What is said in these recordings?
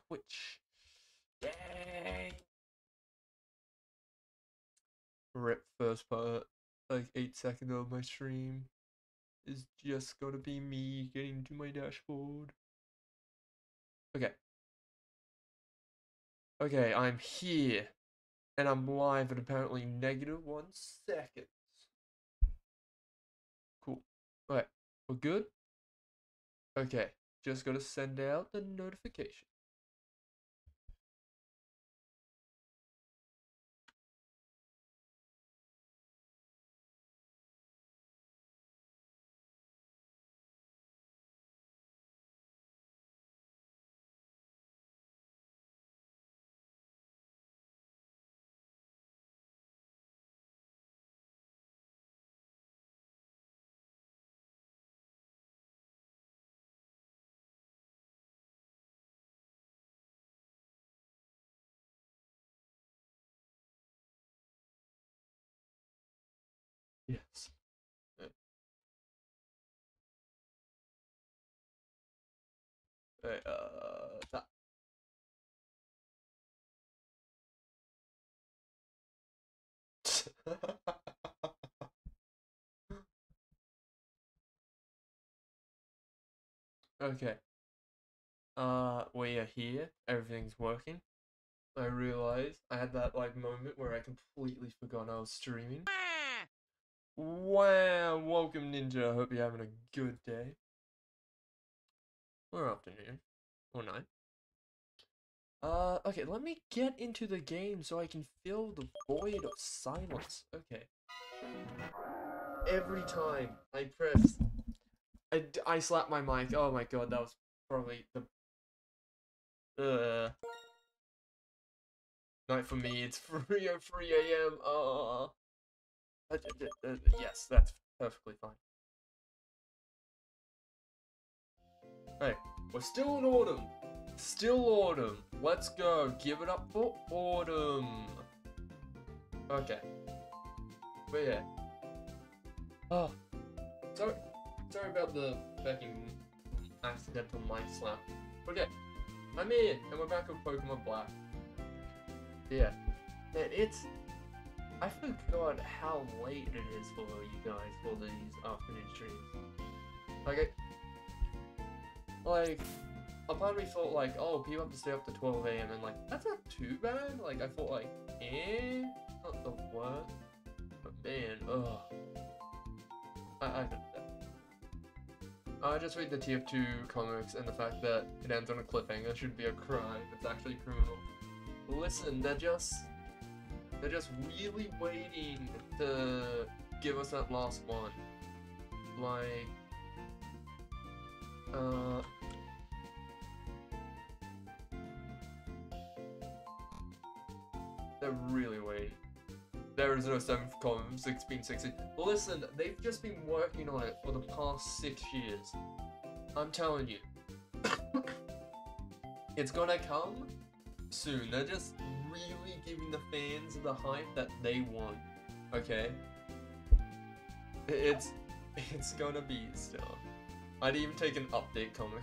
Twitch. Dang. Rip first part, like 8 seconds of my stream is just gonna be me getting to my dashboard. Okay. Okay, I'm here. And I'm live at apparently -1 second. Cool. Alright, we're good? Okay, just gotta send out the notification. Yes. Alright, that. Okay. We are here. Everything's working. I realized I had that like moment where I completely forgot I was streaming. Wow, welcome Ninja. I hope you're having a good day. Or afternoon. Or night. Okay, let me get into the game so I can fill the void of silence. Okay. Every time I press... I slap my mic. Oh my god, that was probably the... Night for me, it's 3:03 AM. Yes, that's perfectly fine. Hey, we're still in autumn. Still autumn. Let's go. Give it up for autumn. Okay. But yeah. Oh. Sorry about the fucking accidental mic slap. Okay. I'm in, and we're back with Pokemon Black. Yeah. Man, it's... I forgot how late it is for you guys for these afternoon streams. Like, a part of me thought like, oh, people have to stay up to 12 AM and like, that's not too bad. Like, I thought like, not the worst. But man, ugh. I just read the TF2 comics and the fact that it ends on a cliffhanger should be a crime. It's actually criminal. Listen, they're just really waiting to give us that last one. Like, they're really waiting. There is no 7th column, 1660. Listen, they've just been working on it for the past 6 years. I'm telling you. It's gonna come soon. They're just really giving the fans the hype that they want. Okay? It's gonna be still. I'd even take an update comic.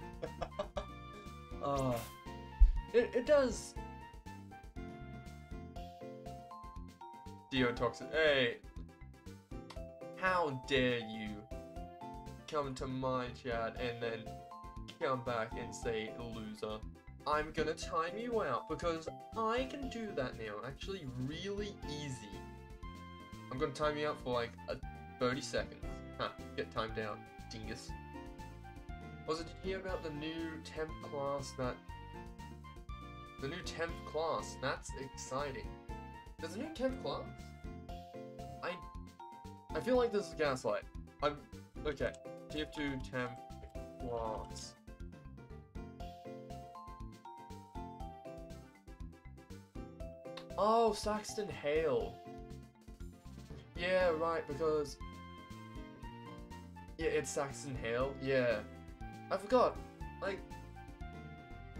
It does. Deotoxic. Hey, how dare you come to my chat and then come back and say loser? I'm gonna time you out because I can do that now. Actually, really easy. I'm gonna time you out for like 30 seconds. Huh, get timed out, dingus. Also, did you hear about the new temp class that... The new temp class, that's exciting. There's a new temp class? I feel like this is gaslight. Okay. TF2 temp class. Oh, Saxton Hale. Yeah, right, because... Yeah, it's Saxton Hale. Yeah. I forgot. Like,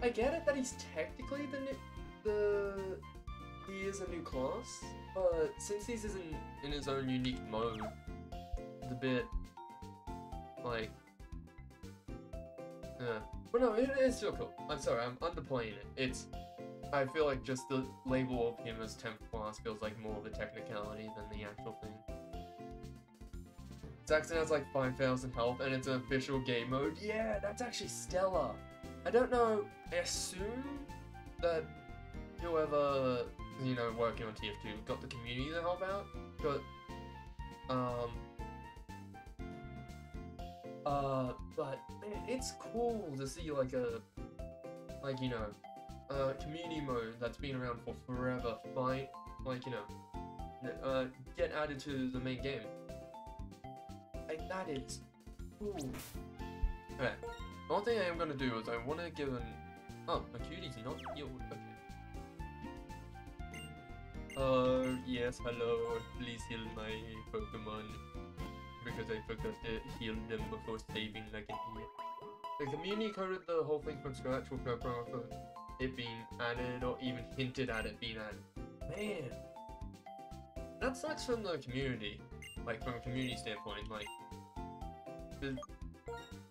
I get it that he's technically he is a new class, but since he's in his own unique mode, it's a bit like Yeah. But no, it's still cool. I'm sorry, I'm underplaying it. I feel like just the label of him as 10th class feels like more of a technicality than the actual thing. Saxon has like 5,000 health and it's an official game mode. Yeah, that's actually stellar. I don't know, I assume that whoever, you know, working on TF2 got the community to help out, but, but man, it's cool to see like you know, community mode that's been around for forever, get added to the main game. Like, that is cool. Okay, one thing I am gonna do is I want to give oh, my cutie's not healed, okay. Yes, hello, please heal my Pokemon, because I forgot to heal them before saving like an idiot. The community coded the whole thing from scratch with no promo for it being added or even hinted at it being added. Man, that sucks from the community, like from a community standpoint. Like,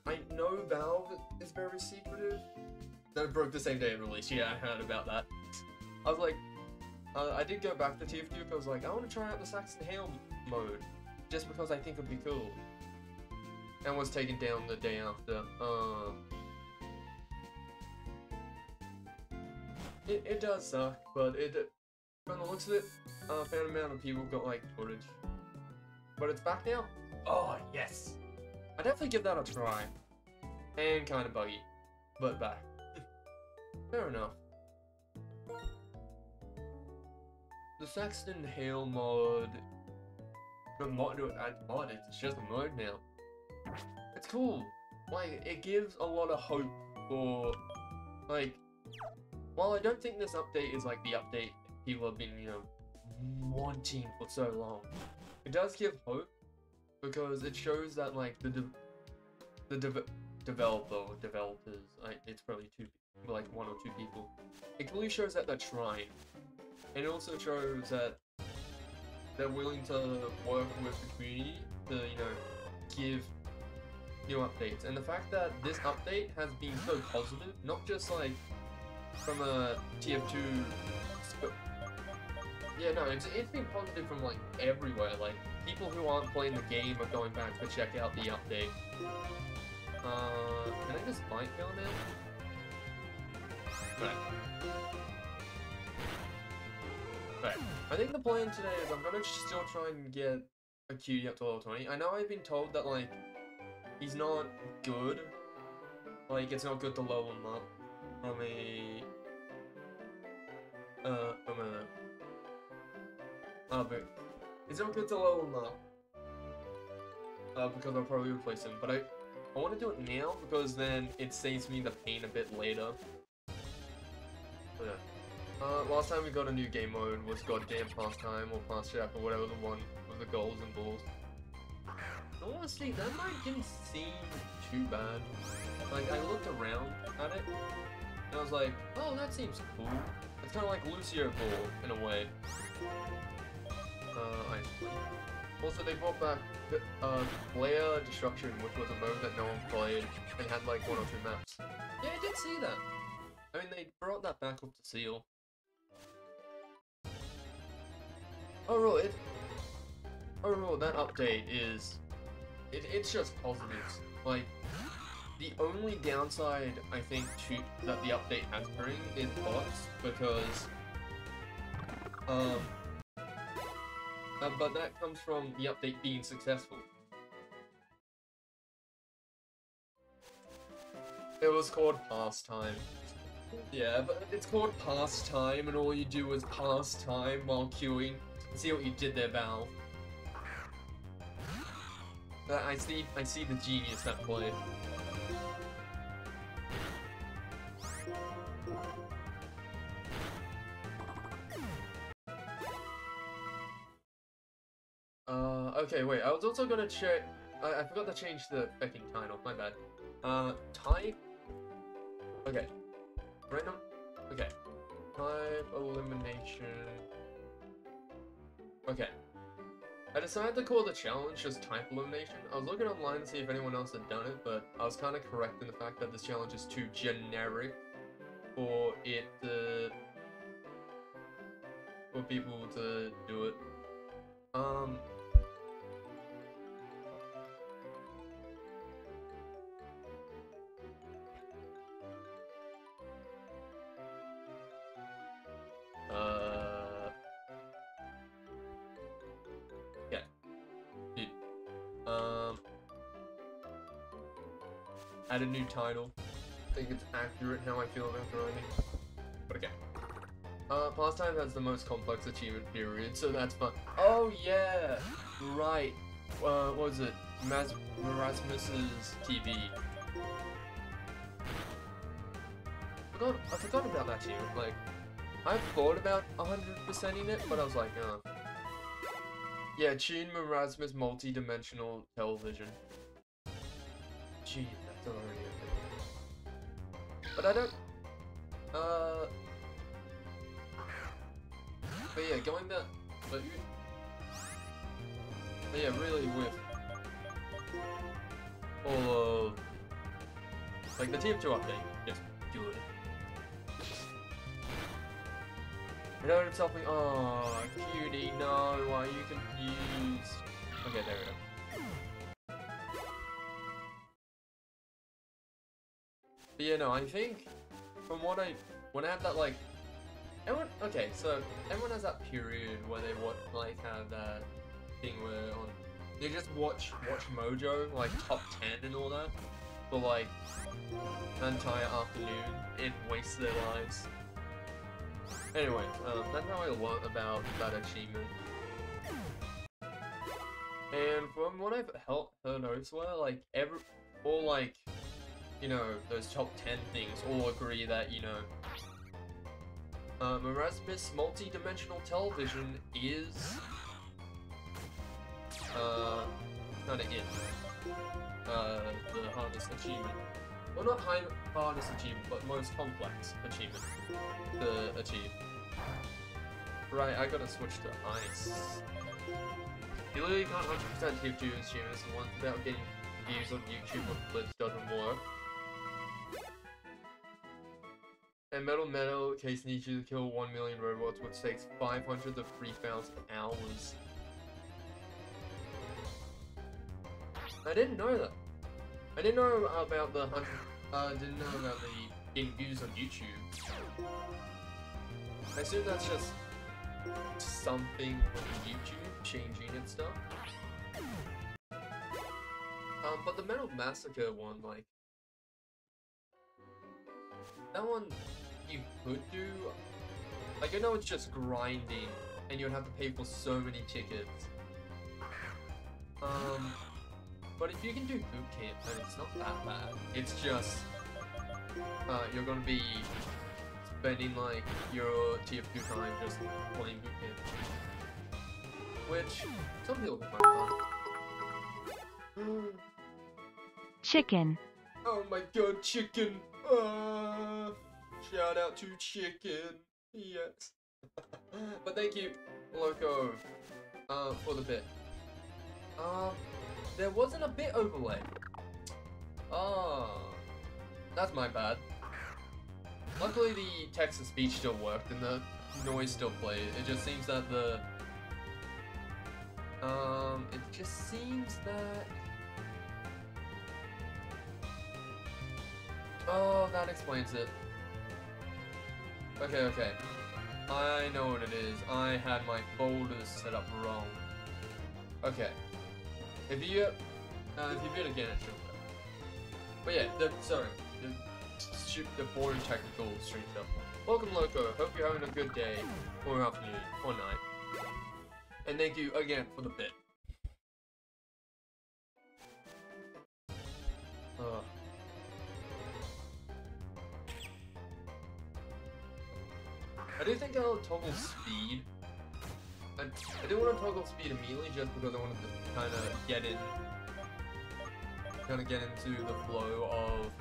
I know Valve is very secretive. That broke the same day of release. Yeah, I heard about that. I was like, I did go back to TF2 because I was like, I want to try out the Saxon Hail mode, just because I think it would be cool. And was taken down the day after. It does suck, but from the looks of it, a fair amount of people got like footage. But it's back now? Oh, yes! I'd definitely give that a try. And kind of buggy, but back. Fair enough. The Saxton Hail mod, it's just a mod now. It's cool. Like, it gives a lot of hope for, like, while I don't think this update is like the update people have been, you know, wanting for so long, it does give hope because it shows that like developers, it's probably like one or two people. It clearly shows that they're trying, and it also shows that they're willing to work with the community to, you know, give new updates. And the fact that this update has been so positive, not just like from a TF2, yeah, no, it's been positive from like everywhere. Like, people who aren't playing the game are going back to check out the update. Can I just fight Hill now? Right. I think the plan today is I'm gonna still try and get a cutie up to level 20. I know I've been told that, like, he's not good. Like, it's not good to level him up from but it's not good to level him up. Because I'll probably replace him. But I want to do it now because then it saves me the pain a bit later. So, yeah. Last time we got a new game mode was goddamn Pastime or Past Shack or whatever the one with the goals and balls. Honestly, that might didn't seem too bad. Like, I looked around at it, and I was like, oh, that seems cool. It's kind of like Lucio Ball, in a way. Also, they brought back Player Destruction, which was a mode that no one played, and had like 1 or 2 maps. Yeah, I did see that. I mean, they brought that back with the seal. Overall, that update is... It's just positives. Like, the only downside, I think, that the update has bring is bots, because... but that comes from the update being successful. It was called Pastime. Yeah, but it's called Pastime, and all you do is pass time while queuing. See what you did there, Valve. I see the genius at play. Okay, wait, I was also gonna check... I forgot to change the fucking title, my bad. Type... Okay. Random... Okay. Type elimination... Okay. I decided to call the challenge just type elimination. I was looking online to see if anyone else had done it, but I was kind of correct in the fact that this challenge is too generic for it to... for people to do it. Yeah. Dude. Add a new title. I think it's accurate how I feel about the writing. But okay. Pastime has the most complex achievement period, so that's fun. Oh yeah! Right. What was it? Erasmus's TV. I forgot about that achievement. Like, I thought about 100%ing it, but I was like, yeah, tune Erasmus multi-dimensional television. Gee, that's already a thing. But I don't... But yeah, going back... But yeah, really with... all of... Like, the TF2 update, just good. I know it's something... Oh, cutie, no, why are you confused? Okay, there we go. But yeah, no, I think... From what when I had that, like... Everyone, okay, so everyone has that period where they like have that thing where they just watch Mojo, like top 10 and all that, for like an entire afternoon and waste their lives. Anyway, that's how I learned about that achievement. And from what I've heard elsewhere, like all like, you know, those top 10 things all agree that, you know, Erasmus multi-dimensional television is kinda the hardest achievement. Well, not hardest achievement, but most complex achievement to achieve. Right, I gotta switch to ice. You literally can't 100% TF2 achievements and one without getting views on YouTube or clips doesn't work. And Metal case needs you to kill 1 million robots, which takes 500 to 3,000 hours. I didn't know that. I didn't know about the didn't know about the getting views on YouTube. I assume that's just something with YouTube changing and stuff. But the Metal Massacre one, like, that one you could do. Like, I know it's just grinding, and you'd have to pay for so many tickets. But if you can do boot camp, then it's not that bad. It's just, you're gonna be spending like your TF2 time just playing boot camp, which some people can find fun. Chicken. Oh my god, chicken! Shout out to chicken. Yes. But thank you, Loco, for the bit. There wasn't a bit overlay. That's my bad. Luckily the text-to-speech still worked and the noise still played. It just seems that Oh, that explains it. Okay. I know what it is. I had my folders set up wrong. Okay. If you bid again, it should work. But yeah, the boring technical stream stuff. Welcome, Loco. Hope you're having a good day, or afternoon, or night. And thank you again for the bit. I do think I'll toggle speed. I do want to toggle speed immediately just because I wanted to kind of get into the flow of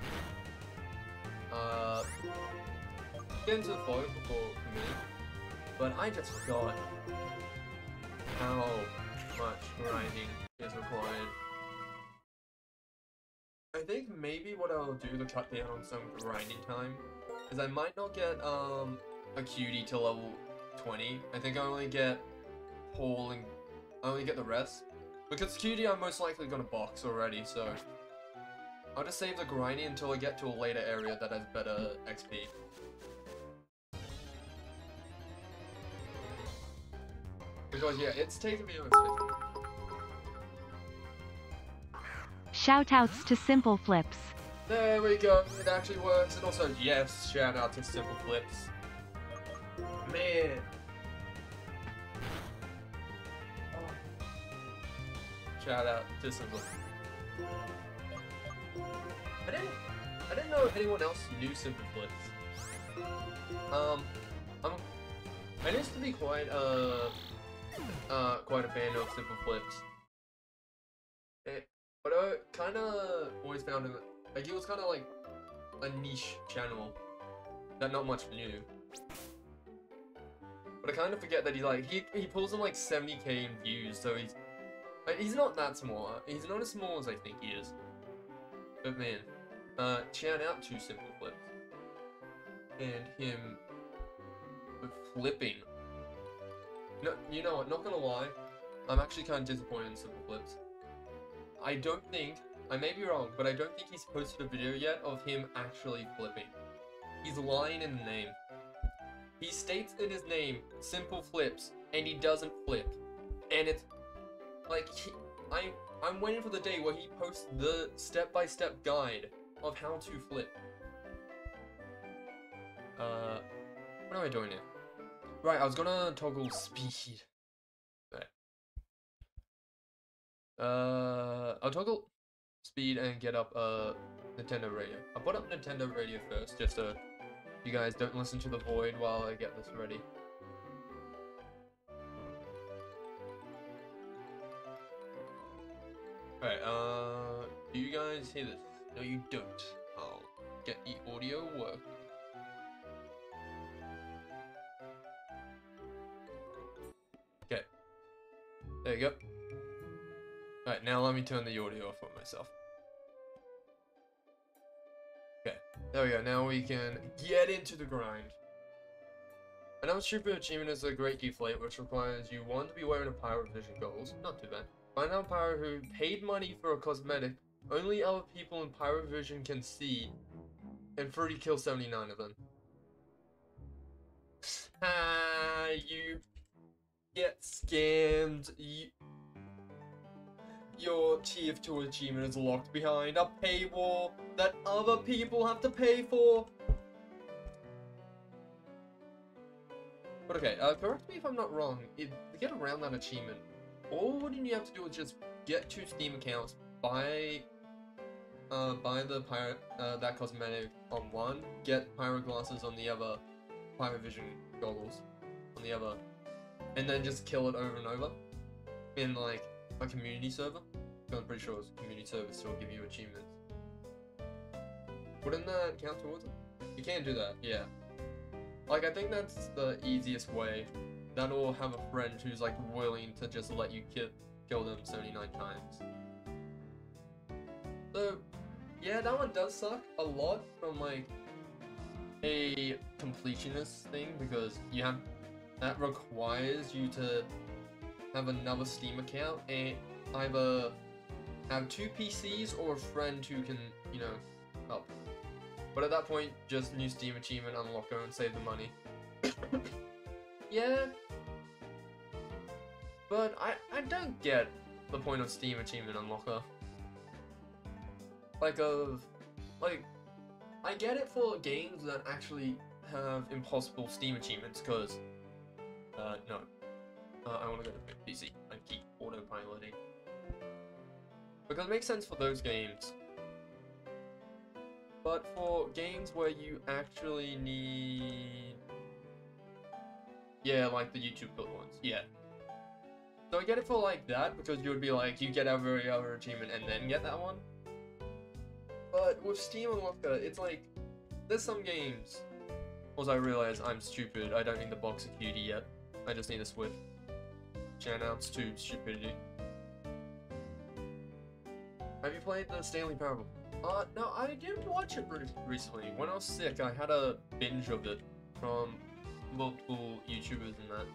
before committing. But I just forgot how much grinding is required. I think maybe what I'll do to cut down on some grinding time is I might not get a cutie till level 20. I think I only get Paul and I only get the rest. Because cutie I'm most likely gonna box already, so I'll just save the grinding until I get to a later area that has better XP. Because yeah, it's taken me almost 50. Shoutouts to Simple Flips. There we go, it actually works. And also, yes, shout out to Simple Flips. Man. Oh. Shout out to Simple. I didn't know if anyone else knew Simple Flips. I used to be quite a fan of Simple Flips. But I kind of always found him, like, he was kind of like a niche channel that not much knew. But I kind of forget that he pulls in like 70k in views, so he's not that small. He's not as small as I think he is. But man, shout out to Simple Flips and him flipping. No, you know what? Not gonna lie, I'm actually kind of disappointed in Simple Flips. I don't think, I may be wrong, but I don't think he's posted a video yet of him actually flipping. He's lying in the name. He states in his name, Simple Flips, and he doesn't flip. And it's, like, I'm waiting for the day where he posts the step-by-step guide of how to flip. What am I doing here? Right, I was gonna toggle speed. Right. I'll toggle speed and get up Nintendo Radio. I'll put up Nintendo Radio first, just so you guys don't listen to the void while I get this ready. Alright, do you guys hear this? No, you don't. I'll get the audio working. Okay. There you go. Alright, now let me turn the audio off for myself. Okay, there we go. Now we can get into the grind. Another super achievement is a great deflate, which requires you 1 to be wearing a Pyro Vision goggles. Not too bad. Find out Pyro who paid money for a cosmetic only other people in Pyro Vision can see, and 30 kill 79 of them. Ah, you get scammed. Your TF2 achievement is locked behind a paywall that other people have to pay for. But okay, correct me if I'm not wrong. To get around that achievement, all you have to do is just get 2 Steam accounts, buy the pyro that cosmetic on one, get pyro glasses on the other, pyro vision goggles on the other, and then just kill it over and over in like a community server. Because I'm pretty sure it's a community server still give you achievements. Wouldn't that count towards it? You can't do that, yeah. Like, I think that's the easiest way. That'll have a friend who's like willing to just let you kill them 79 times. So, yeah, that one does suck a lot from like a completionist thing, because that requires you to have another Steam account and either have 2 PCs or a friend who can, you know, help. But at that point, just new Steam achievement, unlock her, and save the money. Yeah. But I don't get the point of Steam achievement unlocker. Like, I get it for games that actually have impossible Steam achievements, because, no. I want to go to PC and keep autopiloting. Because it makes sense for those games. But for games where you actually need... Yeah, like the YouTube build ones, yeah. So I get it for like that, because you would be like, you get every other achievement and then get that one. But with Steam Unlocker, it's like, there's some games. Also, I realize I'm stupid, I don't need the box of cutie yet. I just need a Swift. Shoutouts to stupidity. Have you played the Stanley Parable? No, I did watch it recently. When I was sick, I had a binge of it from multiple YouTubers and that.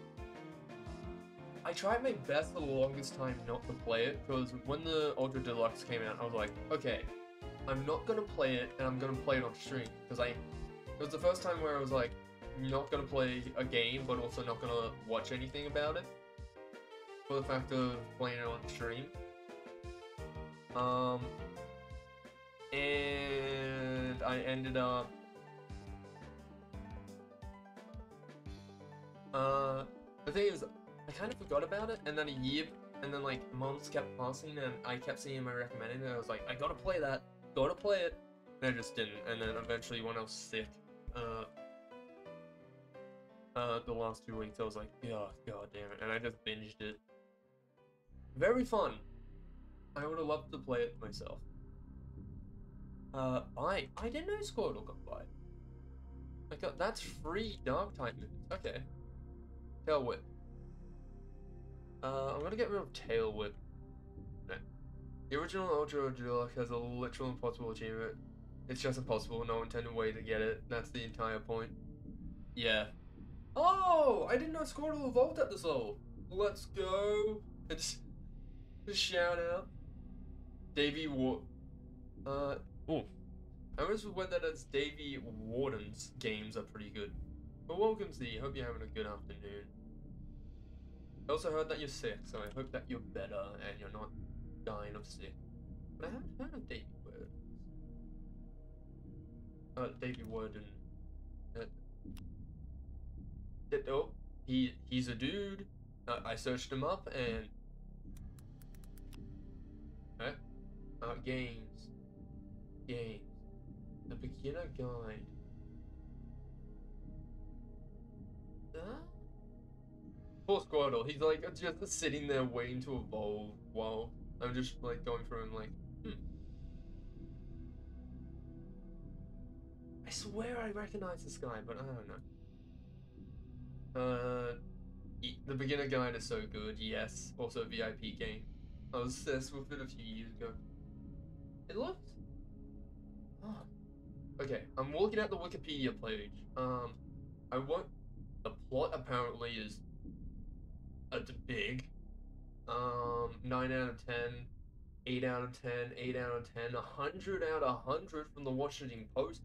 I tried my best for the longest time not to play it, because when the Ultra Deluxe came out, I was like, okay, I'm not gonna play it, and I'm gonna play it on stream, because it was the first time where I was like, not gonna play a game, but also not gonna watch anything about it, for the fact of playing it on stream. And I ended up, the thing is, I kind of forgot about it, and then a year, and then like months kept passing, and I kept seeing my recommended, and I was like, I gotta play that, gotta play it, and I just didn't, and then eventually when I was sick, the last 2 weeks, I was like, oh, god damn it, and I just binged it. Very fun. I would have loved to play it myself. I didn't know Squirtle got by. That's free Dark type moves. Okay. Tail Whip. I'm gonna get rid of Tail Whip. No. The original Ultra Deluxe has a literal impossible achievement. It's just impossible, no intended way to get it. That's the entire point. Yeah. Oh! I didn't know Squirtle evolved at this level. Let's go. It's a shout out. Davy oh. I almost read that as Davy Warden's games are pretty good. But welcome Z, hope you're having a good afternoon. I also heard that you're sick, so I hope that you're better and you're not dying of sick. But I haven't heard of Davy Warden. Davy Warden. Oh, he's a dude. I searched him up and... Games. The beginner guide. Poor Squirtle, he's like just sitting there waiting to evolve while I'm just like going through him like, I swear I recognize this guy, but I don't know. The beginner guide is so good, yes. Also VIP game. I was obsessed with it a few years ago. It looked... Oh. Okay, I'm looking at the Wikipedia page. The plot apparently is big. 9 out of 10, 8 out of 10, 8 out of 10, 100 out of 100 from the Washington Post.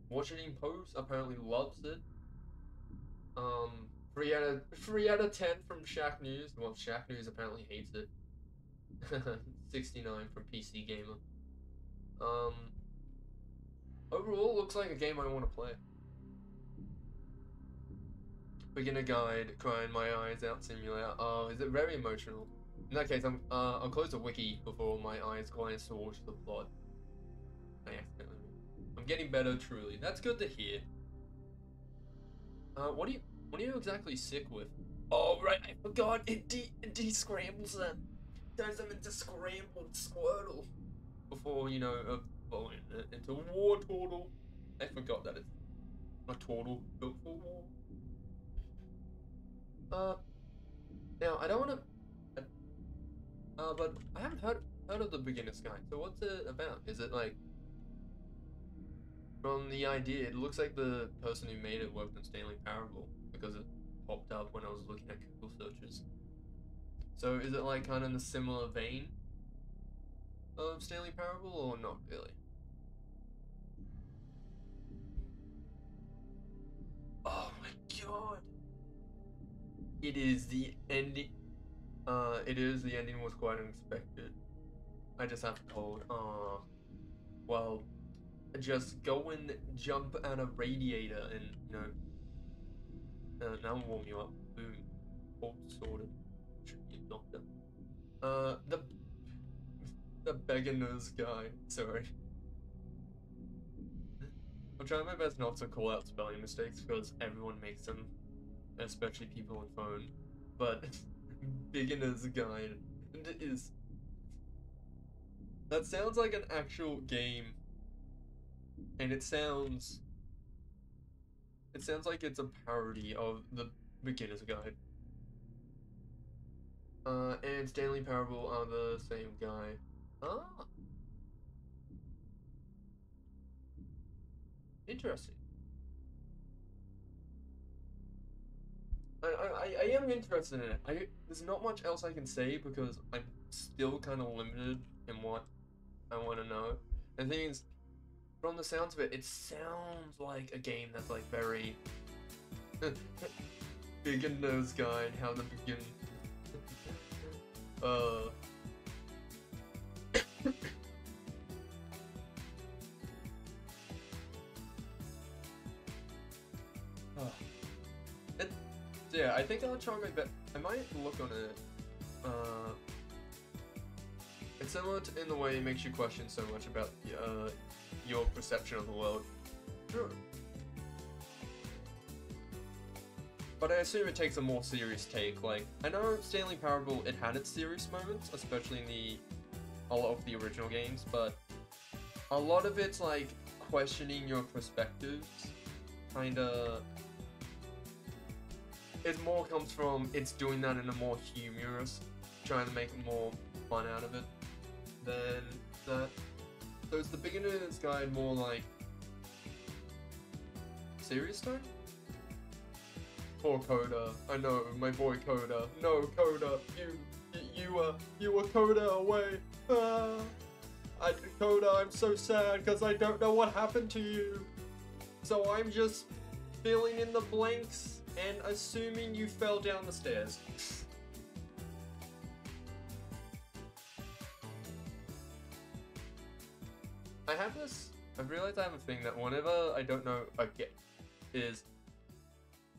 Washington Post apparently loves it. 3 out of 10 from Shaq News. Well, Shaq News apparently hates it. 69 from PC Gamer. Overall, looks like a game I want to play. Beginner guide, crying my eyes out simulator. Oh, is it very emotional? In that case, I'll close the wiki before my eyes glance towards the plot. I'm getting better, truly. That's good to hear. What are you exactly sick with? Oh, right, I forgot. It de-scrambles them. Turns them into scrambled Squirtle. Before, you know, evolving into War Turtle. I forgot that it's a turtle built for war. Now, I don't want to... but I haven't heard of the beginner's guide. So what's it about? Is it like... From the idea, it looks like the person who made it worked on Stanley Parable, because it popped up when I was looking at Google searches. So is it like kind of in the similar vein of Stanley Parable, or not really? Oh my god! It is the ending. The ending was quite unexpected. I just have to hold. Well, just go and jump out a radiator and, you know, now I'll warm you up. Boom. All sorted. Should be a doctor. The beginner's guy. Sorry. I'm trying my best not to call out spelling mistakes because everyone makes them, especially people on phone. But beginner's guide is... That sounds like an actual game, and it sounds like it's a parody of the beginner's guide. and Stanley Parable are the same guy. Ah, interesting. I am interested in it. There's not much else I can say because I'm still kind of limited in what I want to know. And the thing is, from the sounds of it, it sounds like a game that's like very big and nose guy and how to begin. It, yeah, I think I'll try my best. I might look on it. It's similar in the way it makes you question so much about your perception of the world. Sure. But I assume it takes a more serious take. Like, I know Stanley Parable, it had its serious moments, especially in a lot of the original games, but a lot of it's like questioning your perspectives, kinda. It more comes from it's doing that in a more humorous, trying to make more fun out of it than that. So it's the beginner's guide more like serious tone? Poor Coda. I know, my boy Coda. No, Coda, you were Coda away. Coda, I'm so sad because I don't know what happened to you. So I'm just filling in the blanks and assuming you fell down the stairs. I've realized I have a thing that whenever I don't know a game is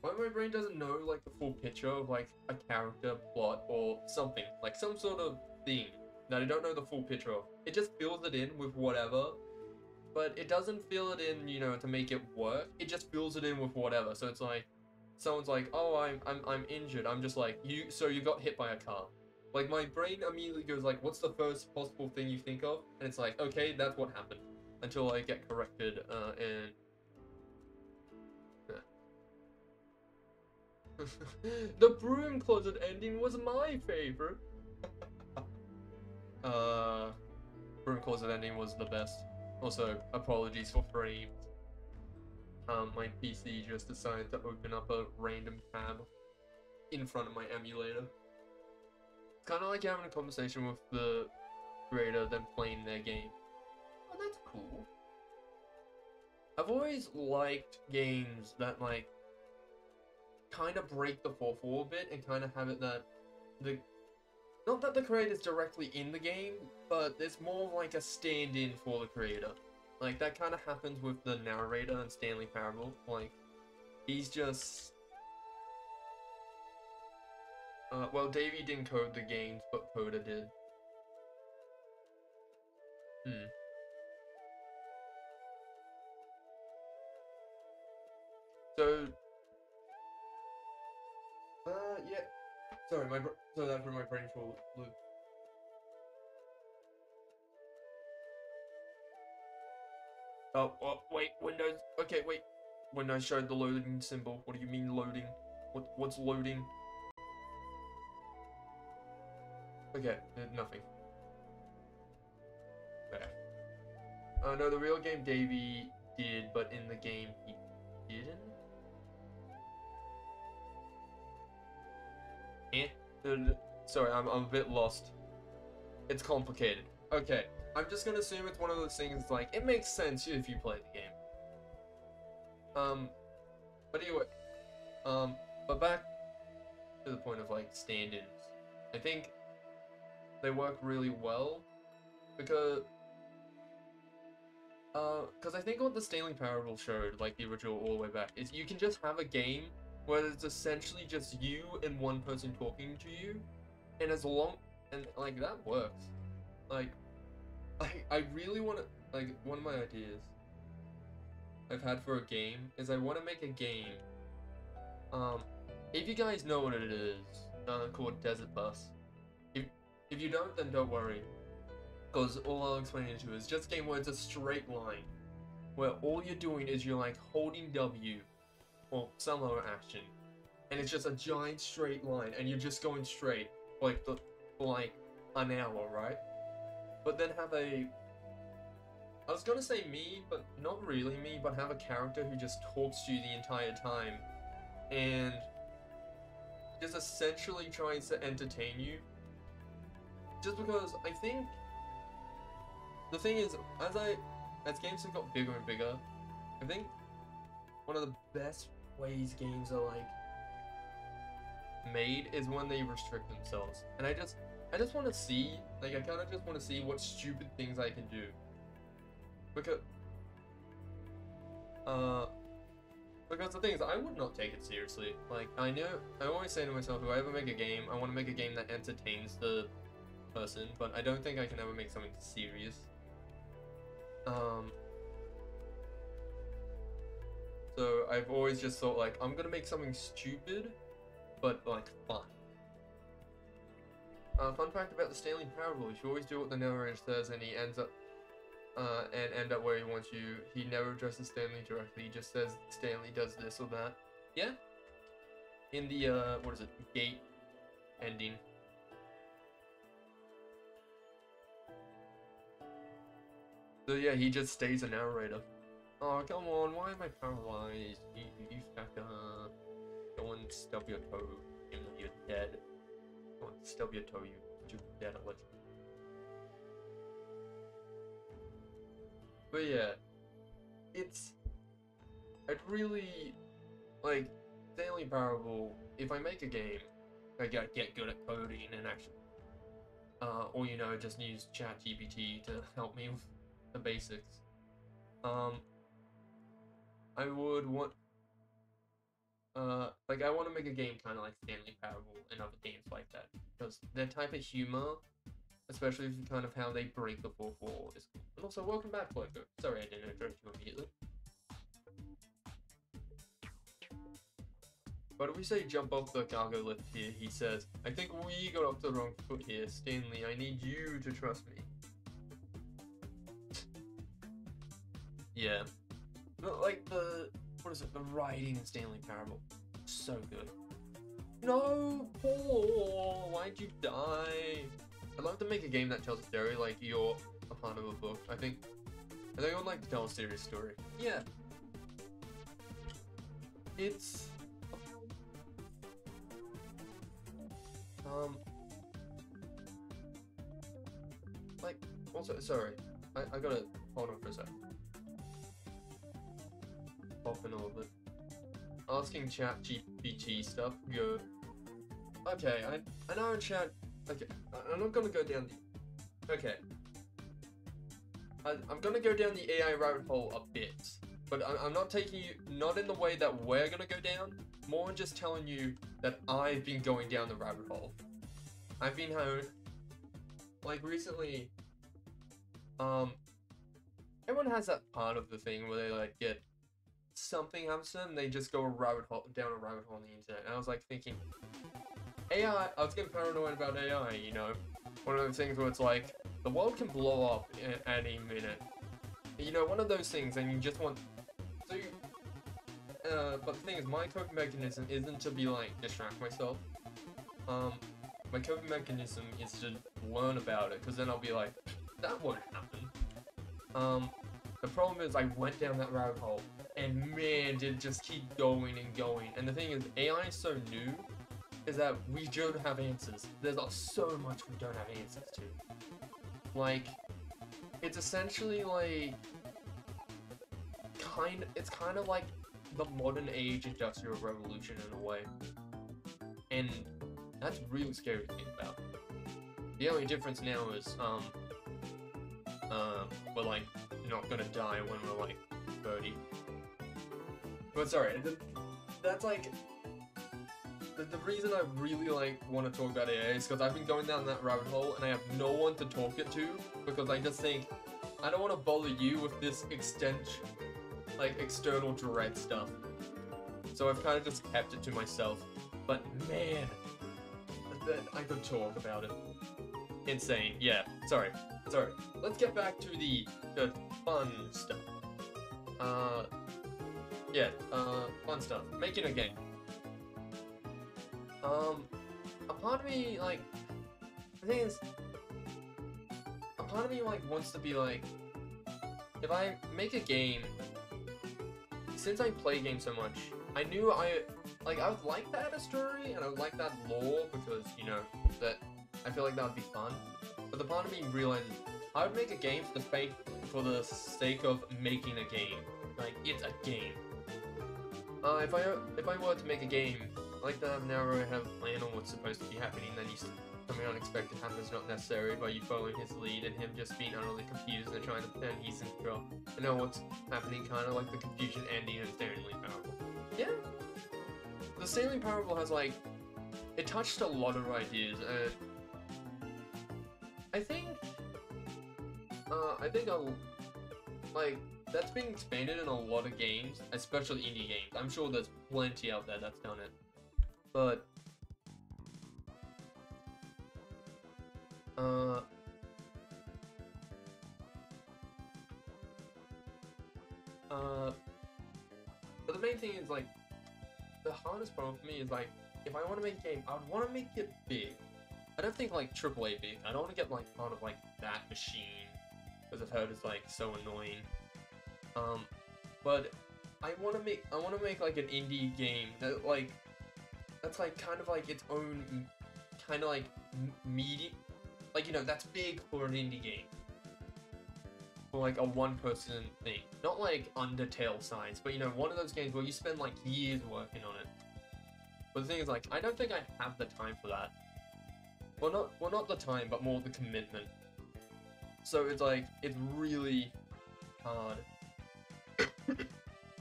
when my brain doesn't know like the full picture of like a character, plot, or something, like some sort of thing that I don't know the full picture of, it just fills it in with whatever, but it doesn't fill it in, you know, to make it work. It just fills it in with whatever. So it's like someone's like, "Oh, I'm injured." I'm just like, so you got hit by a car." Like my brain immediately goes like, "What's the first possible thing you think of?" And it's like, "Okay, that's what happened." Until I get corrected and the broom closet ending was my favorite. Broom closet ending was the best. Also, apologies for frames. My PC just decided to open up a random tab in front of my emulator. It's kind of like having a conversation with the creator than playing their game. Oh, that's cool. I've always liked games that like kind of break the fourth wall a bit and kind of have it that not that the creator's directly in the game, but there's more like a stand-in for the creator. Like that kind of happens with the narrator and Stanley Parable. Like he's just well, Davey didn't code the games, but Coda did. So yeah. Sorry, so that's where my brain will loop. Oh, wait, Windows. Okay, wait. Windows showed the loading symbol. What do you mean loading? What's loading? Okay, nothing. There. No, the real game Davey did, but in the game he didn't. Sorry, I'm a bit lost. It's complicated. Okay, I'm just gonna assume it's one of those things like it makes sense if you play the game. But anyway, but back to the point of like stand-ins. I think they work really well because I think what the Stanley Parable showed, like the original all the way back, is you can just have a game where it's essentially just you and one person talking to you, and like that works. Like, I really want to, like, one of my ideas I've had for a game is I want to make a game, if you guys know what it is, called Desert Bus. If you don't, then don't worry, because all I'll explain it to is just a game where it's a straight line, where all you're doing is you're like holding W, or some other action, and it's just a giant straight line, and you're just going straight, like for like an hour, right? But then have I was gonna say me, but not really me, but have a character who just talks to you the entire time and just essentially tries to entertain you. Just because I think the thing is, as games have got bigger and bigger, I think one of the best ways games are like made is when they restrict themselves. And I just want to see, like, I kind of just want to see what stupid things I can do. Because the thing is, I would not take it seriously. Like, I always say to myself, if I ever make a game, I want to make a game that entertains the person, but I don't think I can ever make something serious. So I've always just thought, like, I'm gonna make something stupid, but, like, fun. Fun fact about the Stanley Parable, you should always do what the narrator says, and he ends up end up where he wants you. He never addresses Stanley directly, he just says Stanley does this or that. Yeah? In the, what is it, gate ending. So yeah, he just stays a narrator. Oh, come on, why am I paralyzed? You fucker. Go and stub your toe, even though you're dead. Go and stub your toe, you're dead, I'll let you. But yeah, I'd really, like, Stanley Parable, if I make a game, I gotta get good at coding and actually, or, you know, just use ChatGPT to help me with the basics. I would want, like, I want to make a game kind of like Stanley Parable and other games like that, because their type of humor, especially kind of how they break the fourth wall, is cool. And also, welcome back, Bloco. Sorry I didn't address you immediately. But if we say jump off the cargo lift here, he says, I think we got off the wrong foot here, Stanley. I need you to trust me. Yeah. But like what is it, the writing in Stanley Parable, so good. No, Paul, why'd you die? I'd love to make a game that tells a story like you're a part of a book. I think I would like to tell a serious story. Yeah. It's like, also, sorry, I gotta hold on for a second. Off in a little bit. Asking ChatGPT stuff, go. Okay, I know Chat. Okay, I'm not gonna go down the. Okay. I'm gonna go down the AI rabbit hole a bit, but I'm not taking you, not in the way that we're gonna go down, more in just telling you that I've been going down the rabbit hole. I've been like recently, everyone has that part of the thing where they like get something happens to them, they just go down a rabbit hole on the internet. And I was like thinking, AI, I was getting paranoid about AI, you know, one of those things where it's like, the world can blow up at any minute. You know, one of those things, and you just want, so you, but the thing is, my coping mechanism isn't to be like, distract myself. My coping mechanism is to learn about it, because then I'll be like, that won't happen. The problem is I went down that rabbit hole, and man, did it just keep going and going. And the thing is, AI is so new, is that we don't have answers. There's so much we don't have answers to. Like, it's essentially like, it's kind of like the modern age industrial revolution in a way. And that's really scary to think about. The only difference now is, we're like, not gonna die when we're like 30. But sorry, that's like, the reason I really like want to talk about AI is because I've been going down that rabbit hole and I have no one to talk it to, because I just think, I don't want to bother you with this external dread stuff. So I've kind of just kept it to myself. But man, I could talk about it. Insane. Yeah, sorry. Let's get back to the fun stuff. Fun stuff. Making a game. A part of me, like, the thing is, a part of me like wants to be like, if I make a game, since I play games so much, I knew I would like to add a story and I would like that lore because, you know, that I feel like that would be fun. But the part of me realizes I would make a game for the sake of making a game. Like, it's a game. If I were to make a game, I like to have narrow have a plan on what's supposed to be happening, then something unexpected happens not necessary by you following his lead and him just being utterly confused and trying to pretend he's in control. I know what's happening, kind of like the confusion ending in Stanley Parable. Yeah. The Stanley Parable has like, it touched a lot of ideas, and I think like, that's being expanded in a lot of games, especially indie games. I'm sure there's plenty out there that's done it. But, but the main thing is, like, the hardest problem for me is, like, if I want to make a game, I would want to make it big. I don't think, like, AAA big. I don't want to get, like, part of, like, that machine, because I've heard it's, like, so annoying. But I want to make, like, an indie game that, like, that's, like, kind of, like, its own, kind of, like, medium, like, you know, that's big for an indie game. For, like, a one-person thing. Not, like, Undertale size, but, you know, one of those games where you spend, like, years working on it. But the thing is, like, I don't think I have the time for that. Well, not the time, but more the commitment. So it's, like, it's really hard.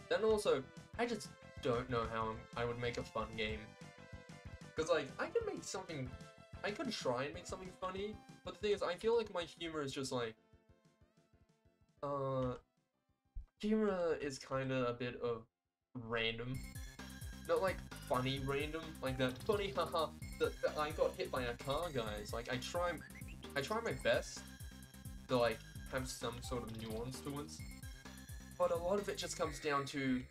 Then also, I just don't know how I would make a fun game. Because, like, I could try and make something funny, but the thing is, I feel like my humor is just, like, humor is kind of a bit of random. Not, like, funny random, like that funny haha that I got hit by a car, guys. Like, I try my best to, like, have some sort of nuance to it. But a lot of it just comes down to,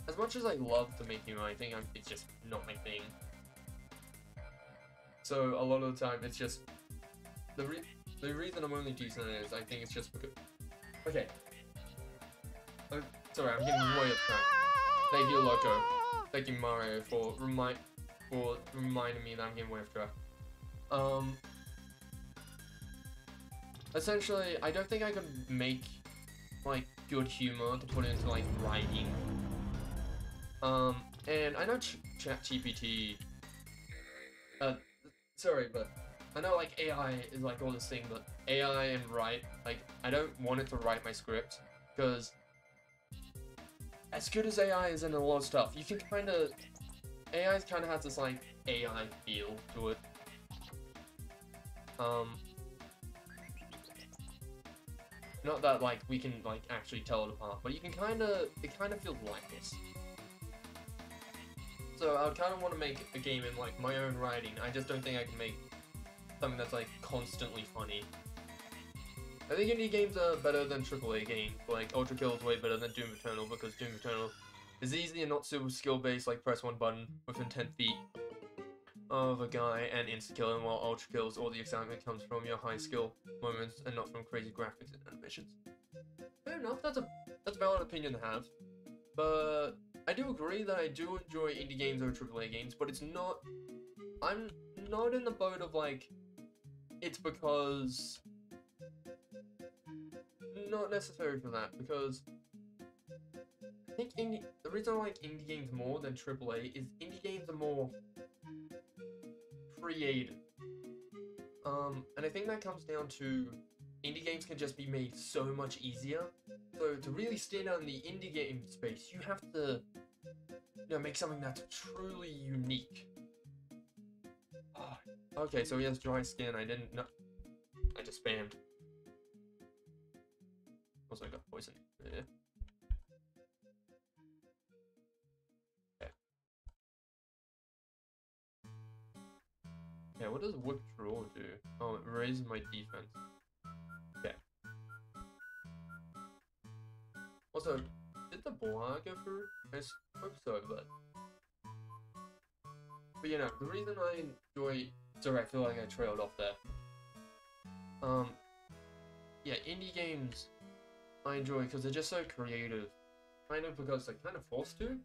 as much as I love to make humor, I think it's just not my thing. So a lot of the time, it's just the reason I'm only decent at it is I think it's just because. Okay. Sorry, I'm getting way off track. Thank you, Loco. Thank you, Mario, for reminding me that I'm getting way off track. Essentially, I don't think I can make, like, good humor to put into, like, writing. And I know ChatGPT, sorry, but I know, like, AI is, like, all this thing, but AI and write, like, I don't want it to write my script, because as good as AI is in a lot of stuff, you can AI kind of has this, like, AI feel to it. Not that, like, we can, like, actually tell it apart, but you can it kind of feels like this. So I kind of want to make a game in, like, my own writing. I just don't think I can make something that's, like, constantly funny. I think indie games are better than AAA games. Like, Ultra Kill is way better than Doom Eternal, because Doom Eternal is easy and not super skill-based, like press one button within 10 feet of a guy and insta-kill him, while Ultra Kills, all the excitement comes from your high skill moments and not from crazy graphics and animations. Fair enough, that's a valid opinion to have. But I do agree that I do enjoy indie games over AAA games, but it's not... I'm not in the boat of, like, it's because... Not necessarily for that, because I think the reason I like indie games more than AAA is indie games are more creative. And I think that comes down to indie games can just be made so much easier. So to really stand out in the indie game space, you have to, you know, make something that's truly unique. Oh, okay, so he has dry skin. I didn't know. I just spammed. Also, I got poison. Yeah. Okay. Yeah, what does withdraw do? Oh, it raises my defense. Okay. Also, did the blog go through? I hope so, but you know, the reason I enjoy Sorry, I feel like I trailed off there. Yeah, indie games I enjoy because they're just so creative. Kind of because they're kind of forced to.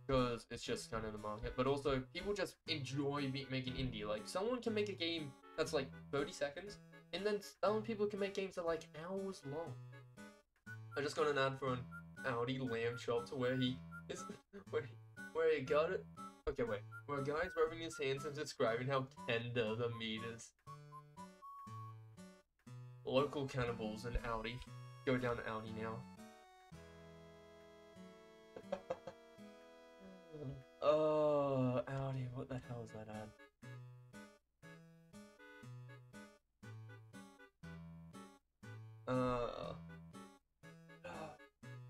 Because it's just kind of the market. But also, people just enjoy making indie. Like, someone can make a game that's like 30 seconds. And then some people can make games that are like hours long. I just got an ad for an Audi lamb chop to where he is... where he got it. Okay, wait. Where a guy's rubbing his hands and describing how tender the meat is. Local cannibals in Audi. Go down to Audi now. Oh, Audi, what the hell is that ad?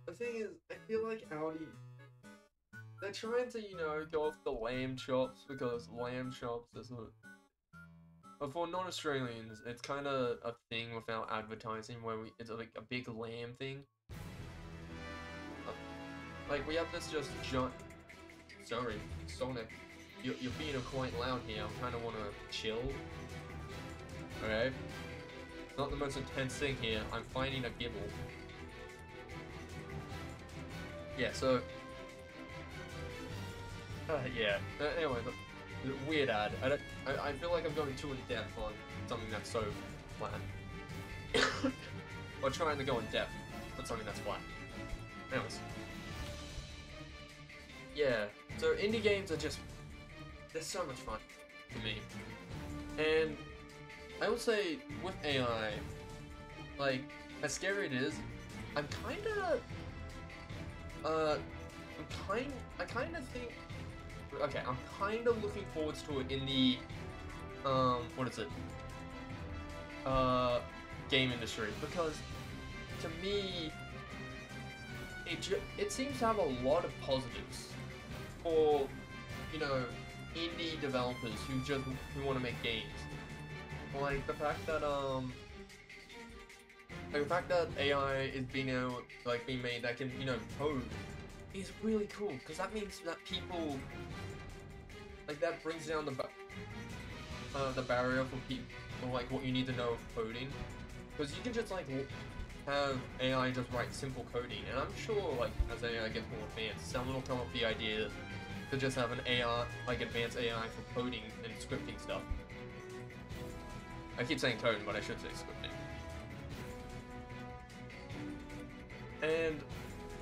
The thing is, I feel like Audi, they're trying to, you know, go off the lamb chops because lamb chops is a... But for non-Australians, it's kind of a thing without advertising where it's like a big lamb thing. Like, we have this just giant... Sorry, Sonic. You're being quite loud here. I kind of want to chill. Okay? Not the most intense thing here. I'm finding a gibble. Yeah, so... yeah. Anyway, the weird ad. I feel like I'm going too in depth on something that's so flat. Or trying to go in depth on something that's flat. Anyways. Yeah, so indie games are just... they're so much fun to me. And I will say, with AI, like, as scary it is, I kind of think... Okay, I'm kind of looking forward to it in the, what is it? Game industry, because to me, it seems to have a lot of positives for, you know, indie developers who want to make games. Like the fact that AI is being made that can, you know, code is really cool, because that means that people, like, that brings down the barrier for people, like, what you need to know of coding, because you can just, like, have AI just write simple coding, and I'm sure, like, as AI gets more advanced, someone will come up with the idea to just have an AI, like, advanced AI for coding and scripting stuff. I keep saying coding, but I should say scripting. And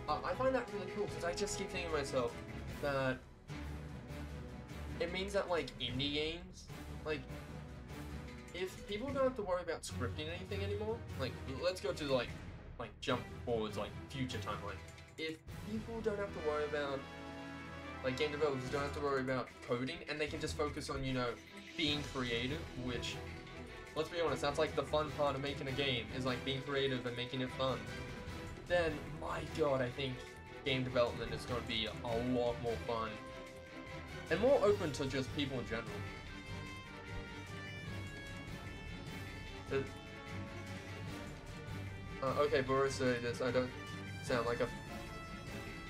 I find that really cool, because I just keep thinking to myself that it means that, like, indie games, like, if people don't have to worry about scripting anything anymore, like, let's go to, like jump forwards, like, future timeline. If people don't have to worry about, like, game developers don't have to worry about coding, and they can just focus on, you know, being creative, which, let's be honest, that's, like, the fun part of making a game, is, like, being creative and making it fun. Then, my god, I think game development is going to be a lot more fun. And more open to just people in general. Okay, Boris, say this, I don't sound like a...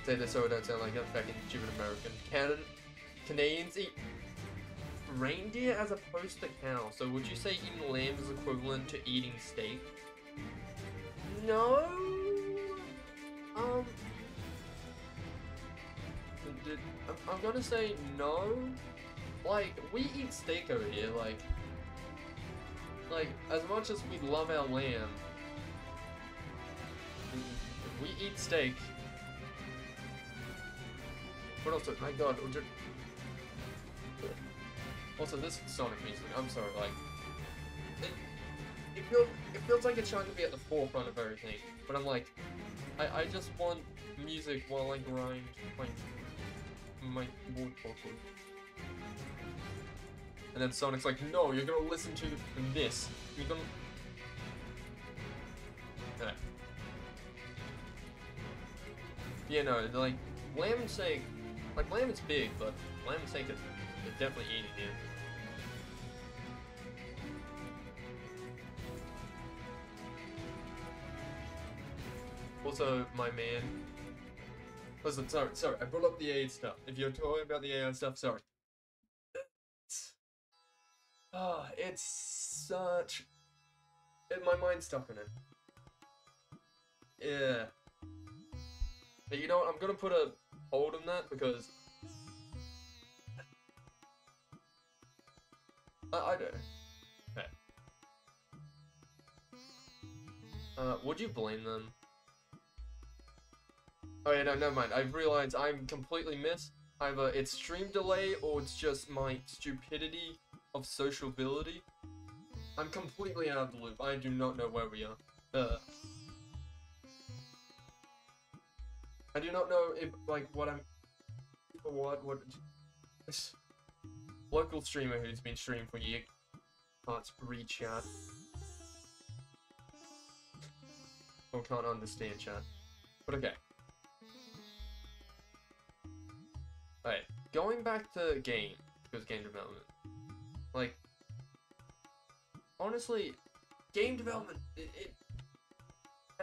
Say this so I don't sound like a fucking stupid American. Canadians eat reindeer as opposed to cow, so would you say eating lamb is equivalent to eating steak? No? I'm gonna say no. Like, we eat steak over here, like, as much as we love our lamb, we eat steak. What else? My god. Also, this Sonic music, I'm sorry, like, it feels like it's trying to be at the forefront of everything, but I'm like, I just want music while I grind my wood properly. And then Sonic's like, no, you're gonna listen to this. You're gonna... Okay. Yeah, no, like, lamb and steak, like, lamb is big, but lamb and steak is definitely eating it. Also, my man... Listen, sorry, I brought up the AI stuff. If you're talking about the AI stuff, sorry. It's such... my mind's stuck in it. Yeah. But you know what, I'm gonna put a hold on that because... I don't know. Okay. Would you blame them? Oh yeah, no, never mind. I've realized I'm completely missed. Either it's stream delay or it's just my stupidity of sociability. I'm completely out of the loop. I do not know where we are. I do not know if, like, what local streamer who's been streaming for years can't read chat. Or can't understand chat. But okay. Alright, going back to game, because game development. Like, honestly, game development,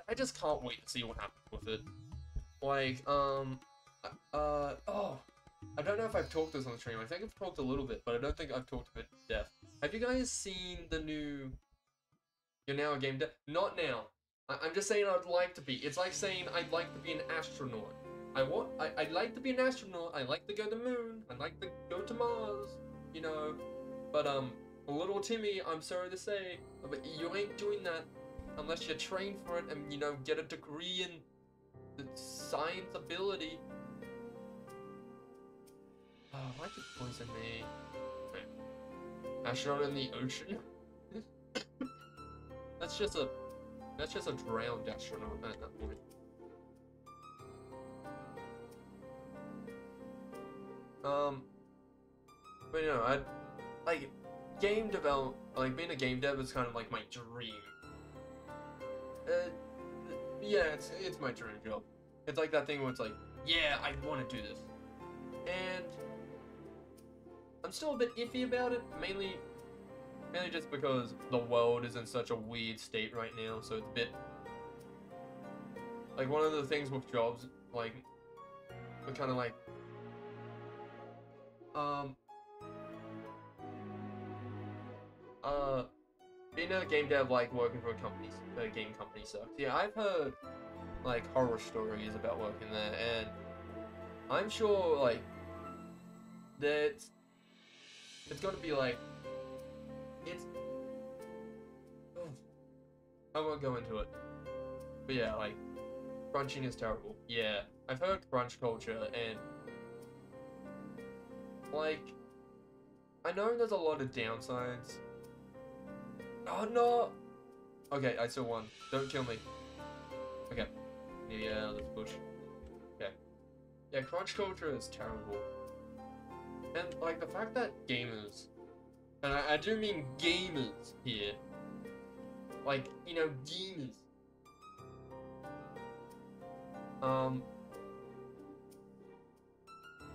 I just can't wait to see what happens with it. Like, oh, I don't know if I've talked this on the stream. I think I've talked a little bit, but I don't think I've talked a bit to death. Have you guys seen the new, you're now a game dev? Not now. I'm just saying I'd like to be. It's like saying I'd like to be an astronaut. I'd like to be an astronaut. I like to go to the moon. I'd like to go to Mars, you know. But, little Timmy, I'm sorry to say, but you ain't doing that unless you train for it and, you know, get a degree in the science ability. Oh, why'd you poison me? Wait. Astronaut in the ocean? That's just a drowned astronaut at that point. But you know, like game develop, like being a game dev is kind of like my dream. Yeah, it's my dream job. It's like that thing where it's like, yeah, I want to do this, and I'm still a bit iffy about it, mainly just because the world is in such a weird state right now, so it's a bit like one of the things with jobs, like we're kind of like being a game dev, like working for a game company sucks. Yeah, I've heard like horror stories about working there, and I'm sure like that it's gonna be like I won't go into it, but yeah, like crunching is terrible. Yeah, I've heard crunch culture, and like I know there's a lot of downsides. Oh no! Okay, I saw one. Don't kill me. Okay. Yeah, let's push. Okay. Yeah, crunch culture is terrible. And, like, the fact that gamers, and I do mean gamers here, like, you know, gamers,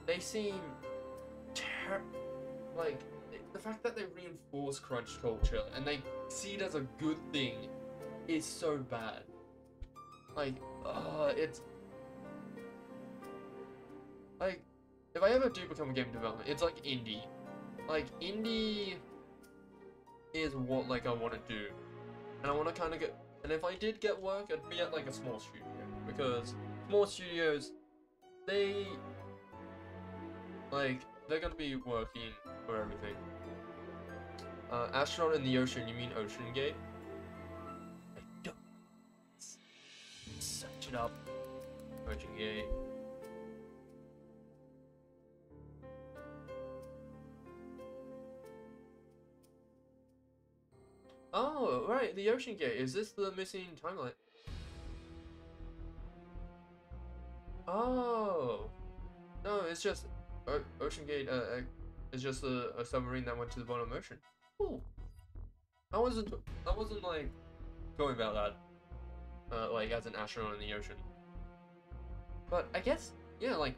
they seem like, the fact that they reinforce crunch culture and they see it as a good thing is so bad. Like, it's like, if I ever do become a game developer, it's like indie. Like, indie is what, like, I want to do. And I want to kind of get, and if I did get work, it'd be at, like, a small studio. Because small studios, they're gonna be working for everything. Astronaut in the ocean, you mean Ocean Gate? I don't. Search it up. Ocean Gate. Oh, right, the Ocean Gate. Is this the missing timeline? Oh. No, it's just Ocean Gate, is just a submarine that went to the bottom of the ocean. Ooh. I wasn't like going about that, like as an astronaut in the ocean. But I guess, yeah, like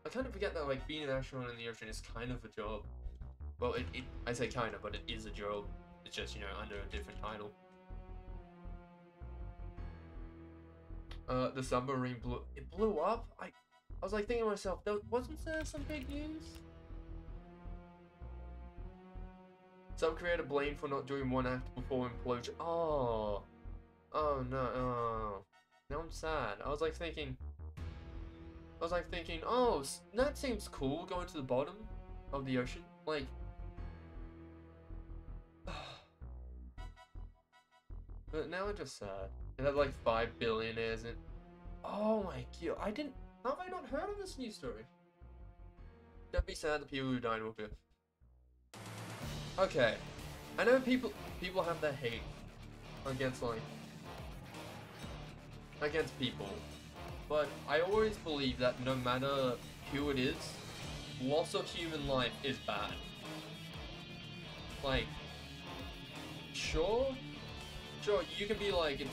I kind of forget that like being an astronaut in the ocean is kind of a job. Well, I say kind of, but it is a job. It's just, you know, under a different title. The submarine blew up. I was like thinking to myself, wasn't there some big news? Some creator blamed for not doing one act before implosion. Oh. Oh no. Oh. Now I'm sad. I was like thinking, oh, that seems cool, going to the bottom of the ocean. Like, but now I'm just sad. It had like 5 billionaires in. Oh my god, have I not heard of this news story? Don't be sad, the people who died will be. Okay, I know people have their hate against against people, but I always believe that no matter who it is, loss of human life is bad. Like, sure, you can be like,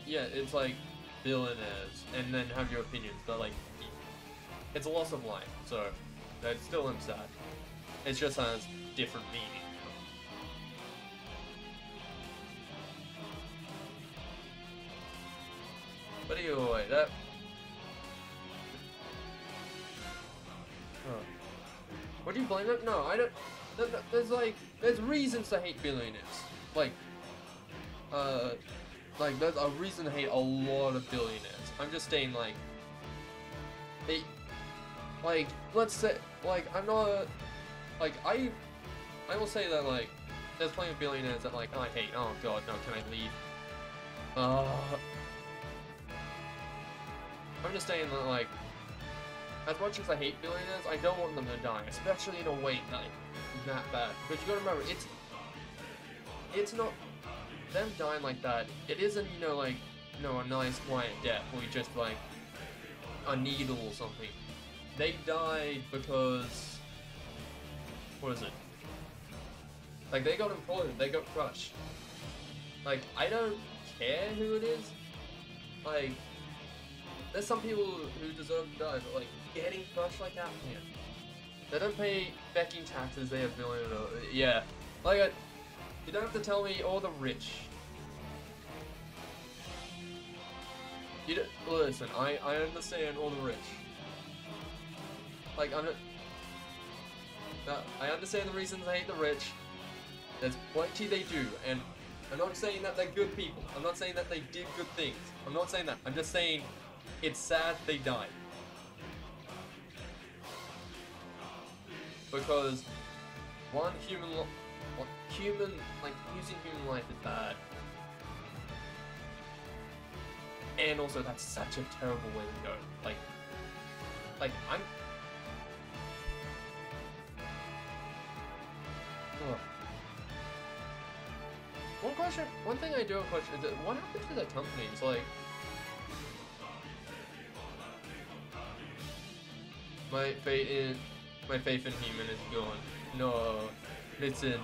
it's like billionaires, and then have your opinions, but like, it's a loss of life, so that still am sad. It just has different meaning. But anyway, that. Oh. What do you blame it? No, I don't. There's reasons to hate billionaires. Like, there's a reason to hate a lot of billionaires. I'm just saying, let's say, I'm not, I will say that, there's plenty of billionaires that, I hate. Oh god, no, can I leave? I'm just saying that, as much as I hate billionaires, I don't want them to die, especially in a way that bad. But you gotta remember, it's not them dying like that. It isn't, a nice quiet death where you just a needle or something. They died because, what is it? They got imploded, they got crushed. I don't care who it is. There's some people who deserve to die, but getting crushed like that, man. They don't pay becking taxes, they have billionaires. Yeah. You don't have to tell me all the rich. You don't, listen, I understand all the rich. I understand the reasons I hate the rich. There's plenty they do, and I'm not saying that they're good people. I'm not saying that they did good things. I'm not saying that. I'm just saying it's sad they died. Because one, using human life is bad. And also, that's such a terrible way to go. I'm... Ugh. One thing I do have a question is, what happened to the companies? My faith in human is gone. No, listen.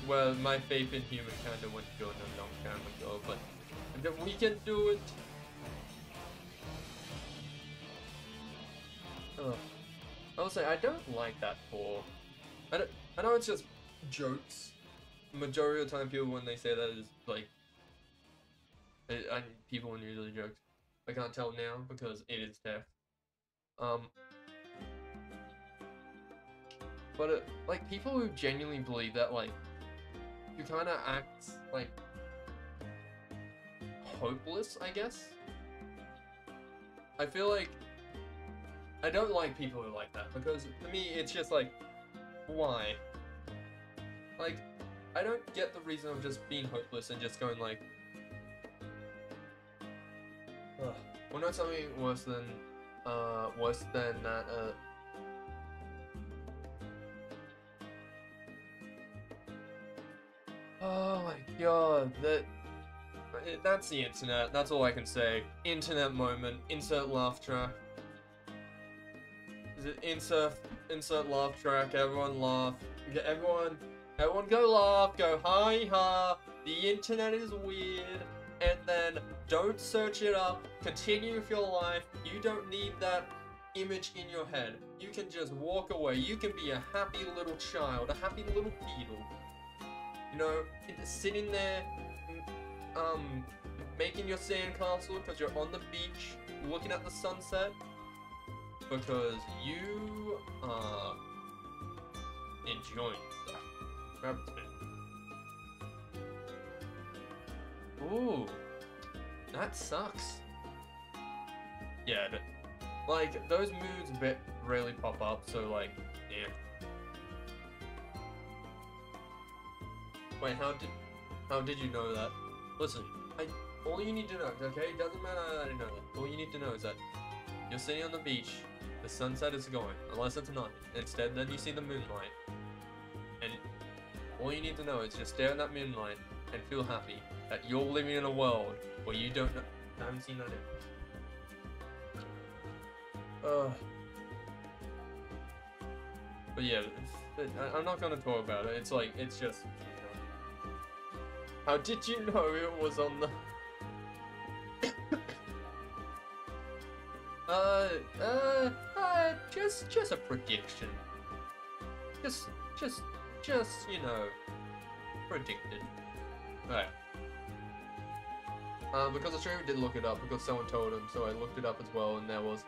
Well, my faith in human kinda went gone a long time ago, but we can do it. I will say I don't like that for. I know it's just jokes. Majority of the time, people when they say that is people when usually jokes. I can't tell now because it is death. But people who genuinely believe that you kind of act hopeless, I guess. I feel I don't like people who like that because to me it's just why? I don't get the reason of just being hopeless and just going ugh. Well, not something worse than that. Oh my god, that's the internet. That's all I can say. Internet moment. Insert laugh track. Is it insert laugh track? Everyone laugh. Everyone go laugh. Go hi ha. The internet is weird. And then don't search it up. Continue with your life. You don't need that image in your head. You can just walk away. You can be a happy little child, a happy little beetle. Sitting there, making your sandcastle because you're on the beach, looking at the sunset, because you are enjoying stuff. Rabbit's been. Ooh, that sucks. Yeah, like those moods rarely pop up, so like, yeah. Wait, how did you know that? Listen, all you need to know, okay? It doesn't matter that I know that. All you need to know is that you're sitting on the beach, the sunset is going, unless it's night. Instead, then you see the moonlight. And all you need to know is just stare at that moonlight and feel happy that you're living in a world where you don't know. I haven't seen that yet. But yeah, I'm not gonna talk about it. It's like, it's just. How did you know it was on the... just a prediction. Just, you know, predicted. Alright. Because the streamer did look it up, because someone told him, so I looked it up as well, and there was,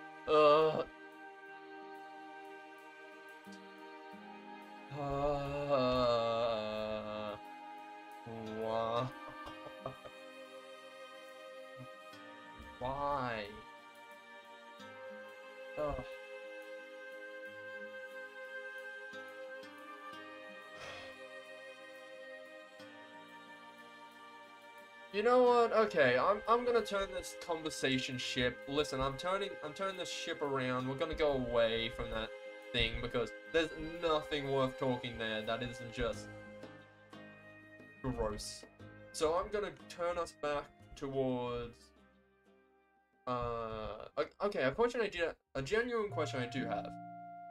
why? Ugh. You know what? Okay, I'm gonna turn this conversation ship. Listen, I'm turning this ship around. We're gonna go away from that thing because there's nothing worth talking there that isn't just gross. So I'm gonna turn us back towards okay, a genuine question I do have.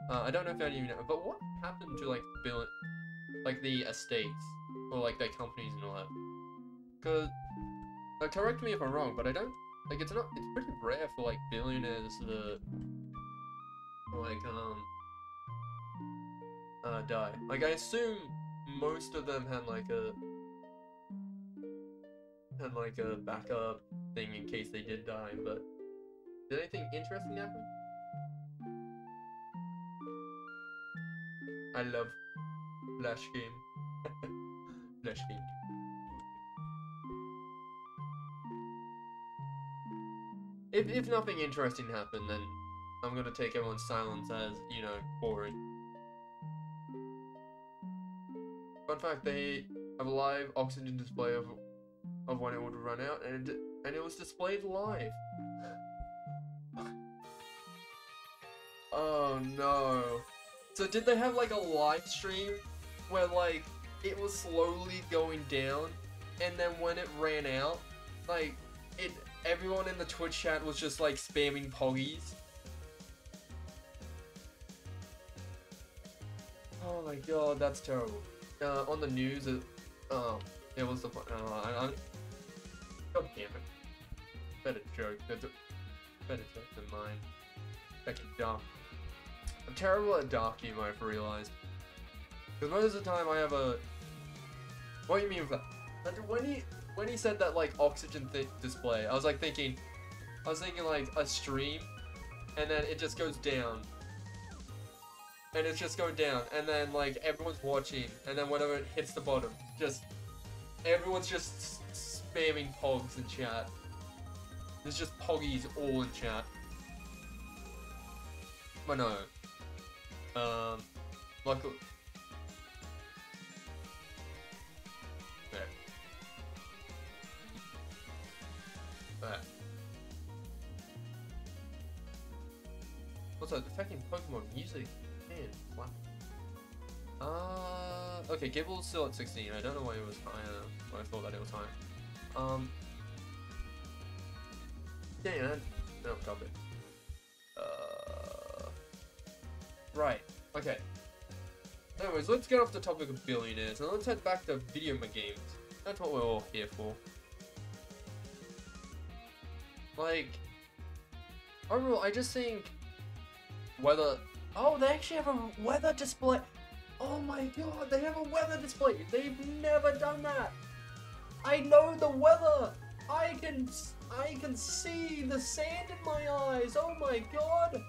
I don't know if any of you know, but what happened to like the estates or like their companies and all that? Cause correct me if I'm wrong, but I don't like it's pretty rare for like billionaires to like die. Like I assume most of them had like a backup thing in case they did die, but did anything interesting happen? I love Flash game. Flash game. If nothing interesting happened, then I'm gonna take everyone's silence as, you know, boring. Fun fact, they have a live oxygen display of when it would run out, and it was displayed live. Oh no. So did they have like a live stream where like it was slowly going down, and then when it ran out, like everyone in the Twitch chat was just like spamming poggies? Oh my god, that's terrible. On the news, it was the god damn it. Better joke. That's a better joke than mine. Back in dark. I'm terrible at dark humor, I've realized. Because most of the time I have a... What do you mean with that? When he said that, like, oxygen display, I was thinking like a stream, and then it just goes down. And it's just going down, and then, like, everyone's watching, and then whenever it hits the bottom, everyone's just spamming pogs in chat. There's just poggies all in chat. But no. Luckily... There. There. Also, the fucking Pokemon music, man, wow. Okay, Gibble's still at 16. I don't know why it was higher. Why I thought that it was higher. Yeah, no, copy. Right, okay. Anyways, let's get off the topic of billionaires and let's head back to video games. That's what we're all here for. Like, overall, I just think weather. Oh, they actually have a weather display. Oh my god, they have a weather display. They've never done that. I know the weather. I can see the sand in my eyes. Oh my god.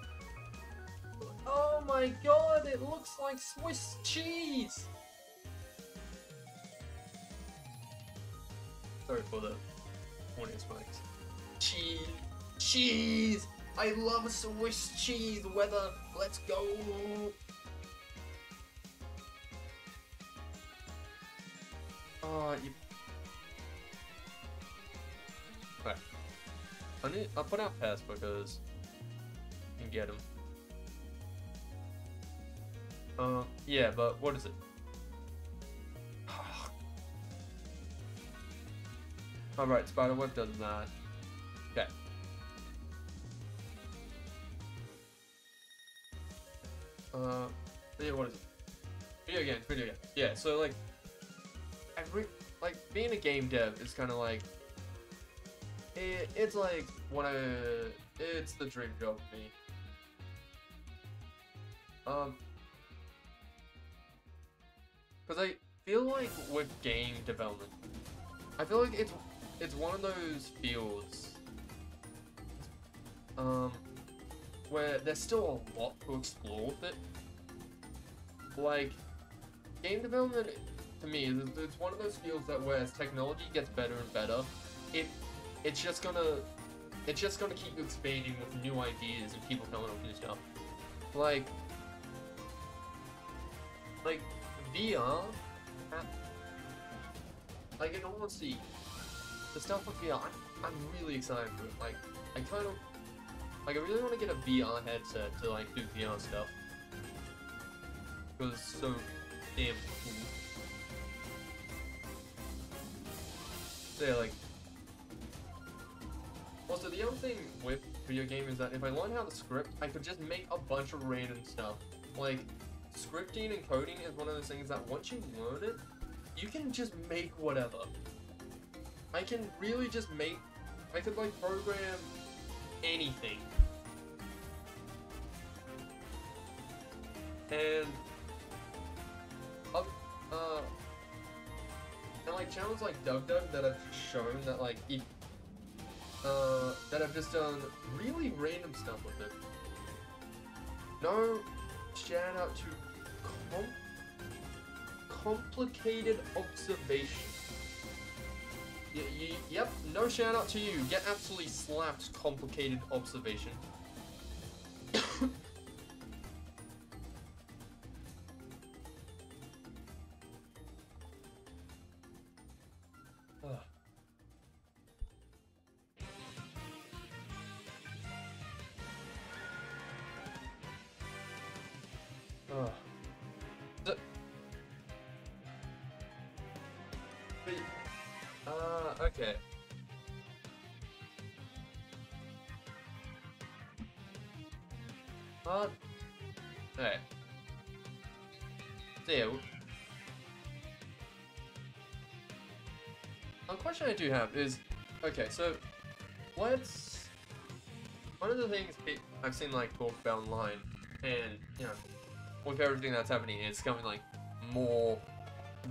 Oh my my god, it looks like Swiss cheese! Sorry for the audience mics. Cheese! Cheese! I love Swiss cheese weather! Let's go! Oh, you... Right. I'll put out Pest because you can get him. Yeah, but what is it? Alright, Spiderweb does that. Okay. Yeah, what is it? Video games. Yeah, so like, like being a game dev is kind of like, it's like it's the dream job for me. Because I feel like with game development, I feel like it's one of those fields, where there's still a lot to explore with it. Like, game development, to me, it's one of those fields that where as technology gets better and better, it's just gonna keep expanding with new ideas and people coming up with new stuff. Like VR, like in all honesty, the stuff with VR, I'm really excited for it. Like, I really want to get a VR headset to like do VR stuff. Because it's so damn cool. So yeah, like, also the other thing with video game is that if I learn how to script, I could just make a bunch of random stuff. Like, scripting and coding is one of those things that once you learn it, you can just make whatever. I can really just make, I could like program anything. And like channels like DubDub that have shown that like if that have just done really random stuff with it. No shout out to complicated observation. Yep, no shout out to you. Get absolutely slapped, complicated observation. Okay. Alright. So yeah, a question I do have is, okay, so one of the things I've seen like talked about online, and you know, with everything that's happening, it's becoming like more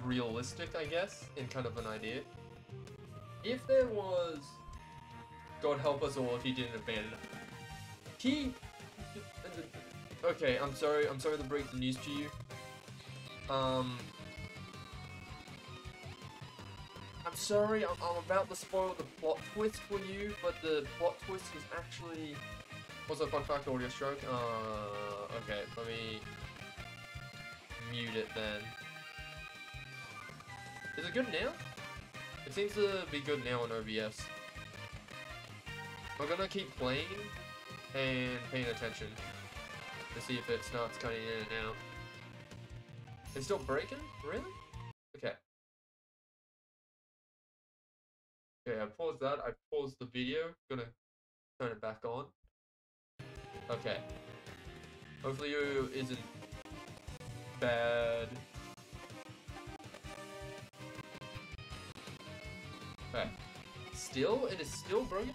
realistic, I guess, in kind of an idea. If there was, God help us all if he didn't abandon it. Okay, I'm sorry to break the news to you. I'm sorry, I'm about to spoil the plot twist for you, but the plot twist is actually... What's a fun fact, audio stroke? Okay, let me mute it then. Is it good now? It seems to be good now on OBS. I'm gonna keep playing and paying attention to see if it starts cutting in and out. It's still breaking? Really? Okay. Okay, I paused that. I paused the video. Gonna turn it back on. Okay. Hopefully it isn't bad. Okay. It is still broken?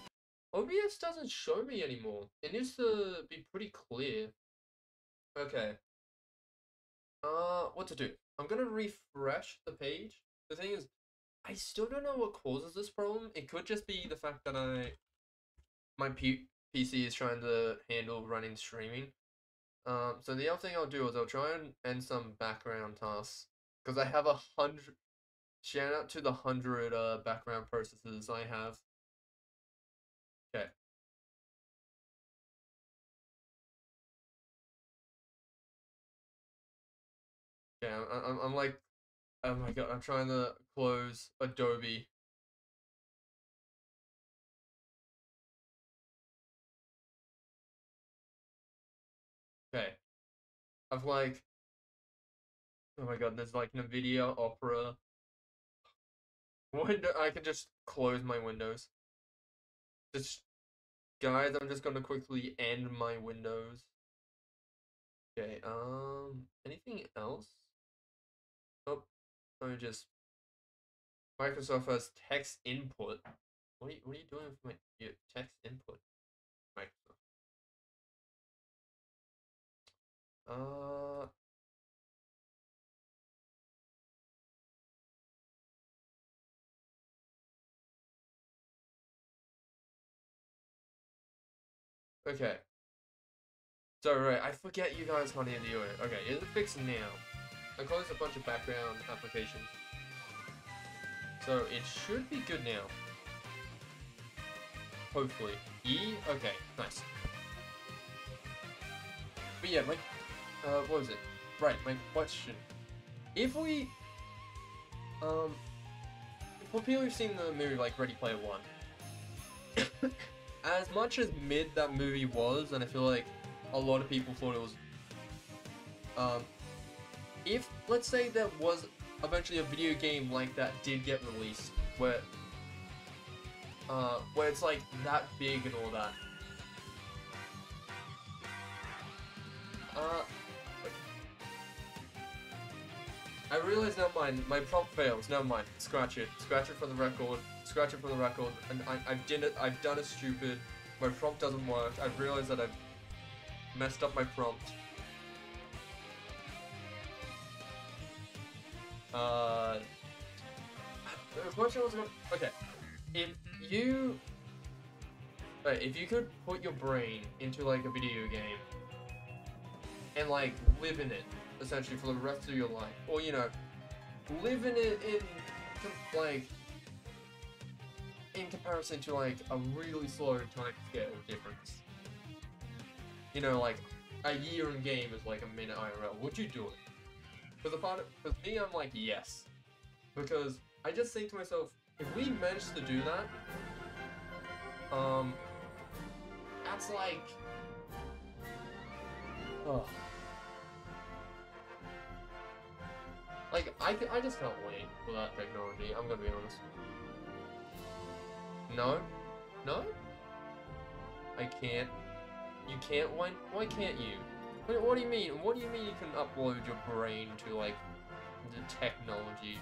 OBS doesn't show me anymore. It needs to be pretty clear. Okay. What to do? I'm gonna refresh the page. The thing is, I still don't know what causes this problem. It could just be the fact that my PC is trying to handle running streaming. So the other thing I'll do is I'll try and end some background tasks. Because I have 100... Shout out to the 100 background processes I have. Okay. Yeah, I'm like... Oh my god, I'm trying to close Adobe. Okay. I've like... Oh my god, there's like NVIDIA, Opera... Window... I can just close my windows. Just... Guys, I'm just gonna quickly end my windows. Okay, anything else? Oh, let me just... Microsoft has text input. What are you doing with my text input? Microsoft. Okay. So, right, I forget you guys can't hear the audio. Okay, is it fixed now? I closed a bunch of background applications. So, it should be good now. Hopefully. Okay, nice. But yeah, my, what was it? Right, my question. If we, for people who've seen the movie, like, Ready Player One, as much as mid that movie was, and I feel like a lot of people thought it was, if, let's say there was eventually a video game like that did get released, where it's like that big and all that, I realize, never mind, my prompt fails, never mind, scratch it for the record, and I've done it stupid, my prompt doesn't work, I've realized that I've messed up my prompt. The question was going, okay, if you could put your brain into like a video game and like live in it essentially for the rest of your life, or you know, live in it in comparison to like a really slow time scale difference. You know, like a year in game is like a minute IRL. Would you do it? For me, I'm like yes, because I just think to myself, if we managed to do that, that's like, oh. Like, I just can't wait for that technology, I'm gonna be honest. No? No? I can't. You can't? Why can't you? What do you mean? What do you mean you can upload your brain to, like, the technology?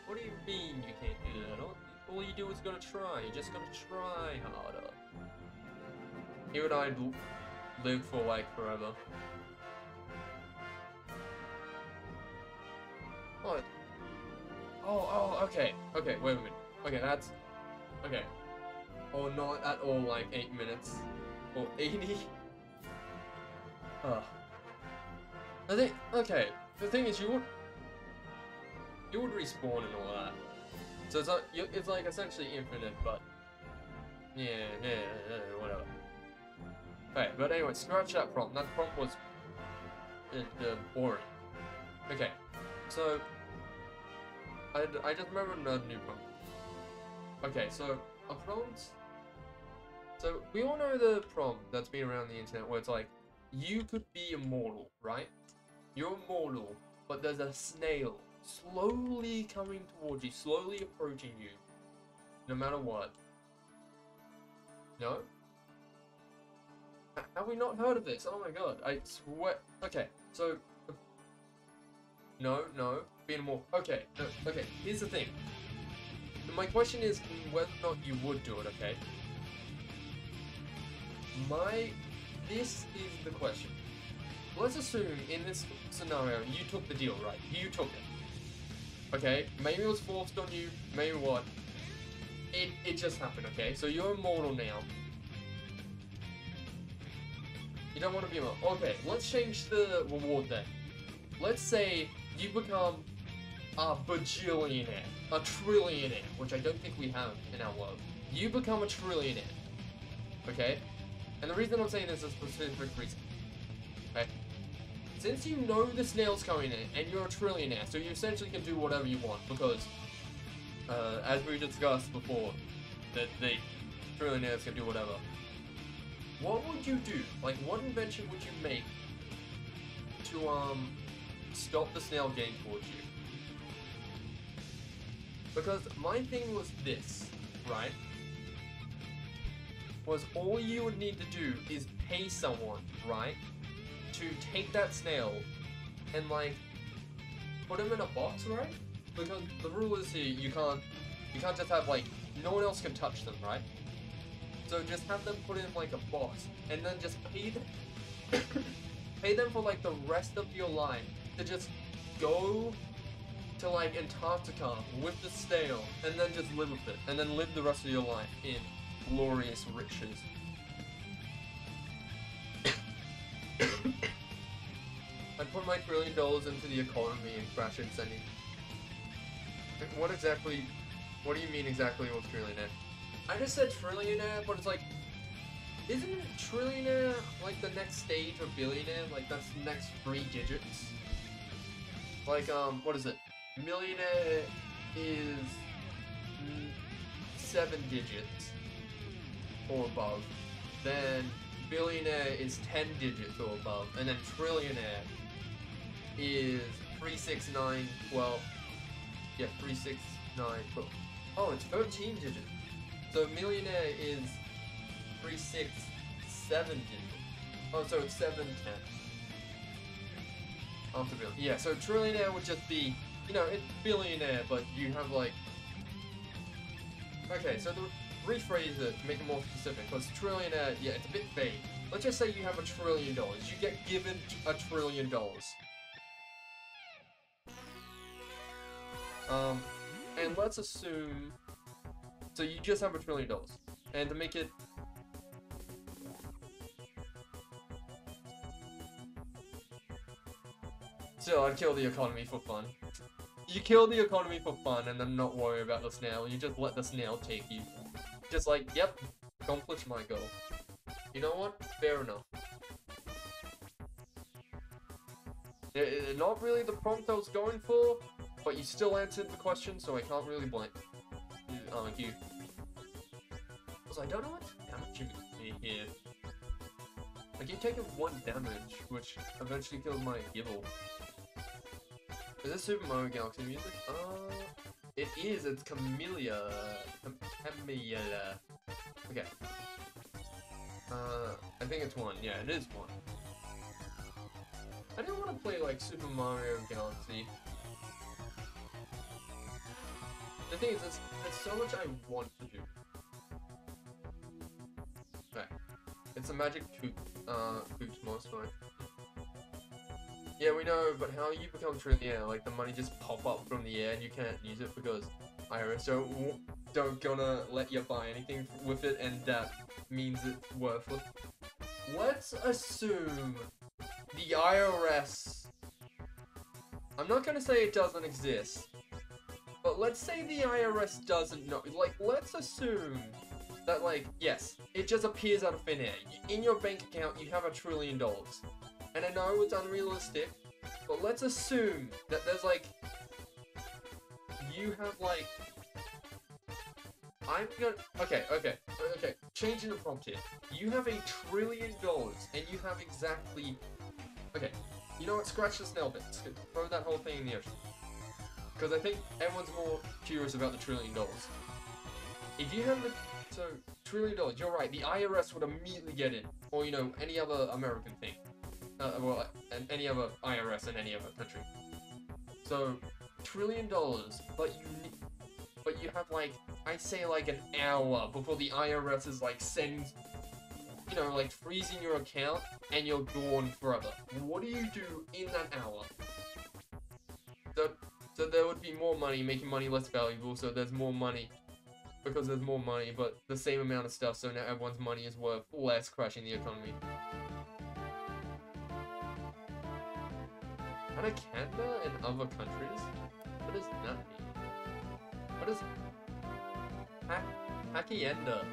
What do you mean you can't do that? All you do is gonna try. You're just gonna try harder. You and I live for, like, forever. What? Oh, okay. Okay, wait a minute. Okay, that's... Okay. Oh, not at all, like, 8 minutes. Or 80. I think... Okay. The thing is, you would respawn and all that. So it's like essentially infinite, but... Yeah, whatever. Okay, but anyway, scratch that prompt. That prompt was... boring. Okay. So... I just remembered another new prompt. Okay, so a prompt. So we all know the prompt that's been around the internet where it's like, you could be immortal, right? You're immortal, but there's a snail slowly coming towards you, slowly approaching you, no matter what. No? Have we not heard of this? Oh my god, I swear. Okay, so... No, be immortal. Okay, okay, here's the thing. My question is whether or not you would do it, okay? This is the question. Let's assume in this scenario you took the deal, right? You took it. Okay? Maybe it was forced on you, maybe what? It just happened, okay? So you're immortal now. You don't want to be a millionaire. Okay, let's change the reward then. Let's say you become a bajillionaire, a trillionaire, which I don't think we have in our world. You become a trillionaire, okay? And the reason I'm saying this is for a specific reason, okay? Since you know the snail's coming in, and you're a trillionaire, so you essentially can do whatever you want, because, as we discussed before, that the trillionaires can do whatever. What would you do? Like, what invention would you make to, stop the snail getting towards you? Because my thing was this, right? Was all you would need to do is pay someone, right? To take that snail and, like, put him in a box, right? Because the rule is here, you can't just have, like, no one else can touch them, right? So just have them put in, like, a box, and then just pay them, pay them for, like, the rest of your life to just go to, like, Antarctica with the snail, and then just live with it, and then live the rest of your life in glorious riches. I'd put my $1 trillion into the economy and crash it, sending. What do you mean exactly with trillionaire? I just said trillionaire, but it's like, isn't trillionaire like the next stage of billionaire? Like, that's the next 3 digits? Like, what is it? Millionaire is 7 digits or above. Then billionaire is 10 digits or above. And then trillionaire is 369, well, yeah, 369, oh, it's 13 digits. So millionaire is 367 digits. Oh, so it's 710. After billion. Yeah, so trillionaire would just be, you know, it's billionaire, but you have like... Okay, so to rephrase it to make it more specific, because trillionaire, yeah, it's a bit vague. Let's just say you have $1 trillion. You get given $1 trillion. And let's assume... So you just have $1 trillion. And to make it... Still, I'd kill the economy for fun. You kill the economy for fun and then not worry about the snail. You just let the snail take you. Just like, yep, accomplished my goal. You know what? Fair enough. Not really the prompt I was going for, but you still answered the question, so I can't really blame you. Also, I don't know what damage you can do here. Like, you're taking 1 damage, which eventually kills my Gibble. Is this Super Mario Galaxy music? It is. It's Camellia. Camellia. Okay. I think it's 1. Yeah, it is 1. I don't want to play, like, Super Mario Galaxy. The thing is, there's so much I want to do. Okay. It's a magic Cooch most fine. Yeah, we know, but how you become trillionaire, like the money just pop up from the air and you can't use it because IRS don't gonna let you buy anything with it, and that means it's worthless. Let's assume the IRS... I'm not gonna say it doesn't exist, but let's say the IRS doesn't know. Like, let's assume that, like, yes, it just appears out of thin air. In your bank account, you have $1 trillion. And I know it's unrealistic, but let's assume that there's, like, you have, like, okay, changing the prompt here. You have $1 trillion, and you have exactly, okay, you know what, scratch the snail bit, throw that whole thing in the ocean. Because I think everyone's more curious about the $1 trillion. If you have so, $1 trillion, you're right, the IRS would immediately get in, or, you know, any other American thing. Well, any other IRS in any other country. So, $1 trillion, but you have, like, I say, like, an hour before the IRS is, like, sends, you know, like, freezing your account, and you're gone forever. What do you do in that hour? So there would be more money, making money less valuable, so there's more money, because there's more money, but the same amount of stuff, so now everyone's money is worth less, crashing the economy. Anaconda in other countries? What does that mean? What is hacienda?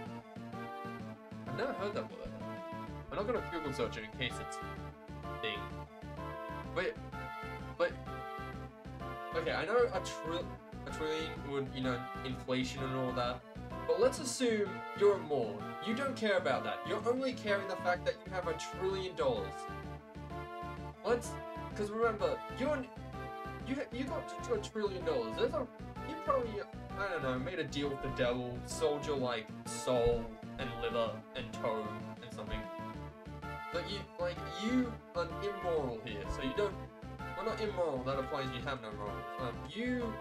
I've never heard that word. I'm not gonna Google search it in case it's a thing. But okay, I know a trillion would, you know, inflation and all that. But let's assume you're a Maud. You don't care about that. You're only caring the fact that you have $1 trillion. Because remember, you got $1 trillion. You probably, I don't know, made a deal with the devil, sold your like soul and liver and toe and something. But you are immoral here, so you don't. Well, not immoral. That applies. You have no morals. You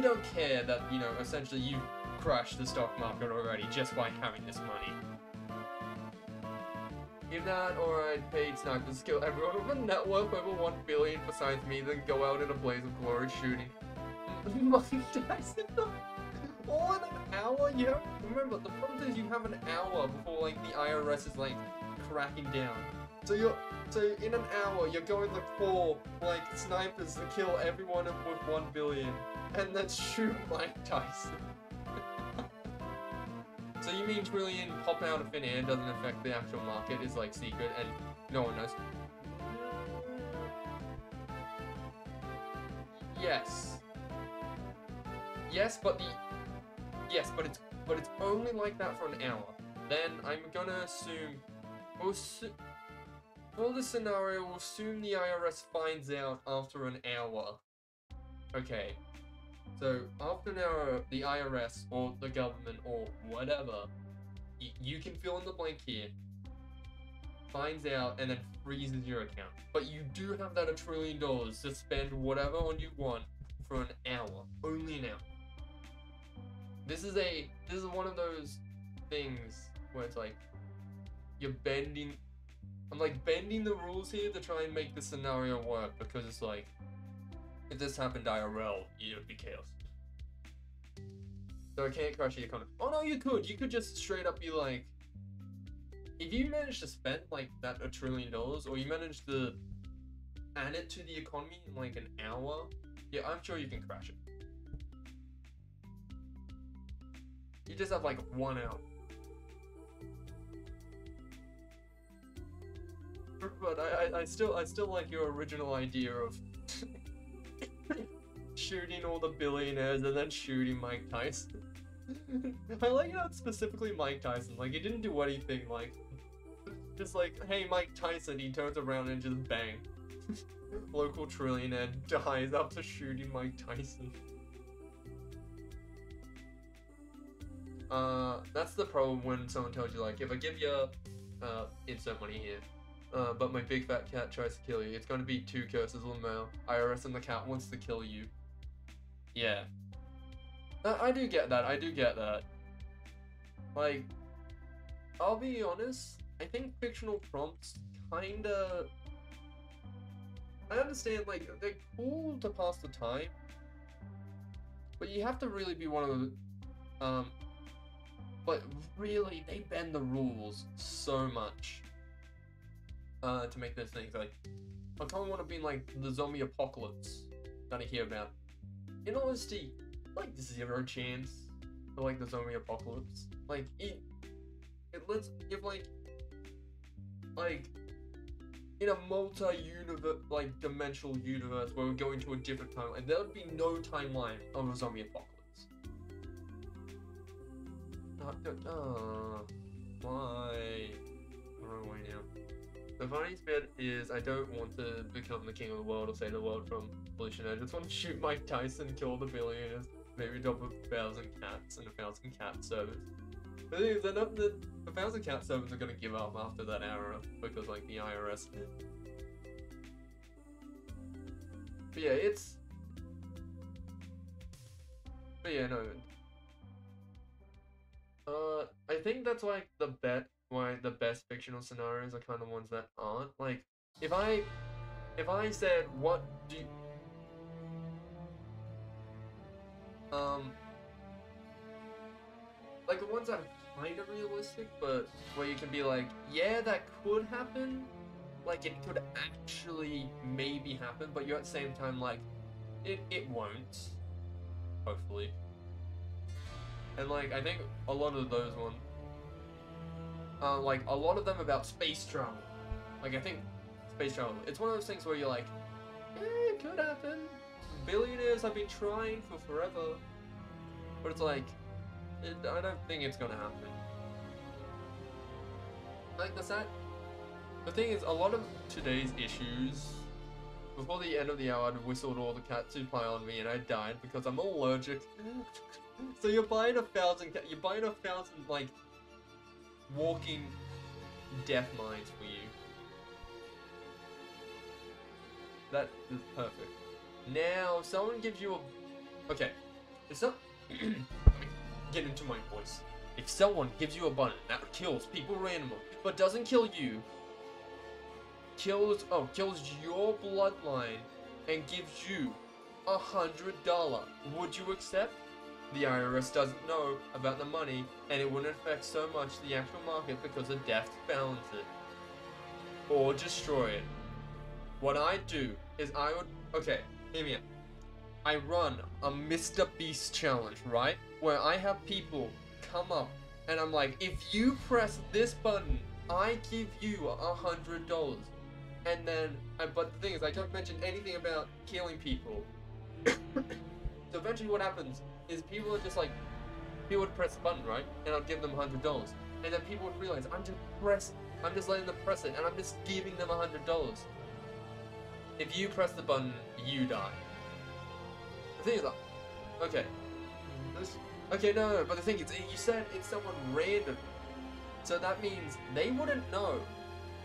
don't care that, you know, essentially you crashed the stock market already just by having this money. If not, alright, paid snipers kill everyone with a net worth over 1 billion besides me, then go out in a blaze of glory shooting Mike Tyson all in an hour. You have, remember, the problem is you have an hour before like the IRS is like cracking down. So in an hour you're going to call like snipers to kill everyone with 1 billion and then shoot Mike Tyson. So you mean trillion pop out of thin air doesn't affect the actual market, is like secret and no one knows? Yes. Yes, but it's only like that for an hour. Then I'm gonna assume for this scenario, we'll assume the IRS finds out after an hour. Okay. So after an hour, the IRS or the government or whatever, you can fill in the blank here, finds out and then freezes your account. But you do have that $1 trillion to spend whatever on you want for an hour, only an hour. This is one of those things where it's like you're bending. I'm like bending the rules here to try and make the scenario work, because it's like, if this happened IRL, it would be chaos. So I can't crash the economy. Oh no, you could. You could just straight up be like, if you manage to spend like that $1 trillion, or you manage to add it to the economy in like an hour, yeah, I'm sure you can crash it. You just have like 1 hour. But I still like your original idea of shooting all the billionaires and then shooting Mike Tyson. I like that specifically Mike Tyson. Like, he didn't do anything, like, just like, hey, Mike Tyson, he turns around and just bang. Local trillionaire dies after shooting Mike Tyson. That's the problem when someone tells you, like, if I give you, insert money here, but my big fat cat tries to kill you, it's gonna be 2 curses on the mail. IRS and the cat wants to kill you. Yeah. I do get that. Like, I'll be honest, I think fictional prompts kinda... I understand, like, they're cool to pass the time, but you have to really be one of the, but really, they bend the rules so much, to make those things, like, I kinda wanna be like the zombie apocalypse that I hear about. In honesty, like, 0 chance for, like, the zombie apocalypse. Like, it lets, if, like, in a multi-universe, like, dimensional universe where we're going to a different timeline, there would be no timeline of a zombie apocalypse. Why? Wrong way now. The funniest bit is I don't want to become the king of the world or save the world from pollution. I just want to shoot Mike Tyson, kill the billionaires, maybe adopt 1,000 cats and 1,000 cat servants. The thing is, the 1,000 cat servants are gonna give up after that era because, like, the IRS did. But yeah, But yeah, no. I think that's like the best fictional scenarios are kind of ones that aren't. Like, if I said, what do you, like the ones that are kind of realistic, but where you can be like, yeah, that could happen, like it could actually maybe happen, but you're at the same time like, it won't, hopefully. And like, I think a lot of those ones, like a lot of them about space travel. Like I think space travel, it's one of those things where you're like, it could happen. Billionaires have been trying for forever, but it's like, I don't think it's gonna happen. Like the thing is, a lot of today's issues, before the end of the hour, I'd whistled all the cats who play on me and I died because I'm allergic. So you're buying 1,000 like walking death mines for you. That is perfect. Now, someone gives you a... Okay, it's not... Let me get into my voice. If someone gives you a button that kills people randomly, but doesn't kill you, kills your bloodline, and gives you $100, would you accept? The IRS doesn't know about the money, and it wouldn't affect so much the actual market because the death balance it. Or destroy it. What I do is I would... Okay, hear me out. I run a Mr. Beast challenge, right? Where I have people come up, and I'm like, if you press this button, I give you $100. And then, but the thing is, I don't mention anything about killing people. So eventually what happens is people are just like, people would press the button, right? And I'll give them $100. And then people would realize, I'm just letting them press it, and I'm just giving them $100. If you press the button, you die. The thing is, like, okay. Okay, no, but the thing is, you said it's someone random. So that means they wouldn't know.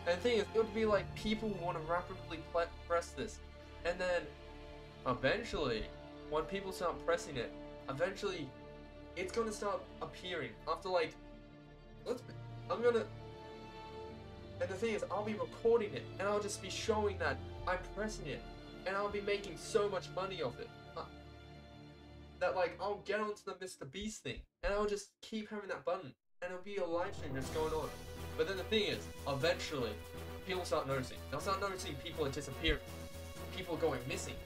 And the thing is, it would be like people want to rapidly press this. And then, eventually, when people start pressing it, eventually, it's going to start appearing. After like, and the thing is, I'll be recording it, and I'll just be showing that I'm pressing it. And I'll be making so much money off it. That like, I'll get onto the Mr. Beast thing, and I'll just keep having that button. And it'll be a live stream that's going on. But then the thing is, eventually, people start noticing. They'll start noticing people are disappearing. People going missing.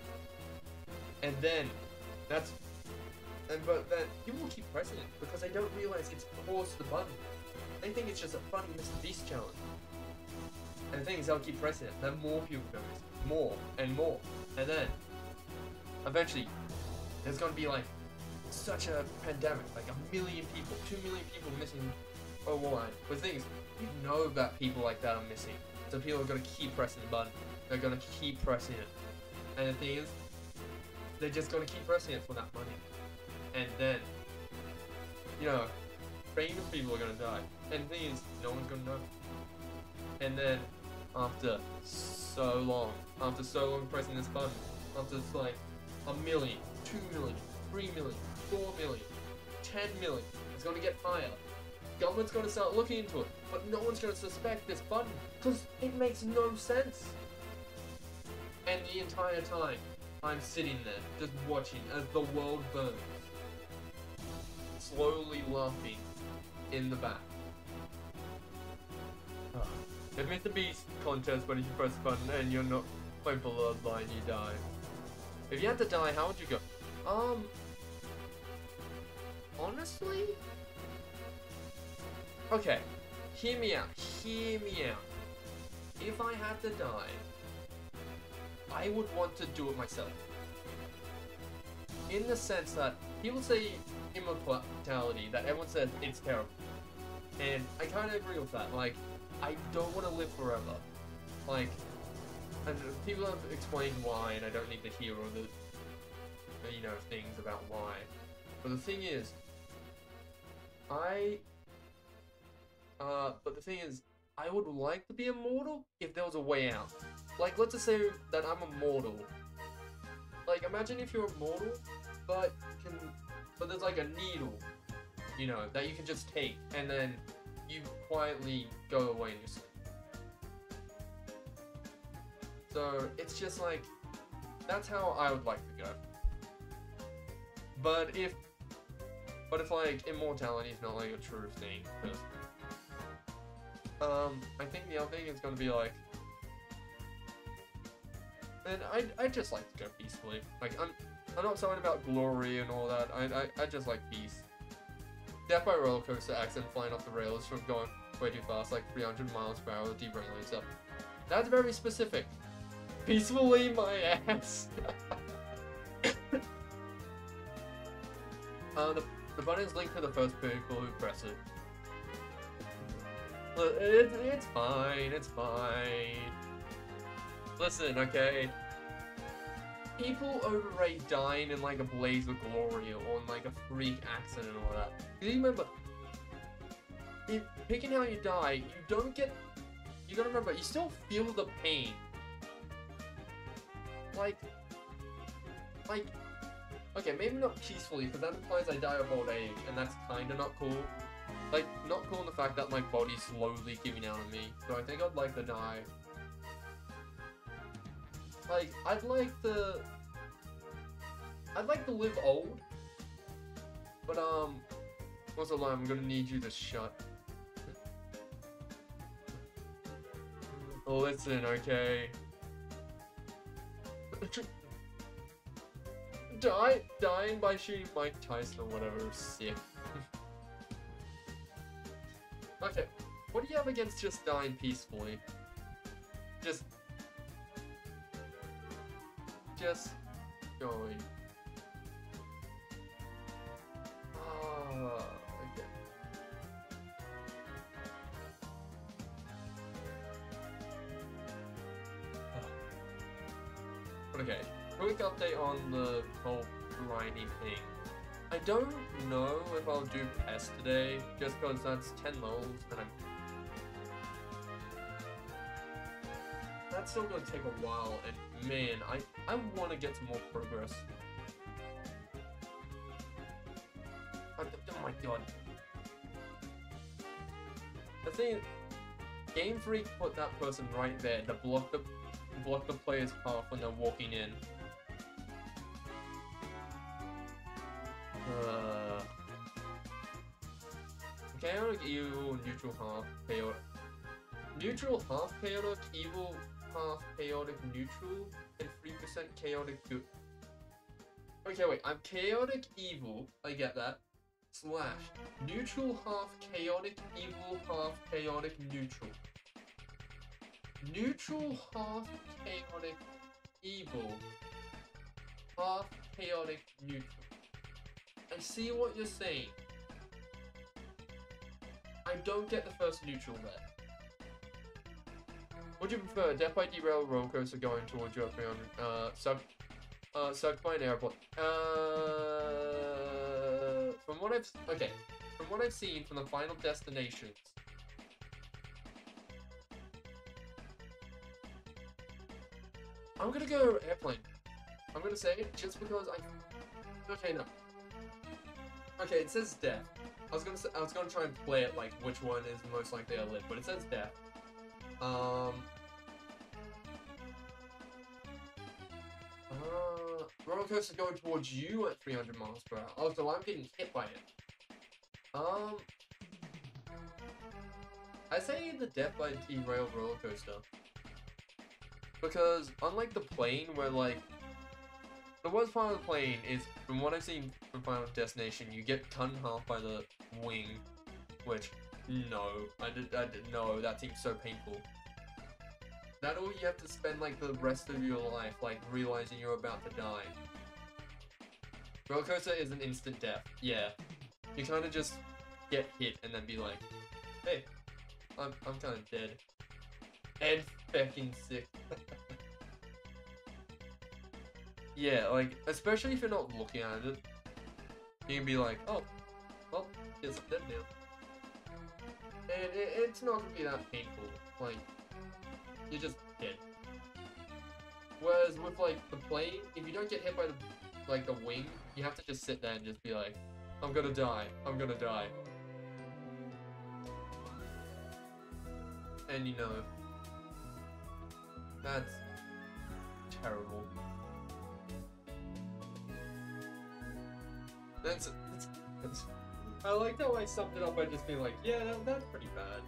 And then, but then, people will keep pressing it because they don't realize it's caused the button. They think it's just a funny Mr. Beast challenge. And the thing is, they'll keep pressing it. Then more people go missing. More and more. And then, eventually, there's gonna be like, such a pandemic, like 1 million people, 2 million people missing overnight. But the thing is, you know that people like that are missing. So people are gonna keep pressing the button. They're gonna keep pressing it. And the thing is, they're just gonna keep pressing it for that money. And then, you know, famous people are gonna die. And the thing is, no one's gonna know. And then, after so long pressing this button, after it's like 1 million, 2 million, 3 million, 4 million, 10 million, it's gonna get higher. Government's gonna start looking into it, but no one's gonna suspect this button, because it makes no sense. And the entire time, I'm sitting there, just watching as the world burns. Slowly laughing in the back. If Mr. Beast contest, but if you press the button and you're not my bloodline, you die. If you had to die, how would you go? Honestly? Okay, hear me out, If I had to die, I would want to do it myself. In the sense that, people say immortality, that everyone says it's terrible. And I kind of agree with that, like, I don't want to live forever. Like, and people have explained why, and I don't need to hear all the, you know, things about why. But the thing is, but the thing is, I would like to be immortal if there was a way out. Like, let's just say that I'm immortal. Like, imagine if you're immortal, but there's like a needle, you know, that you can just take, and then you quietly go away and just... So, it's just like, that's how I would like to go. But if like, immortality is not like a true thing, because, I think the other thing is gonna be like, And I just like to go peacefully. Like, I'm not talking about glory and all that. I just like peace. Death by roller coaster accident flying off the rails from going way too fast, like 300 miles per hour, derailing stuff. That's very specific. Peacefully, my ass. The button is linked to the first people who press it. It's fine, it's fine. Listen, okay? People overrate dying in like a blaze of glory or in like a freak accident and all that. You remember, picking how you die, you gotta remember, you still feel the pain. Like, okay, maybe not peacefully, because that implies I die of old age, and that's kinda not cool. Like, not cool in the fact that my body's slowly giving out on me, so I think I'd like to die. Like, I'd like to live old, but, what's the line? I'm gonna need you to shut. Listen, okay? Dying by shooting Mike Tyson or whatever is sick. Okay, what do you have against just dying peacefully? Just going. Okay. Okay, quick update on the whole grinding thing. I don't know if I'll do pest today, just because that's 10 levels, and that's still gonna take a while, and man, I want to get some more progress. Oh my god. The thing, Game Freak put that person right there to block the player's path when they're walking in. Chaotic evil, neutral half chaotic. Neutral half chaotic, evil half chaotic neutral, and 3% chaotic good. Okay, wait, I'm chaotic evil, I get that. Slash. Neutral half chaotic evil half chaotic neutral. Neutral half chaotic evil half chaotic neutral. I see what you're saying. I don't get the first neutral there. Would you prefer death by derail roller coaster going towards your sucked by an airport? From what I've seen from the Final Destinations, I'm gonna go airplane. I'm gonna say it just because okay, no. Okay, it says death. I was gonna try and play it like which one is most likely to live, but it says death. Roller coaster going towards you at 300 miles per hour. Oh, so I'm getting hit by it. I say the death by derailed roller coaster. Because unlike the plane where like the worst part of the plane is, from what I've seen from Final Destination, you get cut in half by the wing, which, no, I didn't know, that seems so painful. That all you have to spend, like, the rest of your life, like, realizing you're about to die. Roller coaster is an instant death, yeah. You kind of just get hit and then be like, hey, I'm kind of dead. And fucking sick. Yeah, like, especially if you're not looking at it, you can be like, oh, well, it's dead now. And it's not gonna be that painful, like, you're just dead. Whereas with, like, the plane, if you don't get hit by the wing, you have to just sit there and just be like, I'm gonna die, I'm gonna die. And you know, that's terrible. That's I like how I summed it up by just being like, yeah, that's pretty bad.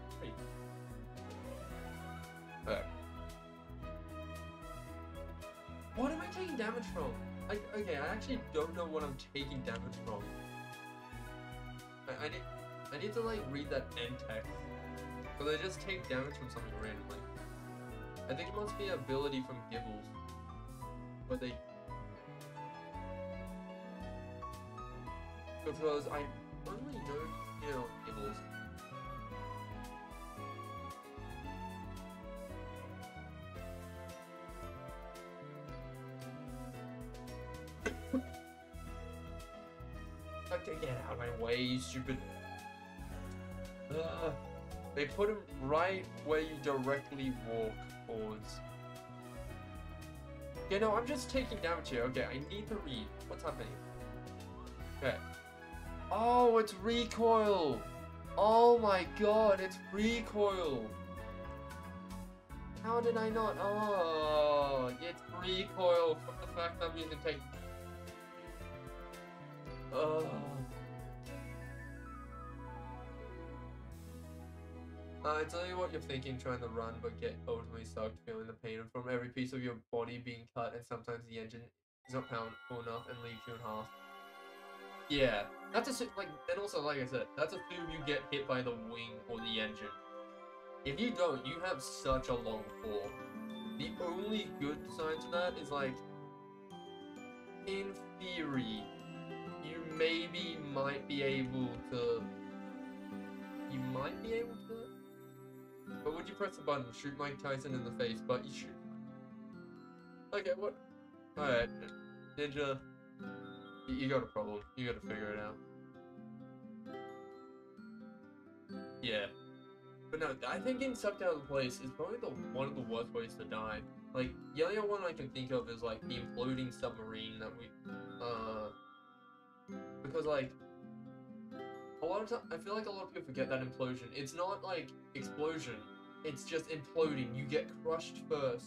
damage from? Okay, I actually don't know what I'm taking damage from. I need to like read that end text. But they just take damage from something randomly. I think it must be an ability from Gibbles. But they... Because I only know, you know, Gibbles. Okay, get out of my way, you stupid... They put him right where you directly walk towards. Yeah, no, I'm just taking damage here. Okay, I need to read. What's happening? Okay. Oh, it's recoil! Oh my god, it's recoil! How did I not? Oh, it's recoil from the fact that I'm using take... I tell you what you're thinking, trying to run but get ultimately sucked, feeling the pain from every piece of your body being cut, and sometimes the engine is not powerful enough and leaves you in half. Yeah, that's like, and also like I said, that's assume you get hit by the wing or the engine. If you don't, you have such a long fall. The only good sign to that is like, in theory, you maybe might be able to. But would you press the button, shoot Mike Tyson in the face, but you shoot... Okay, what? Alright, Ninja, you got a problem. You gotta figure it out. Yeah. But no, I think getting sucked out of the place is probably one of the worst ways to die. Like, the only one I can think of is, like, the imploding submarine that we... Because, like... A lot of time, I feel like a lot of people forget that implosion. It's not like explosion, it's just imploding. You get crushed first.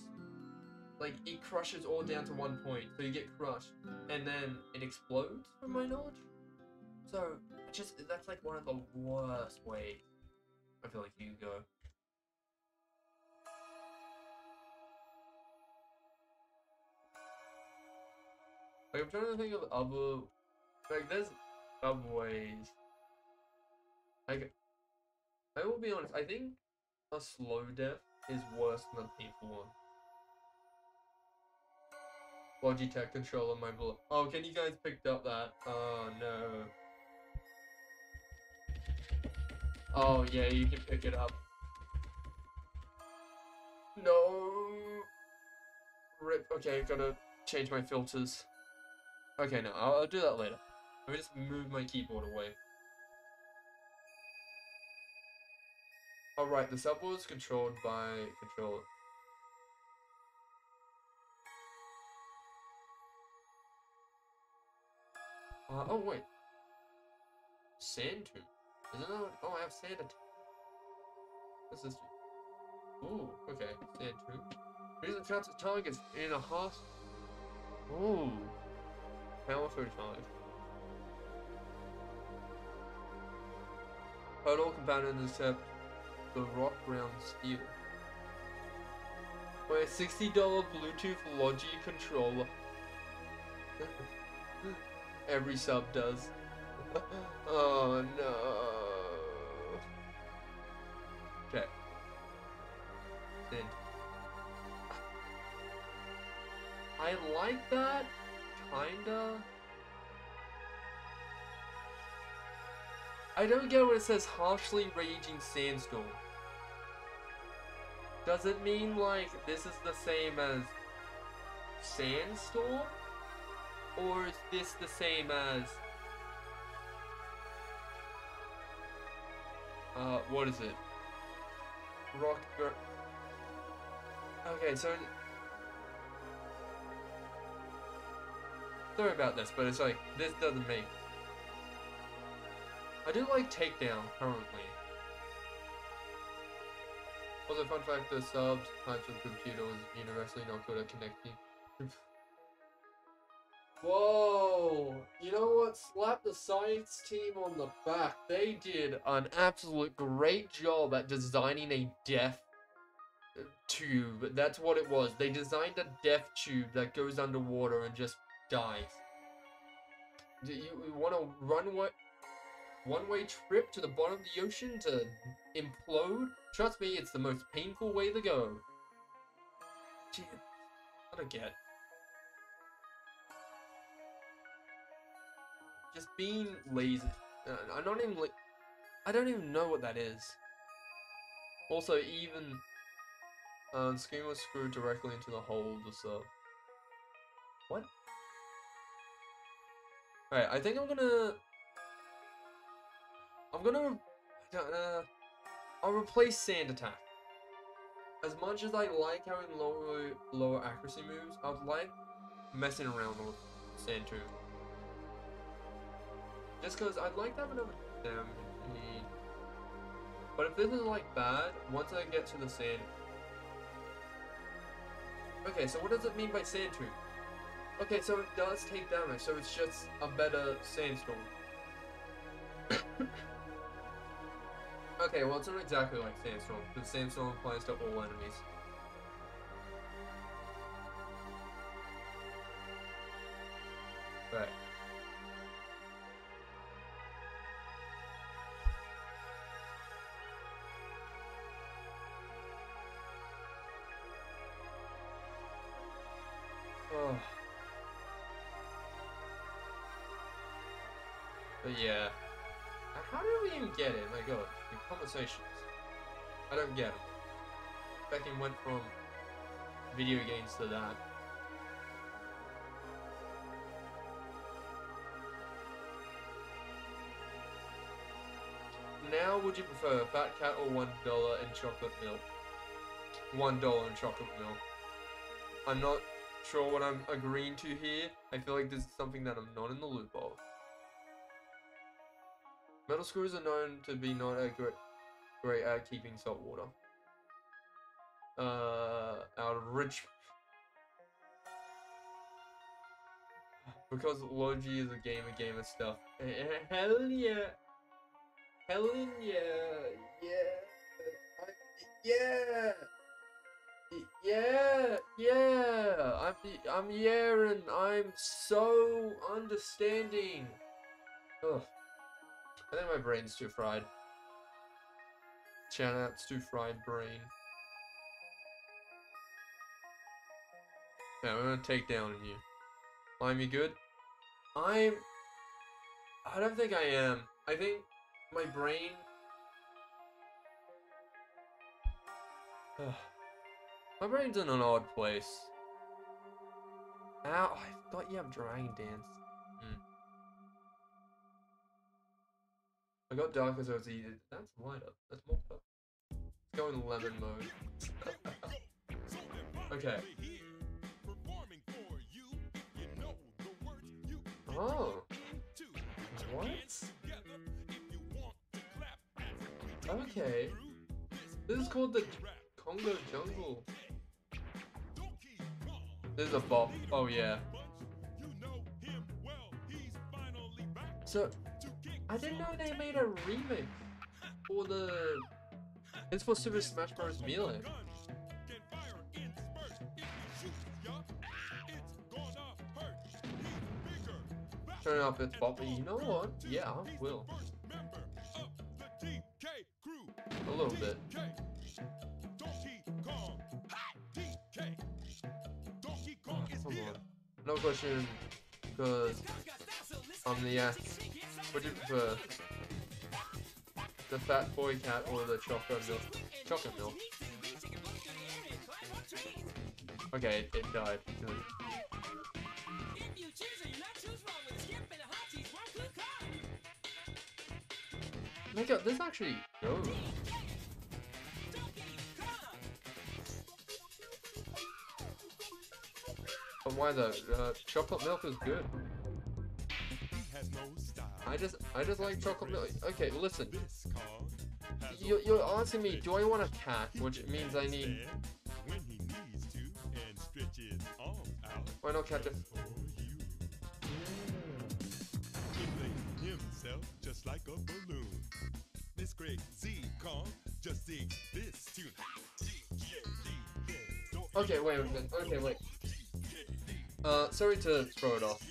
Like, it crushes all down to one point, so you get crushed, and then it explodes, from my knowledge. So, that's like one of the worst ways I feel like you can go. Like, I'm trying to think of other, like, there's other ways. Like, I will be honest, I think a slow death is worse than a painful one. Logitech controller, my bullet. Oh, can you guys pick up that? Oh, no. Oh, yeah, you can pick it up. No. Rip. Okay, gotta change my filters. Okay, no, I'll do that later. Let me just move my keyboard away. Alright, the subway is controlled by controller. Oh wait. Sand tube. Isn't that what, oh, I have sand attack. What's this do? Ooh, okay. Sand tube. Here's the chance of targets in a half. Ooh. Power 35. Total component except the rock ground steel. Wait, $60 Bluetooth Logi controller. Every sub does. Oh no. Okay. Send. I like that. Kinda. I don't get what it says harshly raging sandstorm. Does it mean like this is the same as sandstorm? Or is this the same as what is it? Okay, so sorry about this, but it's like this doesn't make. I do like Takedown currently. Also, fun fact: the subs types of computer was universally not good at connecting. Whoa! You know what? Slap the science team on the back. They did an absolute great job at designing a death tube. That's what it was. They designed a death tube that goes underwater and just dies. You want a one-way trip to the bottom of the ocean to implode? Trust me, it's the most painful way to go. Gee, I don't get. Just being lazy. I'm not even like. I don't even know what that is. Also, even the screen was screwed directly into the hole of the sub. What? Alright, I think I'm gonna I'll replace Sand Attack. As much as I like having lower accuracy moves, I would like messing around with Sand Tomb. Just because I'd like to have another damage. But if this is like bad, once I get to the sand. Okay, so what does it mean by Sand Tomb? Okay, so it does take damage, so it's just a better sandstorm. Okay, well it's not exactly like Sandstorm, because Sandstorm applies to all enemies. Right. Oh. But yeah. How did we even get it? My god, the conversations. I don't get them. Fucking went from video games to that. Now, would you prefer Fat Cat or $1 in chocolate milk? $1 in chocolate milk. I'm not sure what I'm agreeing to here. I feel like this is something that I'm not in the loop of. Metal screws are known to be not great at keeping salt water. Out of rich. Because Logi is a gamer stuff. Hell yeah! Hell yeah! Yeah! Yeah! Yeah! I'm Yaren. I'm so understanding. Ugh. I think my brain's too fried. Shout out to fried brain. Yeah, we're gonna take down you. Am you good? I don't think I am. I think my brain. My brain's in an odd place. Ow, I thought you have Dragon Dance. I got darker so it's easy. That's lighter. That's more purple. Let's go in lemon mode. Okay. Oh. What? Okay. This is called the Congo Jungle. This is a bop. Oh yeah. So, I didn't know they made a remake for the... It's for Super Smash Bros. Melee. Turn up its bop. You know what? Yeah, I will. A little bit. Oh, come on. No question, because I'm the ass. Would you prefer the Fat Boy Cat or the Chocolate Milk? Chocolate Milk. Okay, it died. Good. My god, this actually goes. But why the chocolate milk is good. I just like chocolate milk. Okay, listen. You're asking me, do I want a cat? Which means I need. Why not cat just? Just like a balloon. This crazy Kong just sings this tune. Okay, wait a minute. Okay, wait. Sorry to throw it off.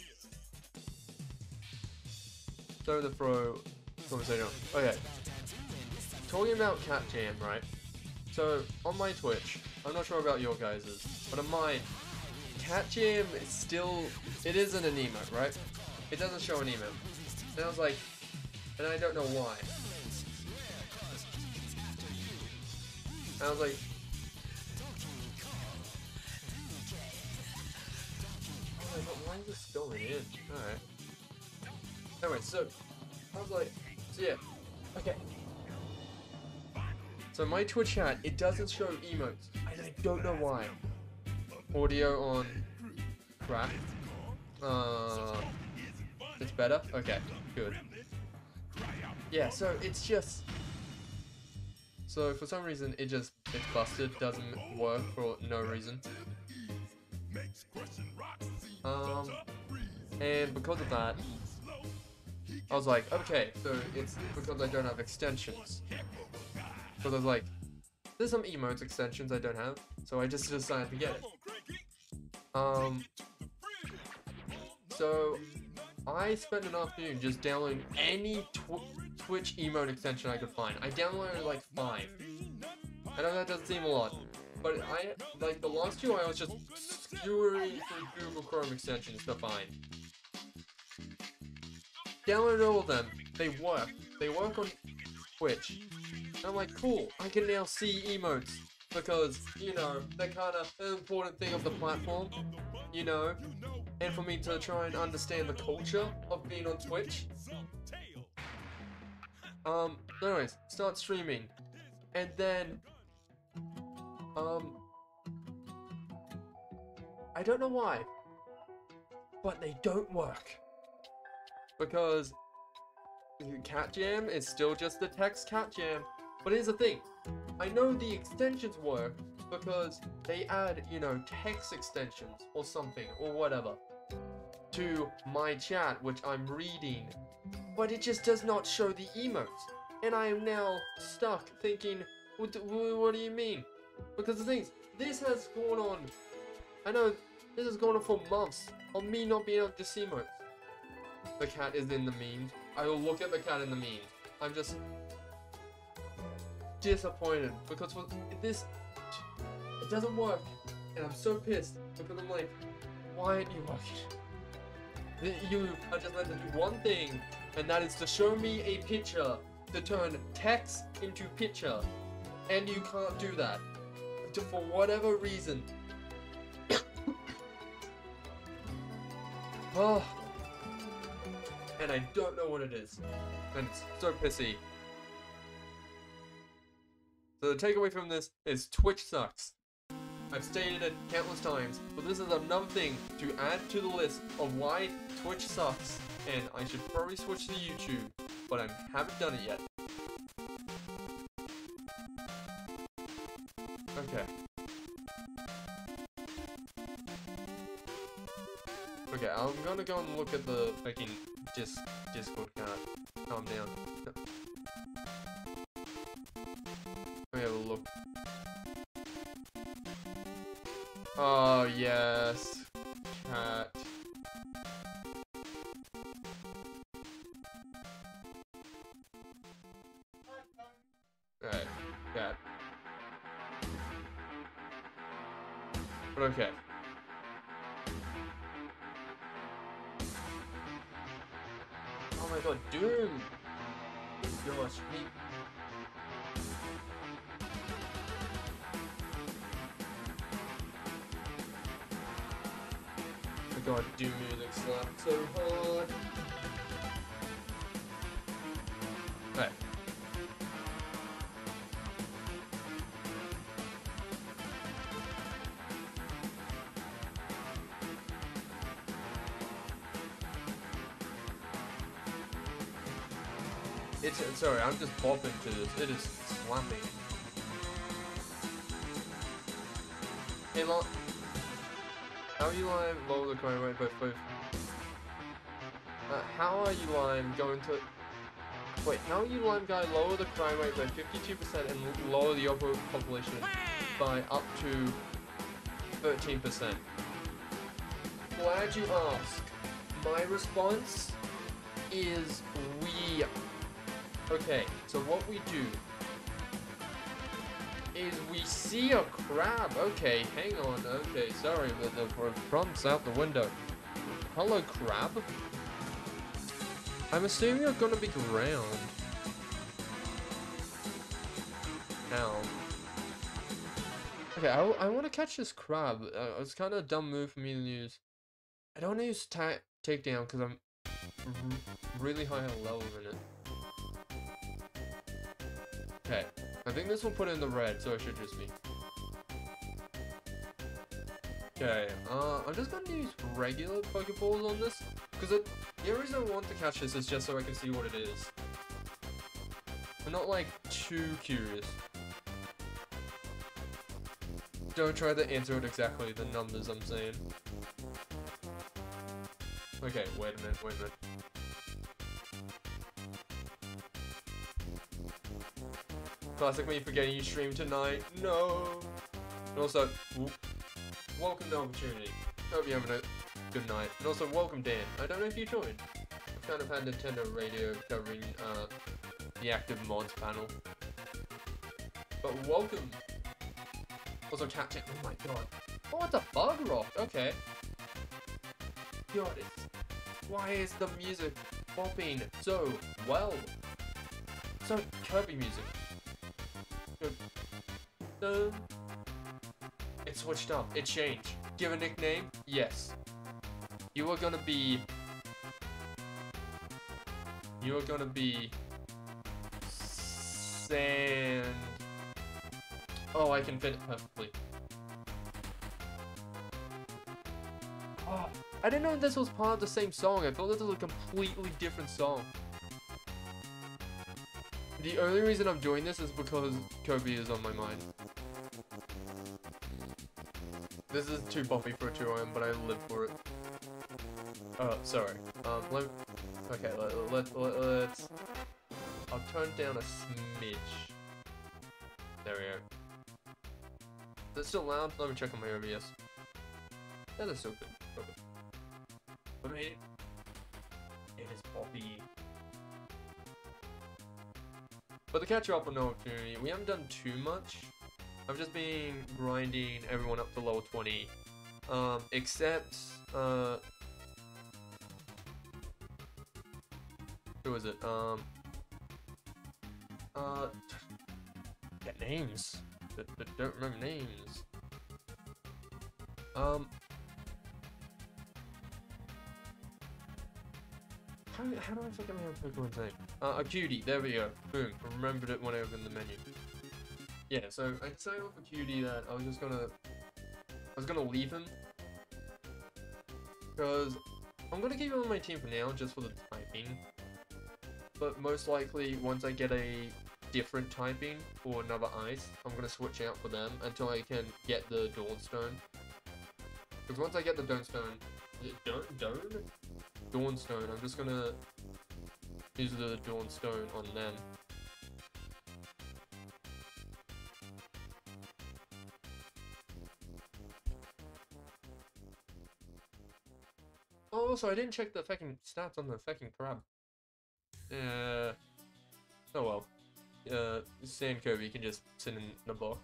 Sorry to throw conversation off. Okay. Talking about Cat Jam, right? So, on my Twitch, I'm not sure about your guys's, but on mine, Cat Jam is still, it isn't an emote, right? It doesn't show an emote. And I was like, and I don't know why. And I was like, oh, but why is this going in? Alright. Anyway, so, I was like, so yeah, okay. So my Twitch chat, it doesn't show emotes, and I don't know why. Audio on track. It's better? Okay, good. Yeah, so it's just... So for some reason, it's busted, doesn't work for no reason. And because of that, I was like, okay, so it's because I don't have extensions. Because I was like, there's some emotes extensions I don't have, so I just decided to get it. So I spent an afternoon just downloading any Twitch emote extension I could find. I downloaded like 5. I know that doesn't seem a lot, but like the last 2 I was just skewering through Google Chrome extensions to find. Downloaded all of them. They work. They work on Twitch. And I'm like, cool, I can now see emotes. Because, you know, they're kind of an important thing of the platform. You know? And for me to try and understand the culture of being on Twitch. Anyways, start streaming. And then, I don't know why, but they don't work. Because Cat Jam is still just the text Cat Jam. But here's the thing, I know the extensions work because they add, you know, text extensions or something or whatever to my chat, which I'm reading, but it just does not show the emotes. And I am now stuck thinking, what do you mean? Because the thing is, this has gone on, I know this has gone on for months of me not being able to see emotes. The cat is in the memes. I will look at the cat in the memes. I'm just disappointed because for this, it doesn't work. And I'm so pissed because I'm like, why aren't you working? You are just meant to do one thing, and that is to show me a picture, to turn text into picture. And you can't do that. For whatever reason. Oh. And I don't know what it is. And it's so pissy. So the takeaway from this is Twitch sucks. I've stated it countless times, but this is another thing to add to the list of why Twitch sucks. And I should probably switch to YouTube, but I haven't done it yet. Okay. Okay, I'm gonna go and look at the fucking Discord card. Calm down. Let me have a look. Oh, yes. Chat. Alright, cat. But okay. Oh my god, Doom! Gosh, he... Oh my god, Doom music slapped so hard. Alright. Sorry, I'm just bopping to this. It is slapping. Hey, how are you lime? Lower the crime rate both. How are you lime going to? Wait, how are you lime guy lower the crime rate by 52% and lower the overall population by up to 13%. Glad you asked. My response is we. Okay, so what we do is we see a crab. Okay, hang on. Okay, sorry, but the prompt's out the window. Hello, crab. I'm assuming you're gonna be ground. Ow. Okay, I want to catch this crab. It's kind of a dumb move for me to use. I don't want to use takedown because I'm really high on level in it. Okay, I think this will put it in the red, so it should just be. Okay, I'm just gonna use regular Pokeballs on this because the only reason I want to catch this is just so I can see what it is. I'm not like too curious. Don't try to answer it exactly the numbers I'm saying. Okay, wait a minute. Classic me forgetting you stream tonight. No. And also, welcome to Opportunity. Hope you're having a good night. And also, welcome Dan. I don't know if you joined. I've kind of had Nintendo Radio covering the active mods panel. But welcome. Also, Tactic. Oh my god. Oh, it's a bug rock. Okay. God, why is the music popping so well? So Kirby music. It switched up. It changed. Give a nickname? Yes. You are gonna be Sand. Oh, I can fit it perfectly. Oh, I didn't know this was part of the same song. I thought this was a completely different song. The only reason I'm doing this is because Kobe is on my mind. This is too boppy for a 2M, but I live for it. Oh, sorry. Okay, let's... I'll turn down a smidge. There we go. Is it still loud? Let me check on my OBS. That is so good. Okay. But it is poppy. But to catch up on No Opportunity, we haven't done too much. I've just been grinding everyone up to level 20. Except, who is it? Get names. Don't remember names. How do I forget my Pokemon's name? A cutie, there we go. Boom, remembered it when I opened the menu. Yeah, so I decided with a cutie that I was gonna leave him. Because I'm gonna keep him on my team for now, just for the typing. But most likely, once I get a different typing for another ice, I'm gonna switch out for them until I can get the Dawnstone. Because once I get the Dawnstone, Dawnstone, I'm just gonna use the Dawnstone on them. Oh, also, I didn't check the fucking stats on the fucking crab. Oh well. Sand Kirby can just sit in the box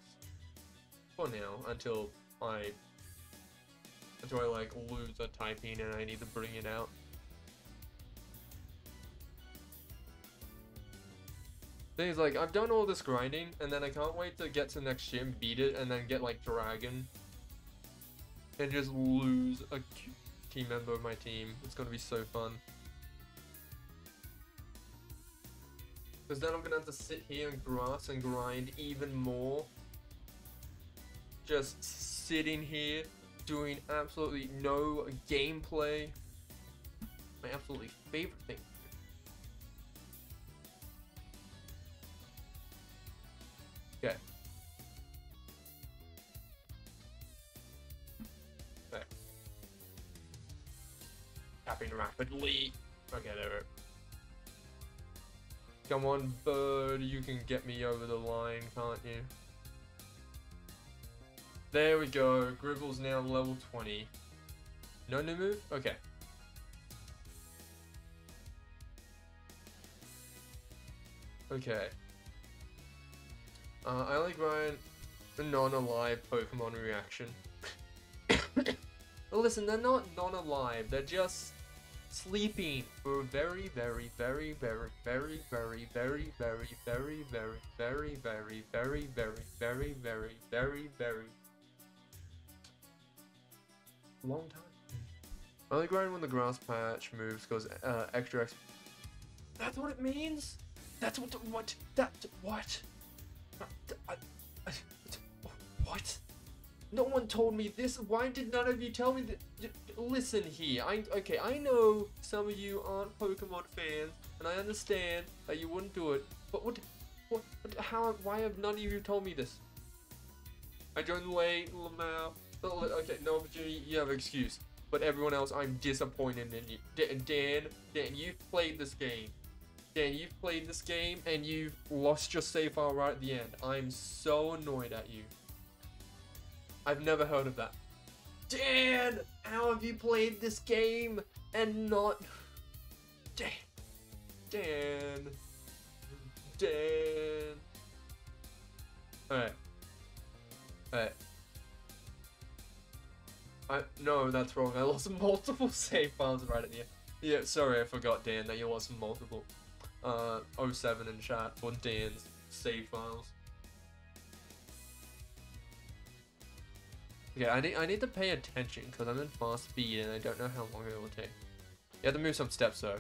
for now until I like lose a typing and I need to bring it out. Thing is, like, I've done all this grinding and then I can't wait to get to the next gym, beat it, and then get like Dragon and just lose a key member of my team. It's gonna be so fun. Because then I'm gonna have to sit here and grass and grind even more. Just sitting here, doing absolutely no gameplay. My absolutely favorite thing. Okay. Okay. Tapping rapidly. Okay, there we go. Come on, bird, you can get me over the line, can't you? There we go. Gribble's now level 20. No new move? Okay. Okay. I like Ryan non-alive Pokemon reaction. Listen, they're not non-alive, they're just sleeping for very long time. I like Ryan when the grass patch moves goes extra X. That's what it means? That's what what? What? No one told me this. Why did none of you tell me that? Listen here. Okay, I know some of you aren't Pokemon fans, and I understand that you wouldn't do it. But why have none of you told me this? I joined late, Lamau. Okay, no opportunity. You have an excuse. But everyone else, I'm disappointed in you. Dan, you've played this game. Dan, you've played this game, and you've lost your save file right at the end. I'm so annoyed at you. I've never heard of that. Dan, how have you played this game and not... Dan. Alright. No, that's wrong. I lost multiple save files right at the end. Yeah, sorry, I forgot, Dan, that you lost multiple. 07 in chat for Dan's save files. Okay, I need to pay attention because I'm in fast speed and I don't know how long it will take. You have to move some steps though.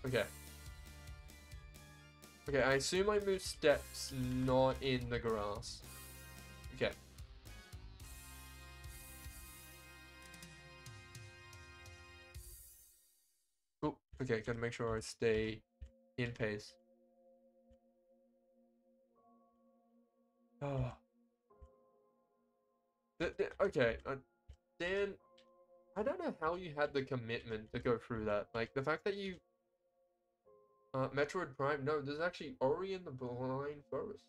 Okay. Okay, I assume I move steps not in the grass. Okay. Oh, okay, gotta make sure I stay in pace. Oh. Okay, Dan, I don't know how you had the commitment to go through that. Like, the fact that you... Metroid Prime, no, there's actually Ori in the Blind Forest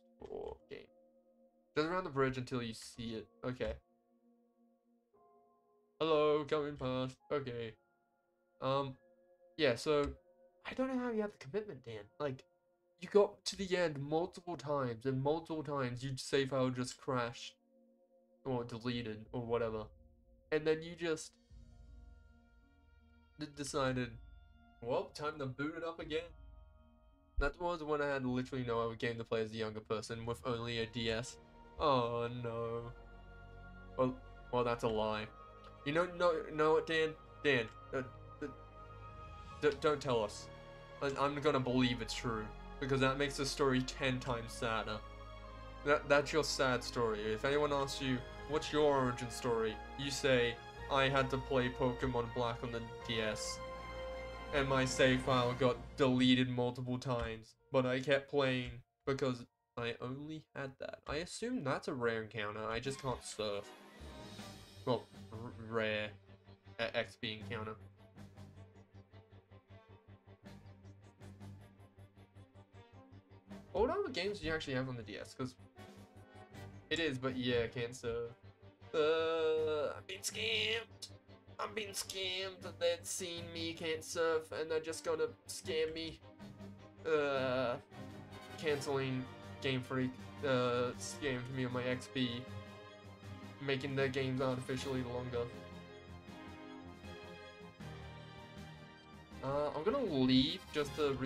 game. Just around the bridge until you see it. Okay. Hello, coming past. Okay. Yeah, so, I don't know how you have the commitment, Dan. Like, you got to the end multiple times, and multiple times you'd save file just crashed. Or deleted, or whatever. And then you just decided, well, time to boot it up again. That was when I had literally no other game to play as a younger person with only a DS. Oh no. Well, that's a lie. You know what, Dan? Dan, don't tell us. I'm gonna believe it's true because that makes the story 10 times sadder. That's your sad story. If anyone asks you, what's your origin story? You say, I had to play Pokemon Black on the DS. And my save file got deleted multiple times. But I kept playing because I only had that. I assume that's a rare encounter. I just can't surf. Well, rare XP encounter. What other games do you actually have on the DS? Because it is, but yeah, can't surf. I've been scammed. I'm being scammed. They've seen me can't surf, and they're just gonna scam me. Canceling Game Freak. Scammed me on my XP. Making their games artificially longer. I'm gonna leave just to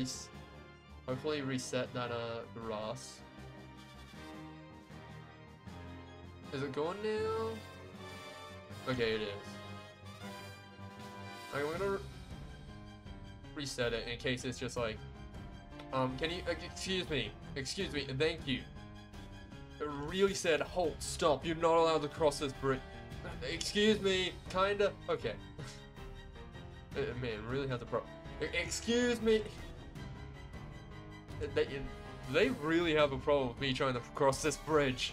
hopefully reset that grass. Is it going now? Okay, it is. I'm gonna reset it in case it's just like, can you, excuse me, thank you. It really said, halt, stop, you're not allowed to cross this bridge. Excuse me, kinda, okay. Man, really has a problem. Excuse me. They really have a problem with me trying to cross this bridge.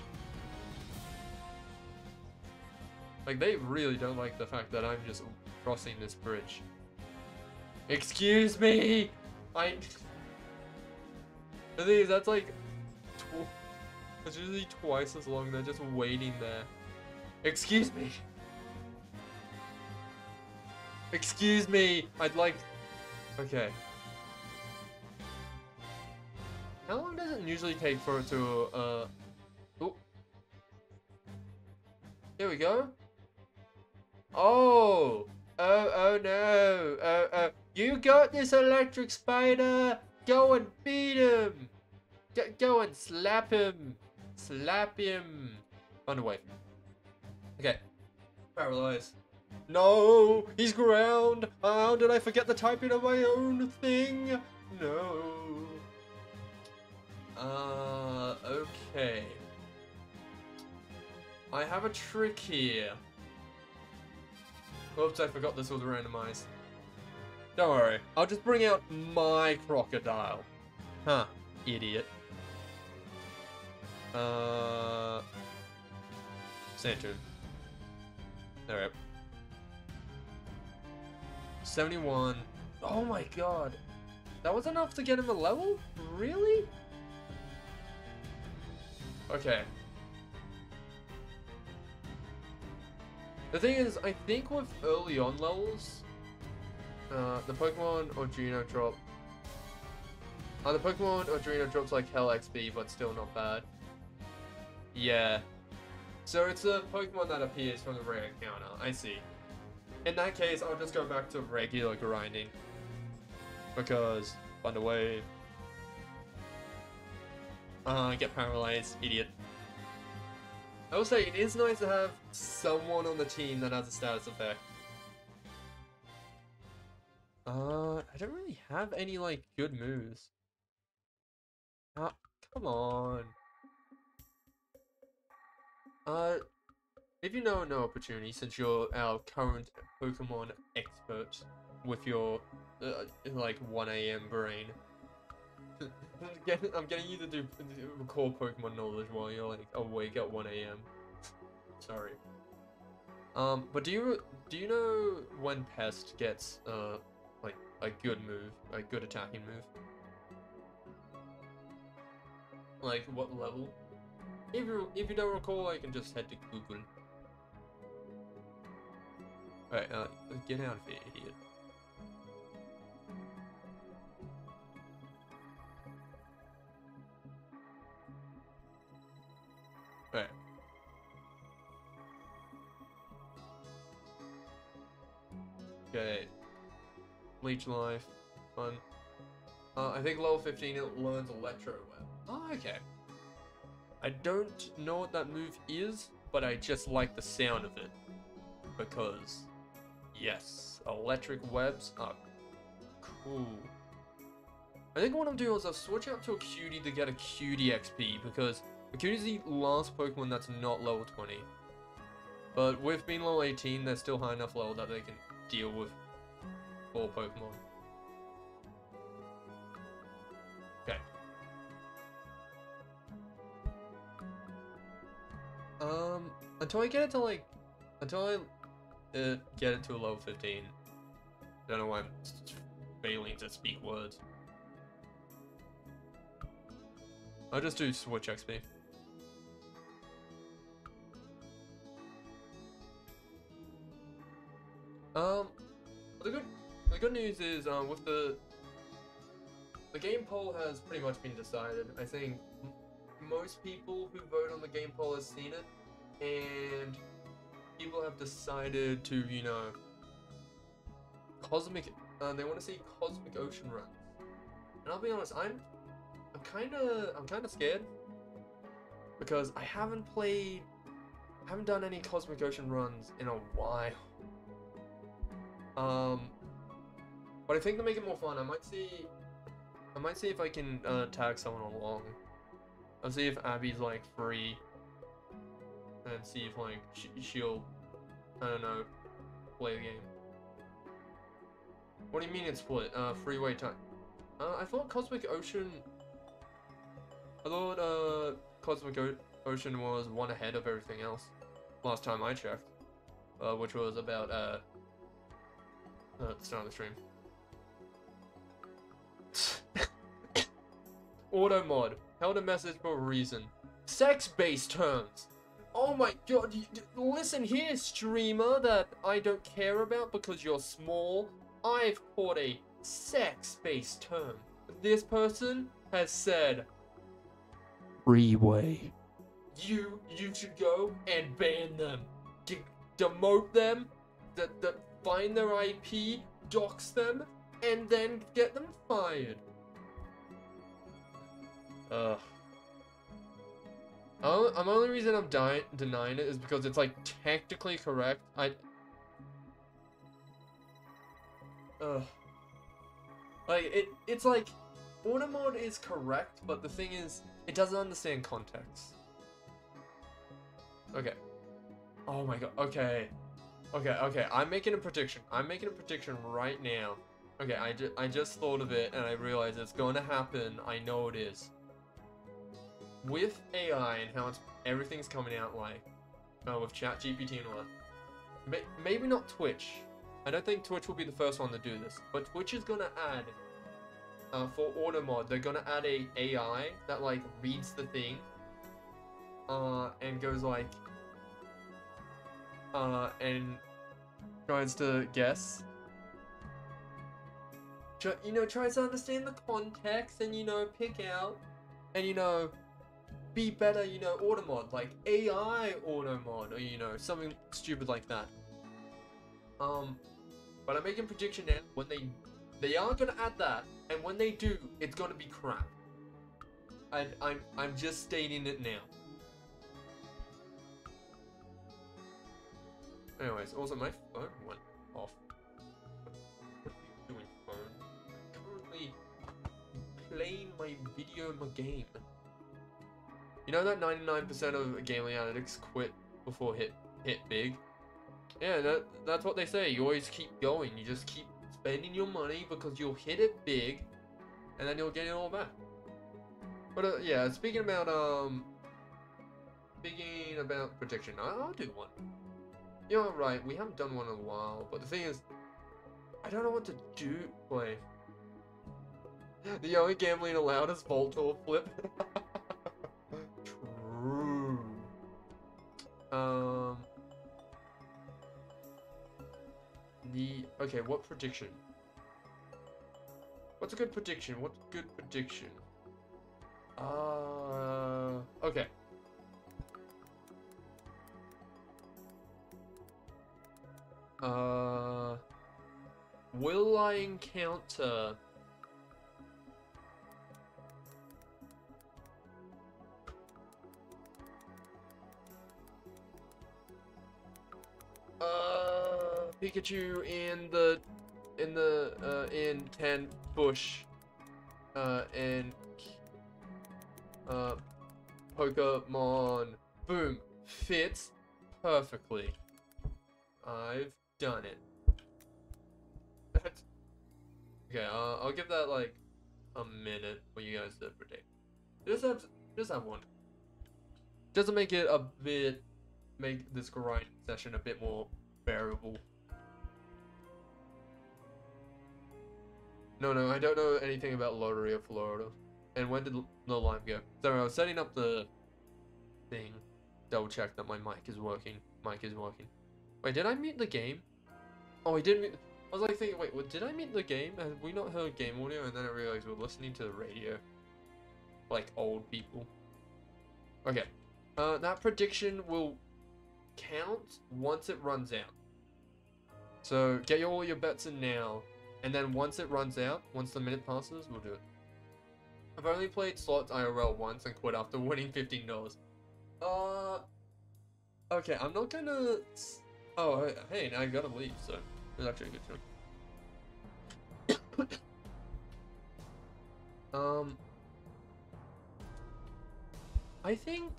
Like, they really don't like the fact that I'm just crossing this bridge. Excuse me! The thing is, that's like... It's usually twice as long. They're just waiting there. Excuse me. Excuse me. I'd like... Okay. How long does it usually take for it to, Oh. Here we go. Oh. Oh no. You got this, electric spider. Go and beat him. Go and slap him. Slap him. Underway. Okay. Paralyzed. No, he's ground. How did I forget the typing of my own thing? No. Okay. I have a trick here. Oops, I forgot this was randomized. Don't worry, I'll just bring out my crocodile. Huh, idiot. Sandtune. Alright. 71. Oh my god. That was enough to get him a level? Really? Okay. The thing is, I think with early on levels, the Pokemon Adreno drop. The Pokemon Adreno drops like hell XP, but still not bad. Yeah. So it's a Pokemon that appears from the rare encounter. I see. In that case, I'll just go back to regular grinding. Because, Thunder Wave. Get paralyzed, idiot. I will say, it is nice to have someone on the team that has a status effect. I don't really have any, like, good moves. Come on. If you know no opportunity, since you're our current Pokemon expert with your, like, 1 AM brain. I'm getting you to record Pokemon knowledge while you're, like, awake at 1 AM. Sorry. But do you know when Pest gets, like, a good move, a good attacking move? Like, what level? If you don't recall, I can just head to Google. Alright, get out of here, idiot. Alright. Okay. Leech Life. Fun. I think level 15 it learns Electro Web. Oh, okay. I don't know what that move is, but I just like the sound of it. Because, yes, electric webs are cool. I think what I'm doing is I'll switch out to a Cutie to get a Cutie XP, because a Cutie is the last Pokemon that's not level 20. But with being level 18, they're still high enough level that they can deal with 4 Pokemon. Okay. Until I get it to like, until I get it to a level 15. I don't know why I'm failing to speak words. I'll just do Switch XP. The good news is with the game poll has pretty much been decided. I think most people who vote on the game poll has seen it, and people have decided to, you know, they want to see Cosmic Ocean runs. And I'll be honest, I'm kind of scared because I haven't done any Cosmic Ocean runs in a while. But I think to make it more fun, I might see if I can tag someone along. I'll see if Abby's like free, and see if like she'll, I don't know, play the game. What do you mean it's split? Freeway time. I thought Cosmic Ocean was one ahead of everything else. Last time I checked, which was about at the start of the stream. Auto mod held a message for a reason. sex-based terms. Oh my god, listen here, streamer that I don't care about because you're small. I've caught a sex-based term. This person has said, freeway. You should go and ban them. Demote them, find their IP, dox them, and then get them fired. Ugh. The only reason I'm denying it is because it's like technically correct. Like it's like Automod is correct, but the thing is, it doesn't understand context. Okay. Oh my god. Okay. Okay. I'm making a prediction. I'm making a prediction right now. Okay. I just thought of it and I realized it's going to happen. I know it is. With AI and how everything's coming out like, with ChatGPT and all that, maybe not Twitch. I don't think Twitch will be the first one to do this, but Twitch is gonna add, for Automod, they're gonna add a AI that like reads the thing, and goes like, and tries to guess. You know, tries to understand the context and, you know, pick out, and, you know, be better, you know, Automod, like AI Automod, or, you know, something stupid like that. But I'm making a prediction now, when they are gonna add that, and when they do, it's gonna be crap. And I'm just stating it now. Anyways, also my phone went off. What are you doing, phone? I'm currently playing my video, my game. You know that 99% of gambling addicts quit before hit big? Yeah, that's what they say. You always keep going. You just keep spending your money because you'll hit it big, and then you'll get it all back. But yeah, speaking about prediction, I'll do one. You're right. We haven't done one in a while, but the thing is, I don't know what to do. Play. The only gambling allowed is vault or flip. True. Okay, what prediction? What's a good prediction? What's a good prediction? Okay. Will I encounter Pikachu in 10 bush and Pokemon boom fits perfectly. I've done it. That's okay. I'll give that like a minute for you guys to predict. Just have one. Just to make it a bit, make this grind session a bit more bearable. No, I don't know anything about Lottery of Florida. And when did the line go? So I was setting up the thing. Double check that my mic is working. Wait, did I mute the game? Oh, I didn't mute. I was like thinking, wait, did I mute the game? Have we not heard game audio? And then I realized we're listening to the radio. Like old people. Okay. That prediction will count once it runs out. So get all your bets in now. And then once it runs out, once the minute passes, we'll do it. I've only played slots IRL once and quit after winning $15. Okay, I'm not gonna... Oh, hey, now I gotta leave, so it's actually a good time. I think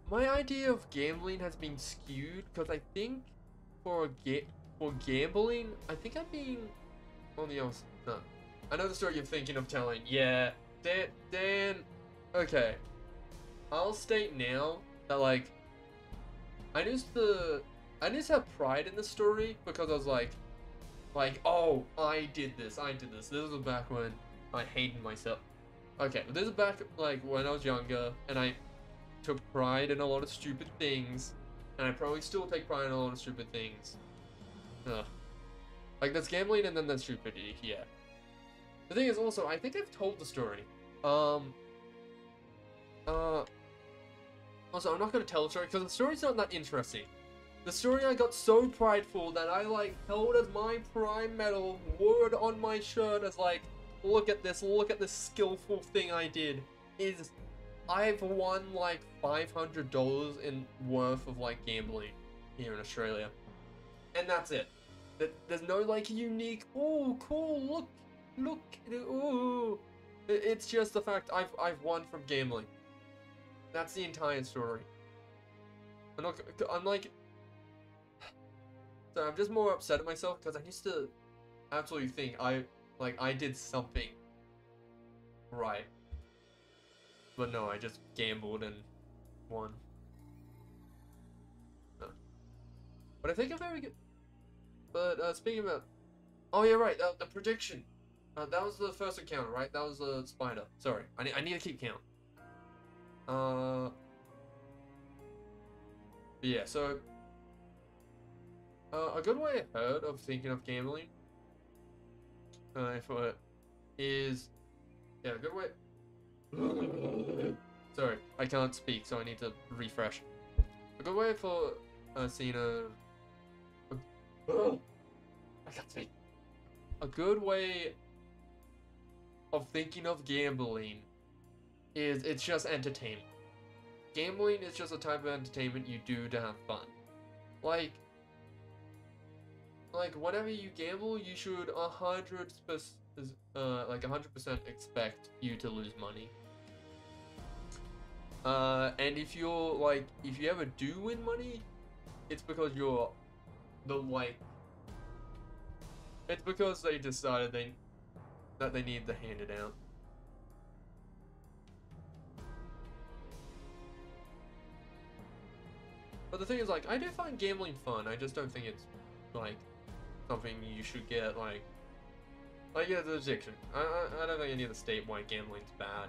my idea of gambling has been skewed, because I think for gambling, I think I'm being on the opposite. No. I know the story you're thinking of telling. Yeah, Dan, okay. I'll state now that, like, I just have pride in the story because I was like, oh, I did this. This was back when I hated myself. Okay, but this is back, like, when I was younger, and I took pride in a lot of stupid things, and I probably still take pride in a lot of stupid things. Ugh. Like, there's gambling and then there's stupidity, yeah. The thing is also, I think I've told the story. Also, I'm not gonna tell the story, because the story's not that interesting. The story, I got so prideful that I, like, held as my prime medal, wore it on my shirt as, like, look at this skillful thing I did, is I've won, like, $500 in worth of, like, gambling here in Australia. And that's it. There's no, like, unique, oh, cool, look, oh. It's just the fact I've won from gambling. That's the entire story. I'm like, so I'm just more upset at myself because I used to absolutely think I did something right. But no, I just gambled and won. No. But I think I'm very good. But speaking about, oh yeah, right, the prediction. That was the first encounter, right? That was the spider. Sorry, I need to keep count. Yeah, so a good way I heard of thinking of gambling, is, yeah, a good way. Sorry, I can't speak, so I need to refresh. A good way for seeing I can't speak. A good way of thinking of gambling is it's just entertainment. Gambling is just a type of entertainment you do to have fun. Like whenever you gamble, you should 100% expect you to lose money. And if you ever do win money, it's because it's because they decided that they need to hand it out. But the thing is, like, I do find gambling fun. I just don't think it's like something you should get like yeah, the addiction. I don't think I need to state why gambling's bad.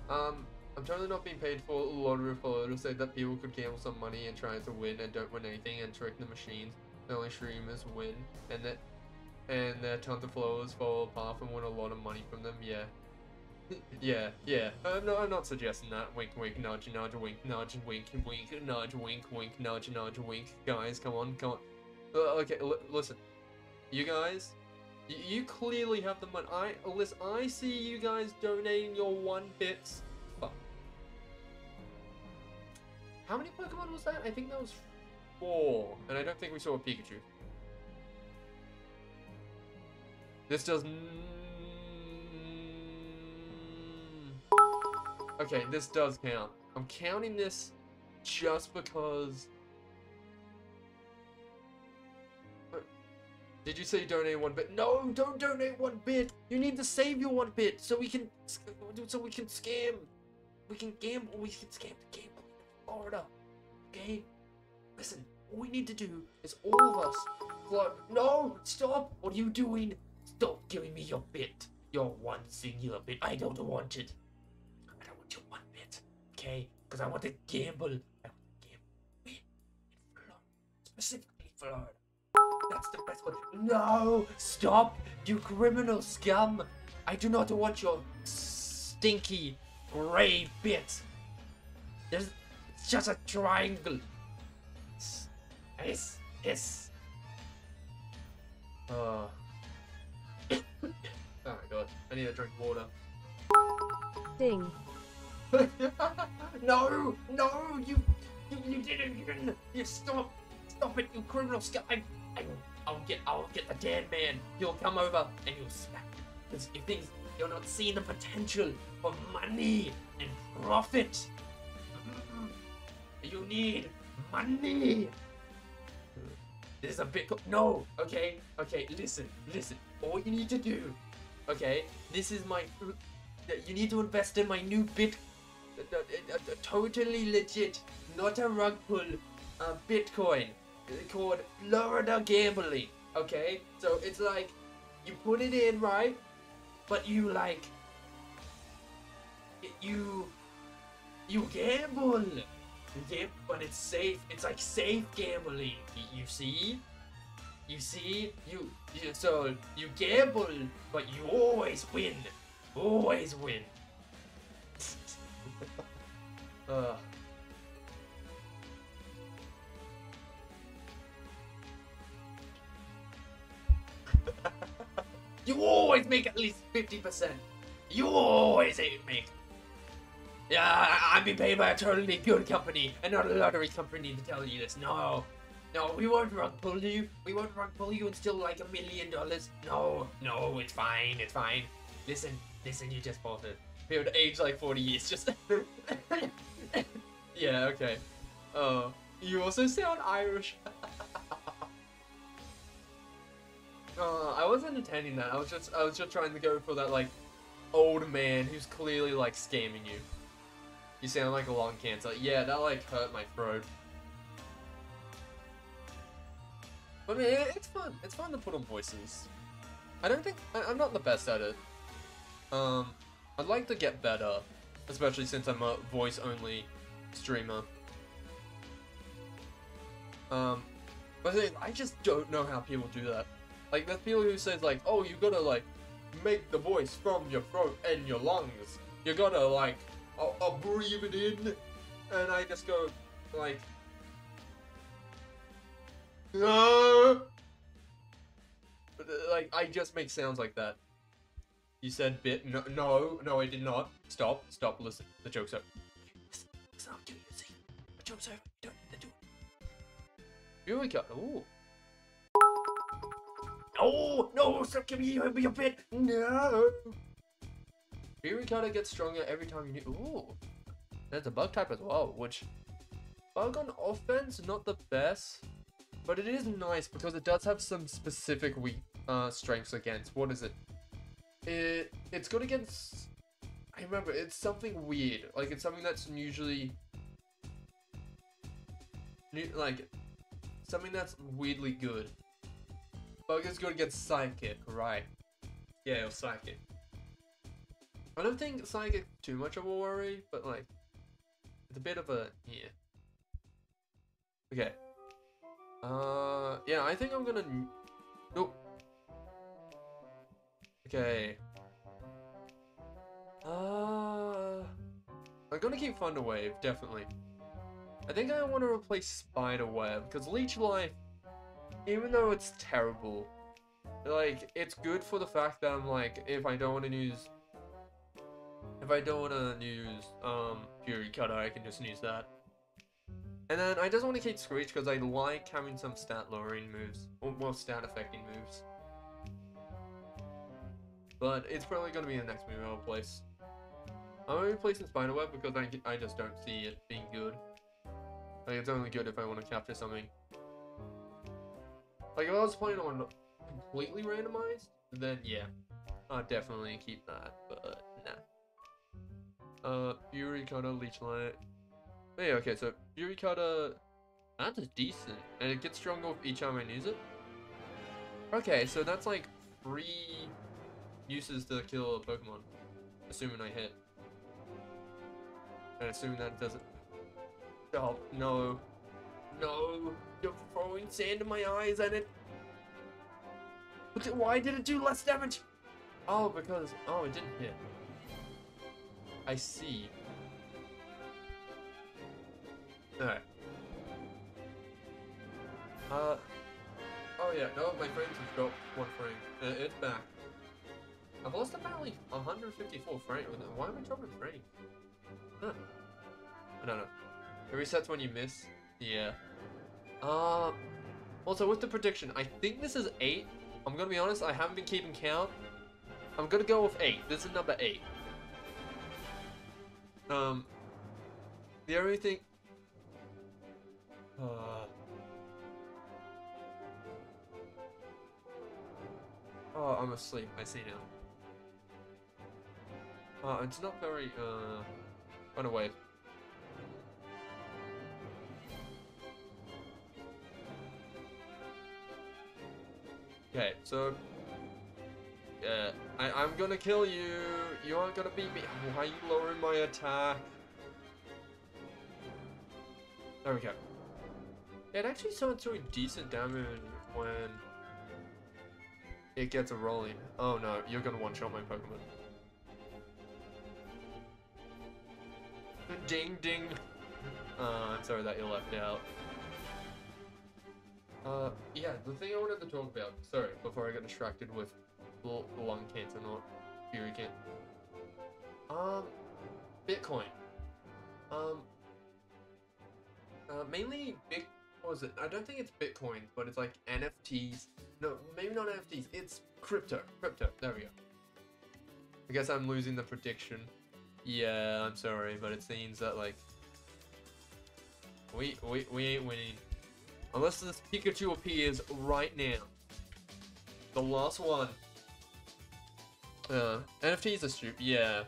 I'm totally not being paid for lottery for to say that people could gamble some money and try to win and don't win anything and trick the machines. The only streamers win, and their tons of followers fall apart and win a lot of money from them. Yeah. yeah. No, I'm not suggesting that. Wink, wink, nudge, nudge, wink, nudge, wink, wink, nudge, wink, wink, nudge, nudge, wink. Guys, come on. Okay, listen. You guys, you clearly have the money. I see you guys donating your 1 bits. Fuck. How many Pokemon was that? I think that was 4, and I don't think we saw a Pikachu. This does. Okay, this does count. I'm counting this just because. Did you say you donated 1 bit? No, don't donate 1 bit. You need to save your 1 bit so we can scam. We can gamble. We can scam the gamble in Florida. Okay? Listen, all we need to do is all of us. No, stop. What are you doing? Stop giving me your bit. Your 1 singular bit. I don't want it. I don't want your 1 bit. Okay? Because I want to gamble. I want to gamble. Win in Florida. Specifically Florida. That's the best one. No! Stop! You criminal scum! I do not want your stinky gray bit. It's just a triangle. Yes. Oh my god. I need to drink water. Ding. No! You didn't! You stop it, you criminal scum! I'll get the dead man. He'll come over and he'll smack. Because he thinks you're not seeing the potential for money and profit. You need money. This is a bit. No. Okay. Listen. All you need to do. Okay. This is my. You need to invest in my new totally legit, not a rug pull, Bitcoin. Called Florida Gambling, okay? So it's like, you put it in, right? But you You gamble. Yeah, but it's safe. It's like safe gambling. You see? You see? So you gamble, but you always win. Always win. You always make at least 50%. You always make. Yeah, I'm being paid by a totally good company and not a lottery company to tell you this. No. No, we won't rug pull you. We won't rug pull you and steal like $1 million. No, no, it's fine. It's fine. Listen, you just faltered. We would age like 40 years. Just. Yeah, okay. Oh, you also sound Irish. I wasn't intending that. I was just trying to go for that like old man who's clearly like scamming you. You sound like a lung cancer. Yeah, that like hurt my throat. But I mean, it's fun. It's fun to put on voices. I don't think I'm not the best at it. I'd like to get better, especially since I'm a voice-only streamer. But I just don't know how people do that. Like, there's people who says like, oh, you gotta like make the voice from your throat and your lungs. You gotta like, I'll breathe it in, and I just go like, no. Like I just make sounds like that. You said bit. No, I did not. Stop. Listen. The joke's over. Listen, I'm doing it. See, the joke's over. Don't do it. Here we go. Ooh. Oh no! Stop giving me a bit. No. Fury Cutter gets stronger every time you need. Ooh. There's a bug type as well, which bug on offense not the best, but it is nice because it does have some specific weak strengths against. What is it? It's good against. I remember it's something weird. Like it's something that's usually like something that's weirdly good. Bug is good against Psychic, right? Yeah, or Psychic. I don't think Psychic too much of a worry, but like it's a bit of a yeah. Okay. Yeah, I think I'm gonna. Nope. Okay. I'm gonna keep Thunder Wave, definitely. I think I want to replace Spider Web because Leech Life, even though it's terrible, like it's good for the fact that I'm like, if I don't want to use Fury Cutter, I can just use that. And then I just want to keep Screech because I like having some stat lowering moves, or more stat affecting moves. But it's probably going to be the next move I'll replace. I'm only replacing Spiderweb because I just don't see it being good. Like, it's only good if I want to capture something. Like, if I was playing on completely randomized, then yeah, I'd definitely keep that, but nah. Fury Cutter, Leech Light. Yeah, okay, so Fury Cutter, that's decent, and it gets stronger with each time I use it. Okay, so that's like 3 uses to kill a Pokemon, assuming I hit. And assuming that it doesn't. Oh, no. No, you're throwing sand in my eyes and it. Why did it do less damage? Oh, because. Oh, it didn't hit. I see. Alright. Oh yeah, no, my frames have dropped 1 frame. It's back. I've lost about like 154 frames. Why am I dropping frames? Huh. I don't know. It resets when you miss. Yeah. Also with the prediction, I think this is 8. I'm gonna be honest, I haven't been keeping count. I'm gonna go with 8. This is number 8. The only thing. Oh, I'm asleep. I see now. It's not very, run away. Okay, so, yeah, I'm gonna kill you. You aren't gonna beat me. Why are you lowering my attack? There we go. It actually starts doing decent damage when it gets a rolling. Oh no, you're gonna one-shot my Pokemon. Ding ding. I'm sorry that you left out. Yeah, the thing I wanted to talk about, sorry, before I get distracted with lung cancer, not fury cancer. Bitcoin. Mainly what was it? I don't think it's Bitcoin, but it's like NFTs. No, maybe not NFTs. It's crypto. Crypto. There we go. I guess I'm losing the prediction. Yeah, I'm sorry, but it seems that like we ain't winning unless this Pikachu appears right now. The last one. NFTs are stupid. Yeah.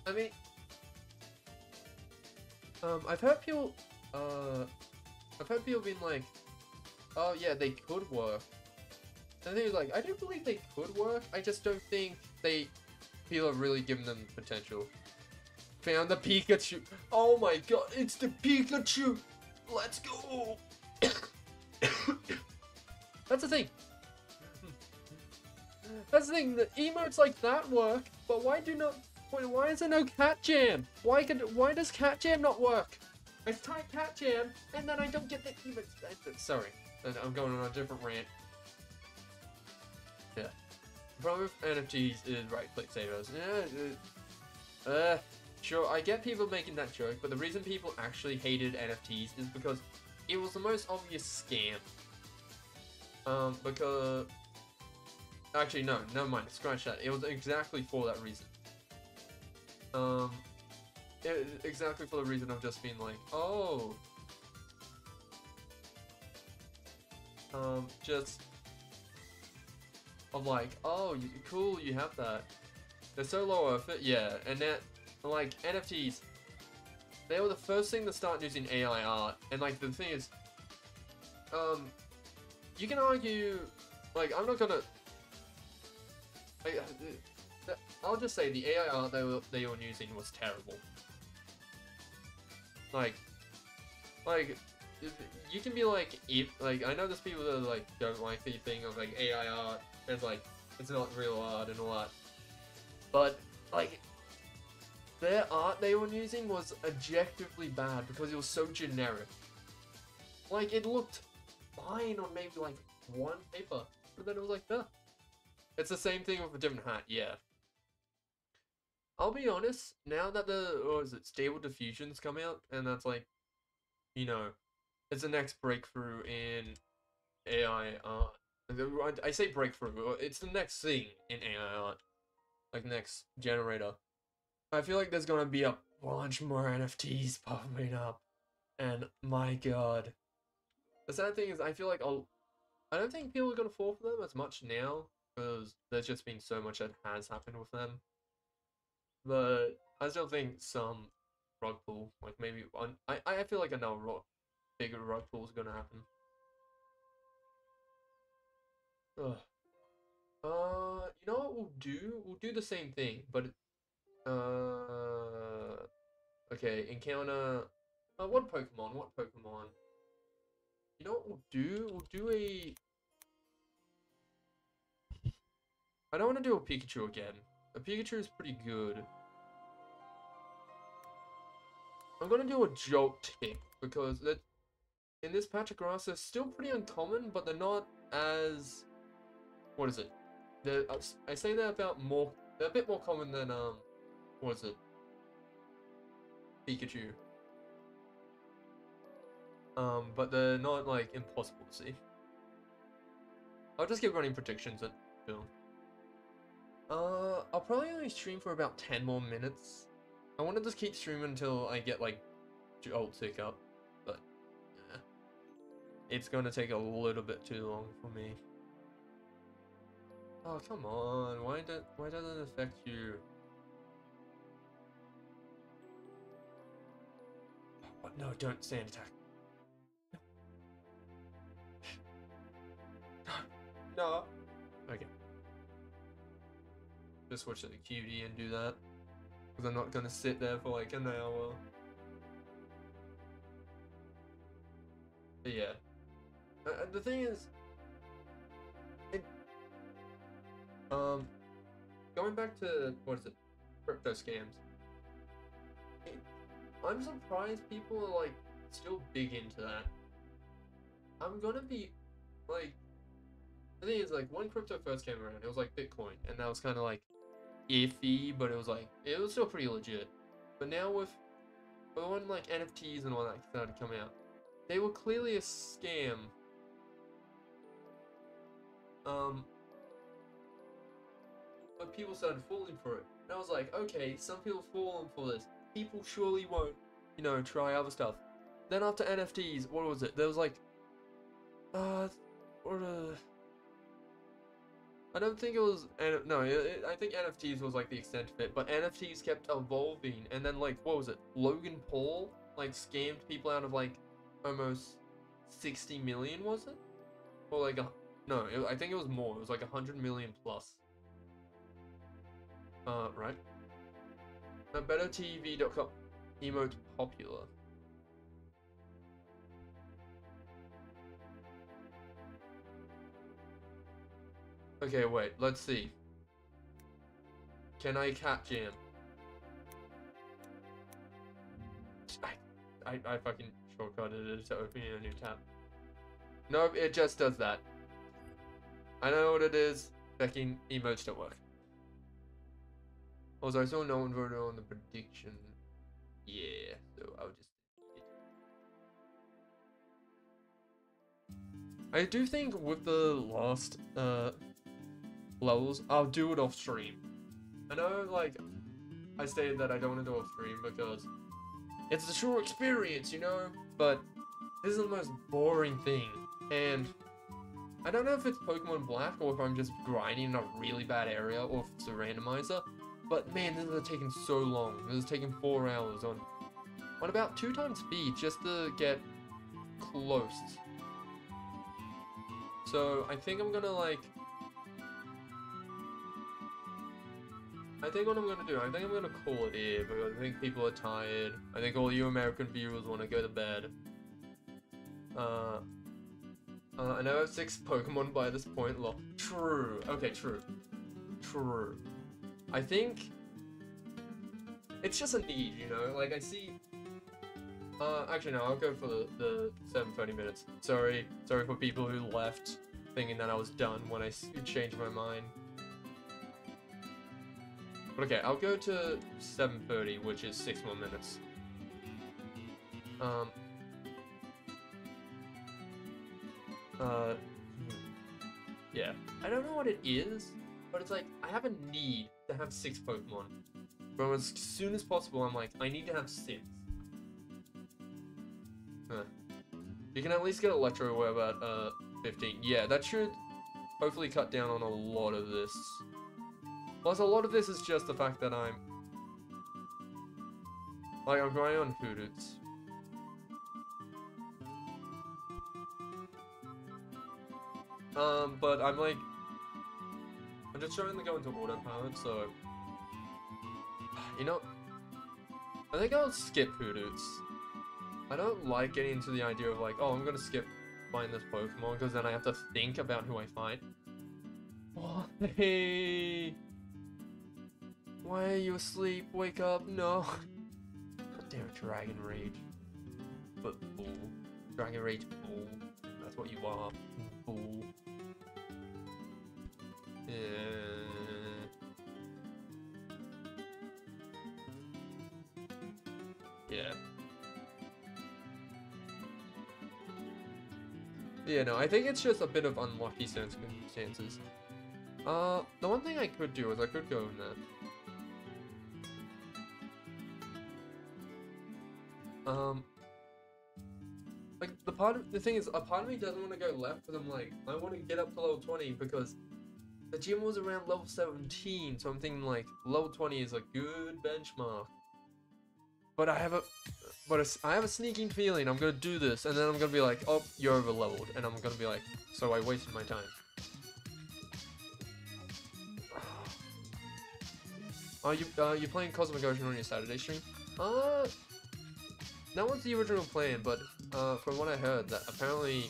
I mean, I've heard people being like, oh yeah, they could work. And they're like, I do believe they could work. I just don't think people are really giving them potential. Found the Pikachu. Oh my god, it's the Pikachu. Let's go. That's the thing. That's the thing. The emotes like that work, but why is there no Cat Jam? Why does Cat Jam not work? I type Cat Jam and then I don't get the emotes. Sorry, I'm going on a different rant. Yeah. The problem with NFTs is right-click savers. Yeah. Sure, I get people making that joke, but the reason people actually hated NFTs is because it was the most obvious scam. Because... Actually, no, never mind, scratch that. It was exactly for that reason. Exactly for the reason of just being like, oh... just... of like, oh, cool, you have that. They're so low effort, yeah, and that... like, NFTs, they were the first thing to start using AI art, and like, the thing is, you can argue, like, I'm not gonna, I'll just say the AI art they were using was terrible. Like, you can be like, I know there's people that like, don't like the thing of like, AI art, and like, it's not real art and all that, but, like, their art they were using was objectively bad because it was so generic. Like, it looked fine on maybe like one paper, but then it was like, nah. It's the same thing with a different hat, yeah. I'll be honest, now that Stable Diffusion's come out, and that's like, you know, it's the next breakthrough in AI art. I say breakthrough, it's the next thing in AI art. Like, next generator. I feel like there's gonna be a bunch more NFTs popping up, and my god. The sad thing is, I feel like I don't think people are gonna fall for them as much now, because there's just been so much that has happened with them. But I still think some rug pull, like maybe one, I feel like another bigger rug pull is gonna happen. Ugh. You know what we'll do? We'll do the same thing, but okay, encounter. What Pokemon? What Pokemon? You know what we'll do? We'll do a... I don't want to do a Pikachu again. A Pikachu is pretty good. I'm going to do a Jolt Tick, because in this patch of grass, they're still pretty uncommon, but they're not as... What is it? I say they're they're a bit more common than, what is it? Pikachu. But they're not, like, impossible to see. I'll just keep running predictions until... I'll probably only stream for about 10 more minutes. I want to just keep streaming until I get, like, Jolt Tick up, but, yeah. It's gonna take a little bit too long for me. Oh, come on, why doesn't it affect you? Oh, no, don't stand attack. No. Okay. Just switch to the QD and do that. Because I'm not gonna sit there for like an hour. But yeah. The thing is, going back to, what is it, crypto scams. I'm surprised people are, like, still big into that. I'm gonna be, like, the thing is, like, when crypto first came around, it was like Bitcoin, and that was kind of like iffy, but it was still pretty legit. But now with when like NFTs and all that started coming out, they were clearly a scam. But people started falling for it, and I was like, okay, some people fallen for this. People surely won't, you know, try other stuff. Then after NFTs, what was it? There was like, I don't think it was, no, I think NFTs was like the extent of it, but NFTs kept evolving, and then like, what was it? Logan Paul, like, scammed people out of like, almost 60 million, was it? Or like, I think it was more, it was like 100 million plus. Right. BetterTV.com, emote popular. Okay, wait, let's see. Can I cat jam? I fucking shortcutted it to opening a new tab. Nope, it just does that. I know what it is. Fucking emotes don't work. Also, I saw no one voted on the prediction. Yeah, so I'll just... I do think with the last, levels, I'll do it off stream. I know, like, I stated that I don't want to do it off stream because it's a true experience, you know? But this is the most boring thing, and I don't know if it's Pokemon Black or if I'm just grinding in a really bad area or if it's a randomizer, but man, this is taking so long. This is taking 4 hours on about 2 times speed just to get close. So I think I'm gonna like... I think what I'm gonna do, I think I'm gonna call it here because I think people are tired. I think all you American viewers want to go to bed. I know I have 6 Pokemon by this point. True. Okay, true. True. I think it's just a need, you know? Like, I see... actually, no, I'll go for the 7:30 minutes. Sorry for people who left thinking that I was done when I changed my mind. But okay, I'll go to 7:30, which is 6 more minutes. Yeah. I don't know what it is, but it's like, I have a need to have 6 Pokemon. But as soon as possible, I'm like, I need to have 6. Huh. You can at least get Electro away about, 15. Yeah, that should hopefully cut down on a lot of this. Plus, a lot of this is just the fact that I'm going on Hootoots. But I'm just trying to go into autopilot, so... You know, I think I'll skip Hootoots. I don't like getting into the idea of like, oh, I'm gonna skip find this Pokemon, because then I have to think about who I find. Why? Why are you asleep? Wake up, no. God damn it, Dragon Rage. But fool. Dragon Rage fool. That's what you are. Fool. Yeah. Yeah, no, I think it's just a bit of unlucky circumstances. The one thing I could do is I could go in there. Like, the thing is, a part of me doesn't want to go left, because I'm like, I want to get up to level 20, because the gym was around level 17, so I'm thinking, like, level 20 is a good benchmark. But I have a sneaking feeling I'm gonna do this, and then I'm gonna be like, oh, you're over leveled, and I'm gonna be like, so I wasted my time. Are you playing Cosmic Ocean on your Saturday stream? No, that was the original plan, but from what I heard, that apparently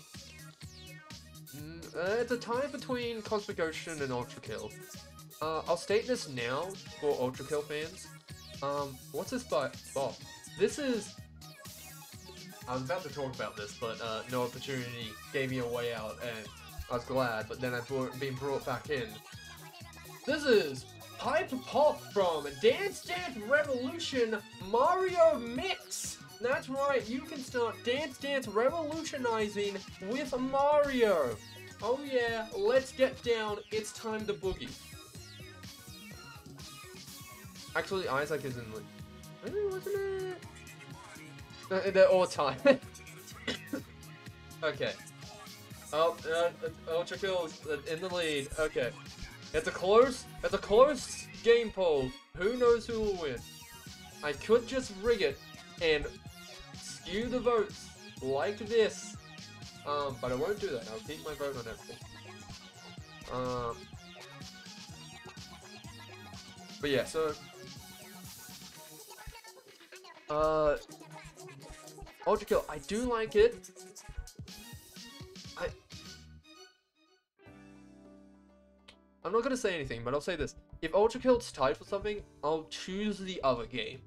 it's a tie between Cosmic Ocean and Ultra Kill. I'll state this now for Ultra Kill fans. What's this by Bob? This is. I was about to talk about this, but no opportunity gave me a way out, and I was glad. But then being brought back in. This is Pipe Pop from Dance Dance Revolution Mario Mix. That's right, you can start Dance Dance revolutionizing with Mario. Oh yeah, let's get down. It's time to boogie. Actually, Isaac is in the... Really, wasn't it? They're all tied. Okay. Oh, Ultra Kill's in the lead. Okay. It's a close game poll. Who knows who will win? I could just rig it and skew the votes like this. But I won't do that. I'll keep my vote on everything. But yeah, so Ultra Kill, I do like it. I'm not gonna say anything, but I'll say this. If Ultra Kill's tied for something, I'll choose the other game.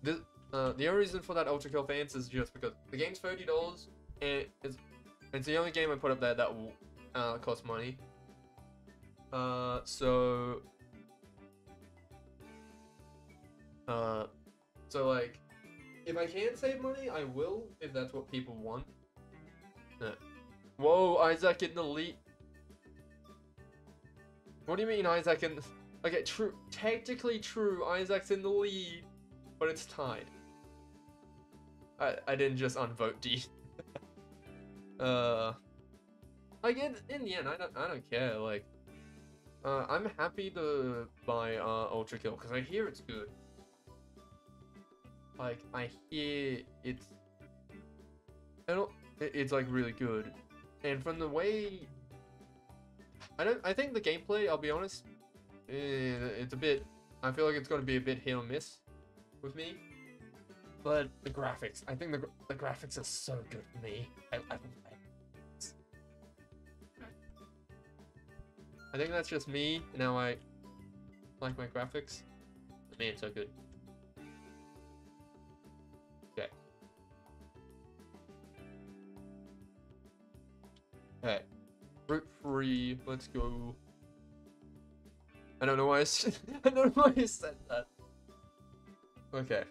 The only reason for that Ultra Kill fans is just because the game's $30 and it's the only game I put up there that will cost money. So like, if I can save money, I will, if that's what people want. Whoa, Isaac in the lead. What do you mean Isaac in... Okay, true. Technically true, Isaac's in the lead, but it's tied. I didn't just unvote D. Like, in the end, I don't care, like... I'm happy to buy Ultra Kill, because I hear it's good. Like, I hear it's like really good, and from the way I think the gameplay, I'll be honest, it's a bit. I feel like it's going to be a bit hit or miss with me, but the graphics, I think the graphics are so good for me. I think that's just me. Now I like my graphics. Man, so good. Okay. Okay. Route 3, let's go. I don't know why I said that. Okay.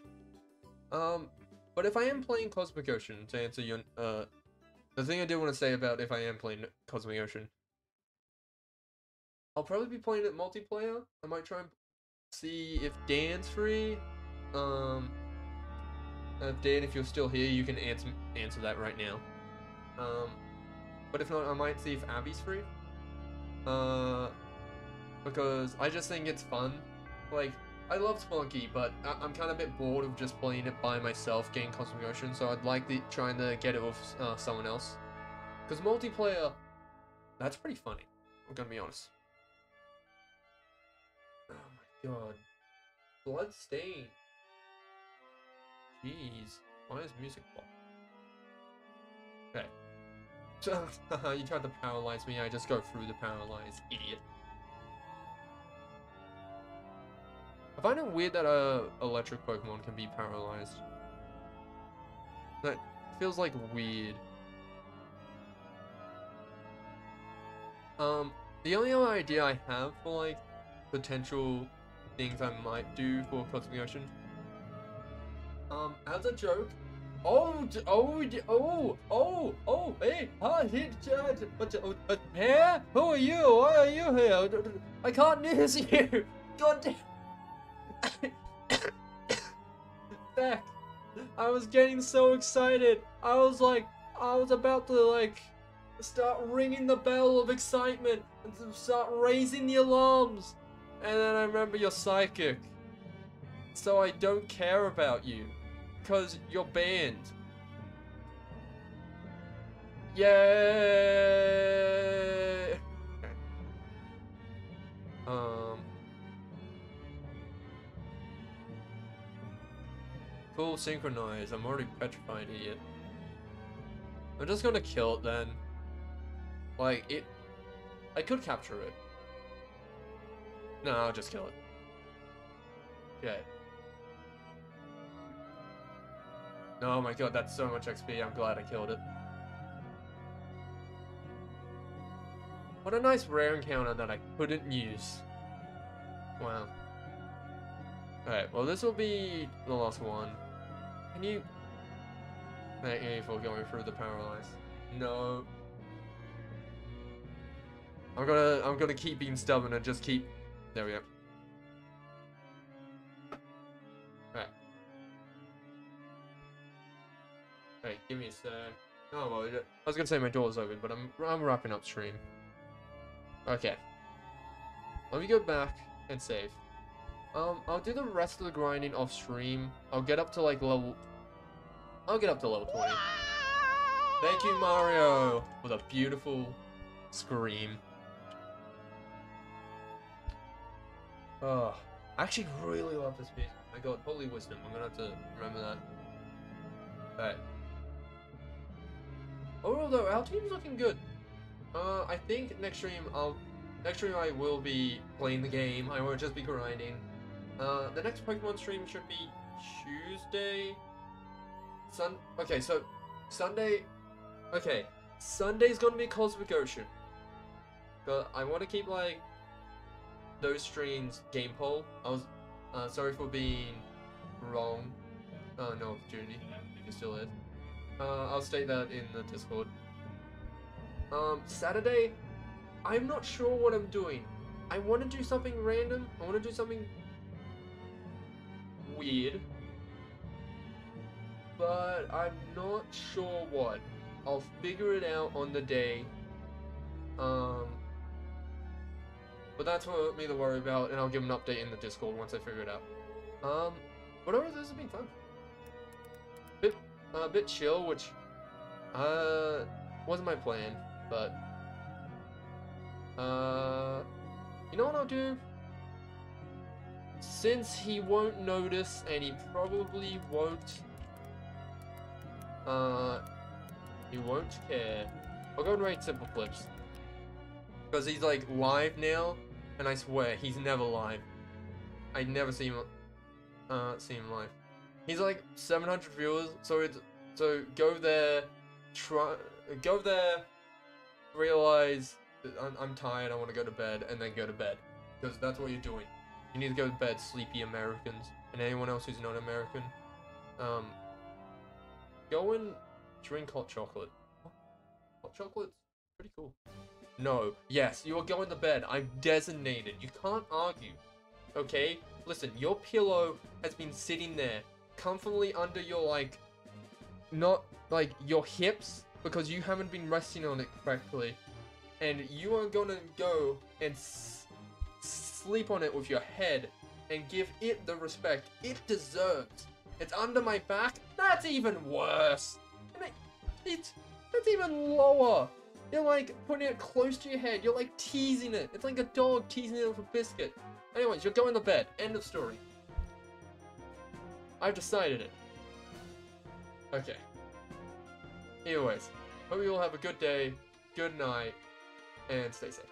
But if I am playing Cosmic Ocean, to answer your, the thing I do want to say about if I am playing Cosmic Ocean, I'll probably be playing it multiplayer. I might try and see if Dan's free. Dan, if you're still here, you can answer that right now. But if not, I might see if Abby's free. Because I just think it's fun. Like, I love Spunky, but I'm kind of a bit bored of just playing it by myself, getting Cosmic Ocean, so I'd like trying to get it with someone else. Because multiplayer, that's pretty funny. I'm gonna be honest. Oh my god. Bloodstain. Jeez. Why is music pop? Okay. You tried to paralyze me, I just go through the paralyze, idiot. I find it weird that electric Pokemon can be paralyzed. That feels like weird. The only other idea I have for like potential things I might do for Cosmic Ocean, as a joke. Hey, here? Who are you? Why are you here? I can't notice you. God damn. Back. I was getting so excited. I was about to like start ringing the bell of excitement and start raising the alarms. And then I remember you're psychic. So I don't care about you. Because you're banned. Yay! Cool. still synchronized. I'm already petrified, idiot. I'm just gonna kill it then. Like, it... I could capture it. No, I'll just kill it. Okay. Oh my god, that's so much XP. I'm glad I killed it. What a nice rare encounter that I couldn't use. Wow. Alright, well this will be the last one. Can you... Thank you for going through the paralyze. No. I'm gonna keep being stubborn and just keep... There we go. Alright. Hey, give me a sec. Oh well, I was gonna say my door's open, but I'm wrapping up stream. Okay. Let me go back and save. I'll do the rest of the grinding off stream. I'll get up to like level... I'll get up to level 20. Thank you, Mario, with a beautiful scream. Oh, I actually really love this music. My god, holy wisdom. I'm gonna have to remember that. Alright. Overall though, our team's looking good. I think next stream I will be playing the game. I won't just be grinding. The next Pokemon stream should be Tuesday. Okay, so Sunday. Okay, Sunday's gonna be Cosmic Ocean. But I want to keep like those streams game poll. I was sorry for being wrong. No opportunity. You can still is. I'll state that in the Discord. Saturday, I'm not sure what I'm doing. I want to do something random. I want to do something weird. But I'm not sure what. I'll figure it out on the day. But that's for me to worry about, and I'll give an update in the Discord once I figure it out. But overall, this has been fun. A bit chill, which wasn't my plan, but you know what I'll do? Since he won't notice, and he probably won't care, I'll go and rate Simple Flips. Because he's like live now, and I swear he's never live. I never see him live. He's like 700 viewers, so go there, realize that I'm tired, I want to go to bed, and then go to bed, because that's what you're doing. You need to go to bed, sleepy Americans, and anyone else who's not American. Go and drink hot chocolate. Hot chocolate's pretty cool. No, yes, you are going to bed. I'm designated. You can't argue. Okay? Listen, your pillow has been sitting there comfortably under your, like, not, like, your hips, because you haven't been resting on it correctly. And you are gonna go and sleep on it with your head and give it the respect it deserves. It's under my back? That's even worse. That's even lower. You're like putting it close to your head. You're like teasing it. It's like a dog teasing it with a biscuit. Anyways, you're going to bed. End of story. I've decided it. Okay. Anyways, hope you all have a good day, good night, and stay safe.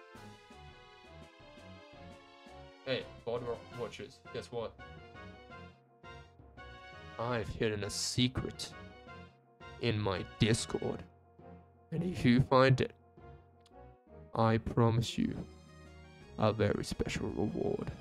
Hey, VOD watchers, guess what? I've hidden a secret in my Discord. And if you find it, I promise you a very special reward.